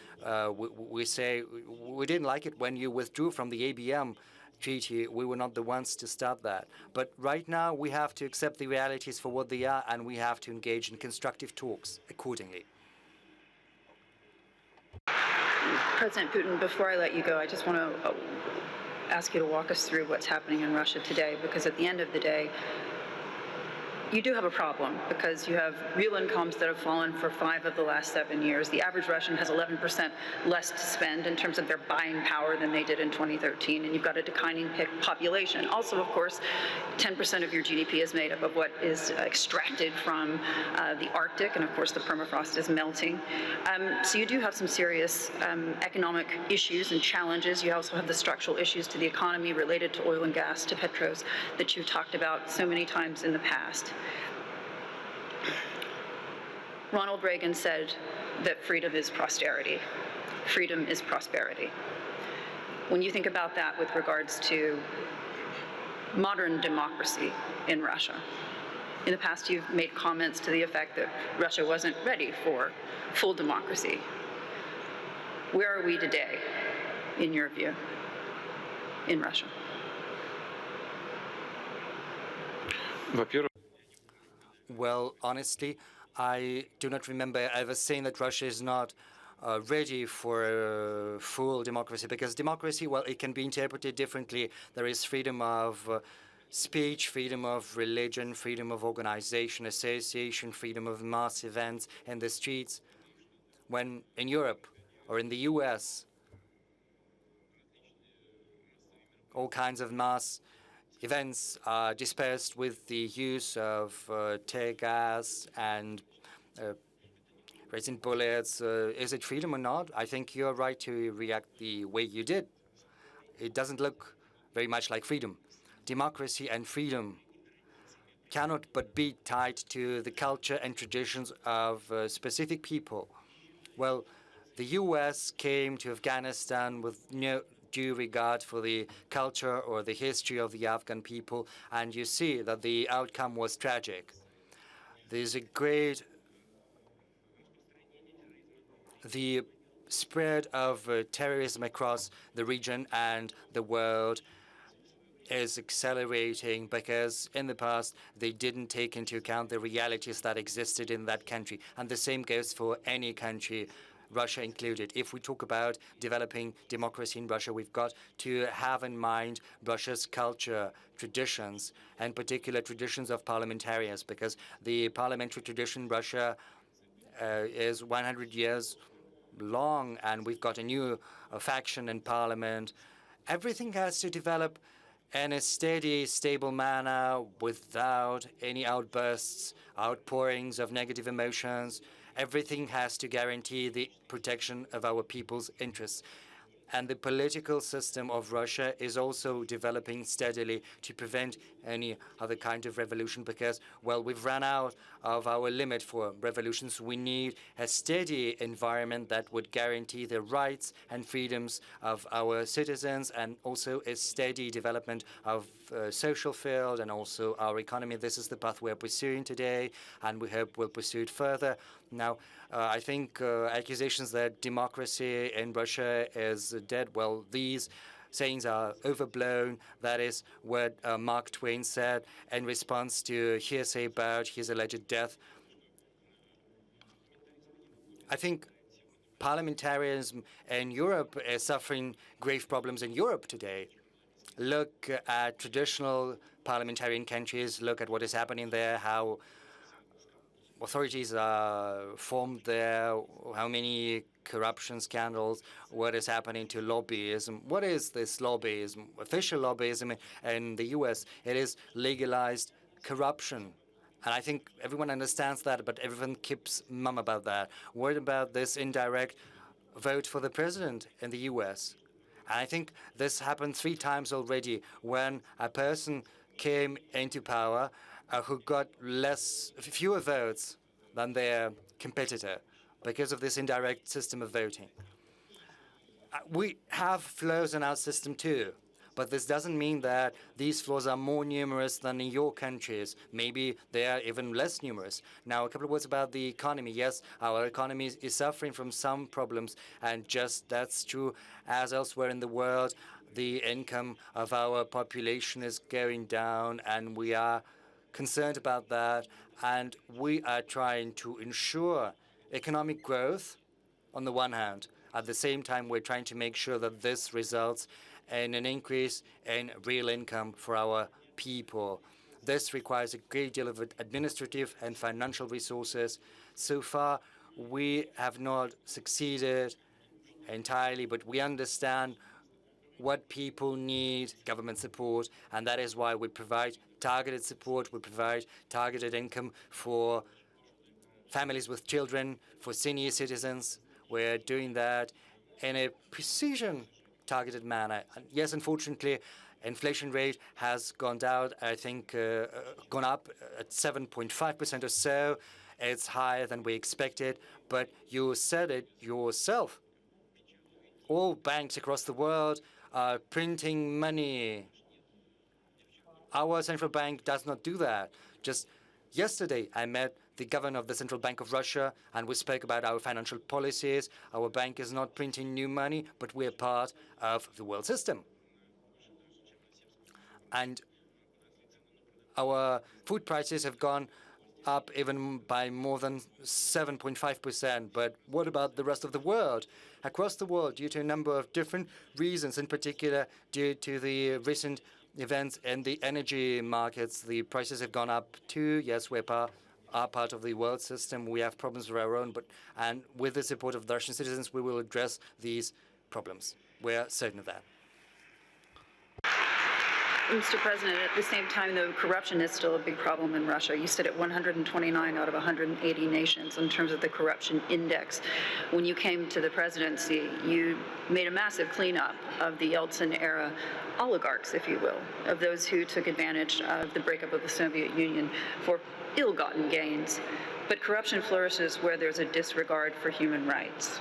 we say we didn't like it when you withdrew from the ABM treaty. We were not the ones to start that. But right now we have to accept the realities for what they are, and we have to engage in constructive talks accordingly. President Putin, before I let you go, I just want to ask you to walk us through what's happening in Russia today, because at the end of the day, you do have a problem, because you have real incomes that have fallen for 5 of the last 7 years. The average Russian has 11% less to spend in terms of their buying power than they did in 2013, and you've got a declining population. Also, of course, 10% of your GDP is made up of what is extracted from the Arctic, and of course the permafrost is melting. So you do have some serious economic issues and challenges. You also have the structural issues to the economy related to oil and gas, to petros, that you've talked about so many times in the past. Ronald Reagan said that freedom is prosperity. Freedom is prosperity. When you think about that with regards to modern democracy in Russia, in the past you've made comments to the effect that Russia wasn't ready for full democracy. Where are we today, in your view, in Russia? Well, honestly, I do not remember ever saying that Russia is not ready for full democracy, because democracy, well, it can be interpreted differently. There is freedom of speech, freedom of religion, freedom of organization, association, freedom of mass events in the streets. When in Europe or in the US, all kinds of mass events are dispersed with the use of tear gas and resin bullets. Is it freedom or not? I think you're right to react the way you did. It doesn't look very much like freedom. Democracy and freedom cannot but be tied to the culture and traditions of specific people. Well, The US came to Afghanistan with no due regard for the culture or the history of the Afghan people, and you see that the outcome was tragic. There's a great the spread of terrorism across the region and the world is accelerating because in the past they didn't take into account the realities that existed in that country. And the same goes for any country, Russia included. If we talk about developing democracy in Russia, we've got to have in mind Russia's culture, traditions, and particular traditions of parliamentarians, because the parliamentary tradition in Russia is 100 years long, and we've got a new faction in parliament. Everything has to develop in a steady, stable manner without any outbursts, outpourings of negative emotions. Everything has to guarantee the protection of our people's interests. And the political system of Russia is also developing steadily to prevent any other kind of revolution because, well, we've run out of our limit for revolutions. We need a steady environment that would guarantee the rights and freedoms of our citizens and also a steady development of social field and also our economy. This is the path we're pursuing today, and we hope we'll pursue it further. Now, I think accusations that democracy in Russia is dead, well, these sayings are overblown. That is what Mark Twain said in response to hearsay about his alleged death. I think parliamentarism in Europe is suffering grave problems in Europe today. Look at traditional parliamentarian countries, look at what is happening there, how authorities are formed there, how many corruption scandals, what is happening to lobbyism. What is this lobbyism? Official lobbyism in the US, it is legalized corruption. And I think everyone understands that, but everyone keeps mum about that. What about this indirect vote for the president in the US? And I think this happened 3 times already when a person came into power who got fewer votes than their competitor because of this indirect system of voting. We have flaws in our system too, but this doesn't mean that these flaws are more numerous than in your countries. Maybe they are even less numerous. Now, a couple of words about the economy. Yes, our economy is suffering from some problems, and just that's true as elsewhere in the world. The income of our population is going down, and we are concerned about that, and we are trying to ensure economic growth on the one hand. At the same time, we're trying to make sure that this results in an increase in real income for our people. This requires a great deal of administrative and financial resources. So far, we have not succeeded entirely, but we understand what people need, government support, and that is why we provide targeted support, we provide targeted income for families with children, for senior citizens. We're doing that in a precision-targeted manner. And yes, unfortunately, inflation rate has gone down, I think gone up at 7.5% or so. It's higher than we expected, but you said it yourself. All banks across the world are printing money. Our central bank does not do that. Just yesterday, I met the governor of the Central Bank of Russia, and we spoke about our financial policies. Our bank is not printing new money, but we're part of the world system. And our food prices have gone up even by more than 7.5%. But what about the rest of the world? Across the world, due to a number of different reasons, in particular due to the recent events in the energy markets, the prices have gone up too. Yes, we're part of the world system. We have problems of our own, and with the support of the Russian citizens, we will address these problems. We're certain of that. Mr. President, at the same time, though, corruption is still a big problem in Russia. You sit at 129 out of 180 nations in terms of the corruption index. When you came to the presidency, you made a massive cleanup of the Yeltsin-era oligarchs, if you will, of those who took advantage of the breakup of the Soviet Union for ill-gotten gains. But corruption flourishes where there's a disregard for human rights.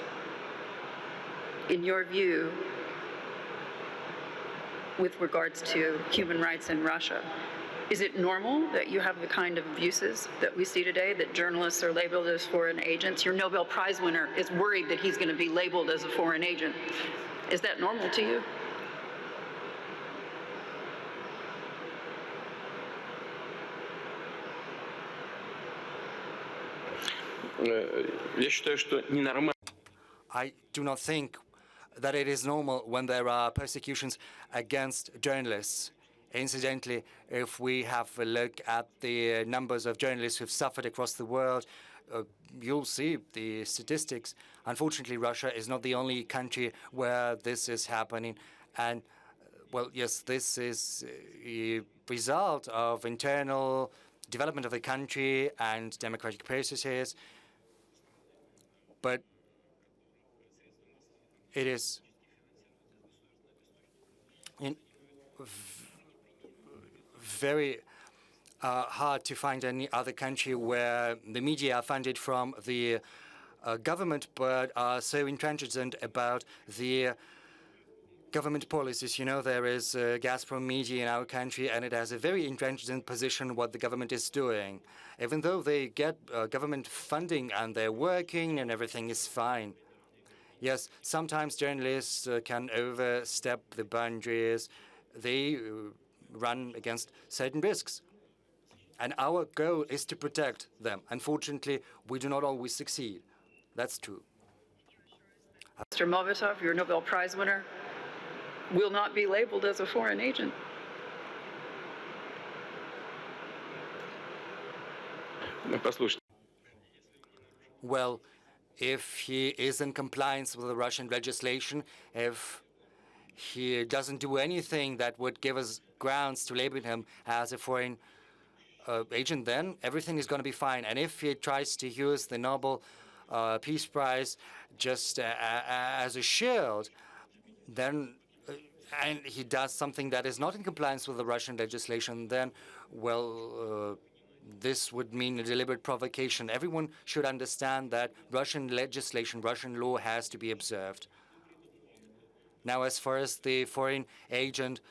in your view, with regards to human rights in Russia, is it normal that you have the kind of abuses that we see today, that journalists are labeled as foreign agents? Your Nobel Prize winner is worried that he's going to be labeled as a foreign agent. Is that normal to you? Я считаю, что ненормально. I do not think that it is normal when there are persecutions against journalists. Incidentally, if we have a look at the numbers of journalists who've suffered across the world, you'll see the statistics. Unfortunately, Russia is not the only country where this is happening. And, well, yes, this is a result of internal development of the country and democratic processes. But it is very hard to find any other country where the media are funded from the government but are so intransigent about the government policies. You know, there is Gazprom Media in our country, and it has a very intransigent position what the government is doing. Even though they get government funding and they're working and everything is fine. Yes, sometimes journalists can overstep the boundaries. They run against certain risks. And our goal is to protect them. Unfortunately, we do not always succeed. That's true. Mr. Molotov, your Nobel Prize winner, will not be labeled as a foreign agent. Послушайте. Well, if he is in compliance with the Russian legislation, if he doesn't do anything that would give us grounds to label him as a foreign agent, then everything is going to be fine. And if he tries to use the Nobel Peace Prize just as a shield, then and he does something that is not in compliance with the Russian legislation, then, well, this would mean a deliberate provocation. Everyone should understand that Russian legislation, Russian law has to be observed. Now, as far as the foreign agent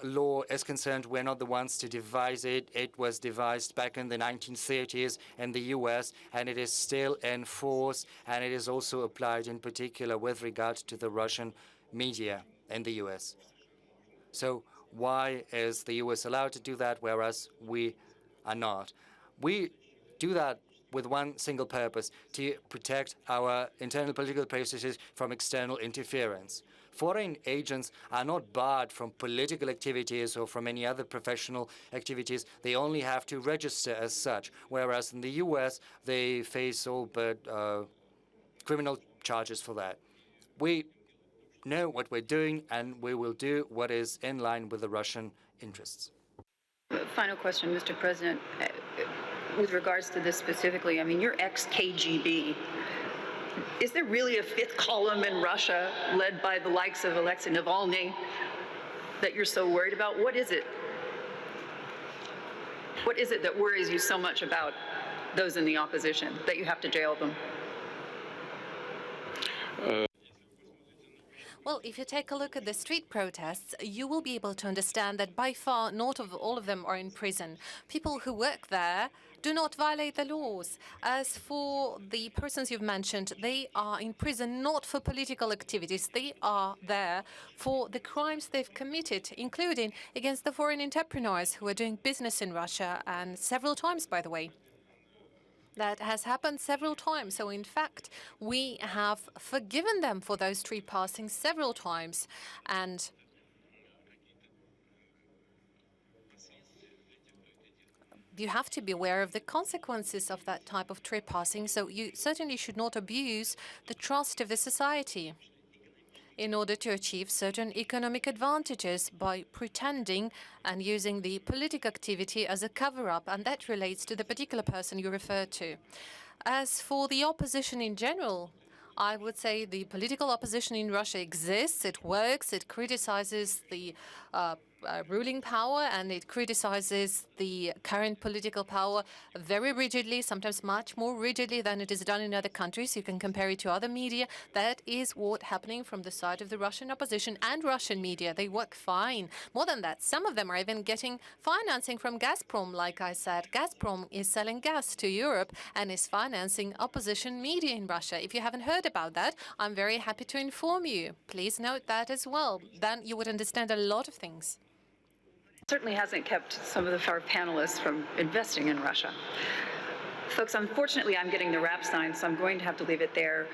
law is concerned, we're not the ones to devise it. It was devised back in the 1930s in the US, and it is still in force, and it is also applied in particular with regard to the Russian media in the US. So why is the US allowed to do that, whereas we are not? We do that with one single purpose, to protect our internal political processes from external interference. Foreign agents are not barred from political activities or from any other professional activities. They only have to register as such, whereas in the US, they face all but criminal charges for that. We know what we're doing, and we will do what is in line with the Russian interests. Final question, Mr. President. With regards to this specifically, I mean, you're ex-KGB. Is there really a fifth column in Russia led by the likes of Alexei Navalny that you're so worried about? What is it? What is it that worries you so much about those in the opposition, that you have to jail them? Well, if you take a look at the street protests, you will be able to understand that by far not all of them are in prison. People who work there do not violate the laws. As for the persons you've mentioned, they are in prison not for political activities. They are there for the crimes they've committed, including against the foreign entrepreneurs who are doing business in Russia, and several times, by the way. That has happened several times. So, in fact, we have forgiven them for those street passings several times. And you have to be aware of the consequences of that type of trespassing. So you certainly should not abuse the trust of the society in order to achieve certain economic advantages by pretending and using the political activity as a cover-up, and that relates to the particular person you referred to. As for the opposition in general, I would say the political opposition in Russia exists, it works, it criticizes the ruling power, and it criticizes the current political power very rigidly, sometimes much more rigidly than it is done in other countries. You can compare it to other media. That is what's happening from the side of the Russian opposition and Russian media. They work fine. More than that, some of them are even getting financing from Gazprom, like I said. Gazprom is selling gas to Europe and is financing opposition media in Russia. If you haven't heard about that, I'm very happy to inform you. Please note that as well. Then you would understand a lot of things. Certainly hasn't kept some of our panelists from investing in Russia. Folks, unfortunately, I'm getting the wrap sign, so I'm going to have to leave it there.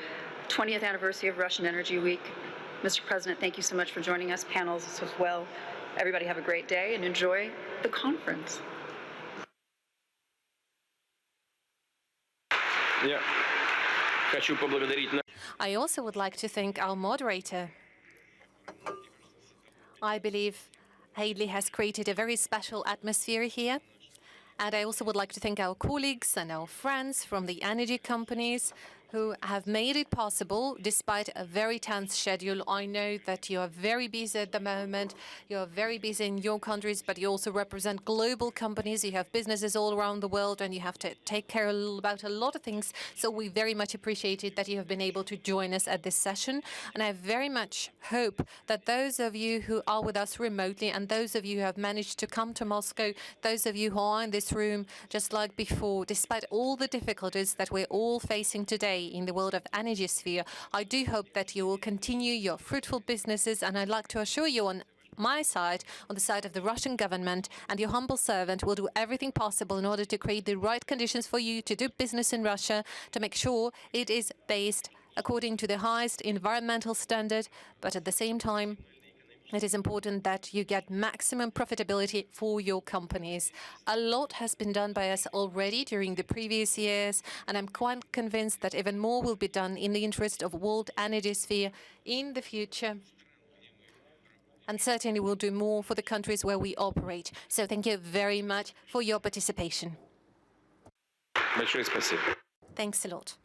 20th anniversary of Russian Energy Week. Mr. President, thank you so much for joining us, panels as well. Everybody have a great day and enjoy the conference. I also would like to thank our moderator. I believe Haley has created a very special atmosphere here. And I also would like to thank our colleagues and our friends from the energy companies who have made it possible despite a very tense schedule. I know that you are very busy at the moment. You are very busy in your countries, but you also represent global companies. You have businesses all around the world, and you have to take care about a lot of things. So we very much appreciate it that you have been able to join us at this session. And I very much hope that those of you who are with us remotely and those of you who have managed to come to Moscow, those of you who are in this room, just like before, despite all the difficulties that we're all facing today in the world of energy sphere, I do hope that you will continue your fruitful businesses, and I'd like to assure you on my side, on the side of the Russian government, and your humble servant will do everything possible in order to create the right conditions for you to do business in Russia, to make sure it is based according to the highest environmental standard, but at the same time, it is important that you get maximum profitability for your companies. A lot has been done by us already during the previous years, and I'm quite convinced that even more will be done in the interest of world energy sphere in the future. And certainly we'll do more for the countries where we operate. So thank you very much for your participation. Большое спасибо. Thanks a lot.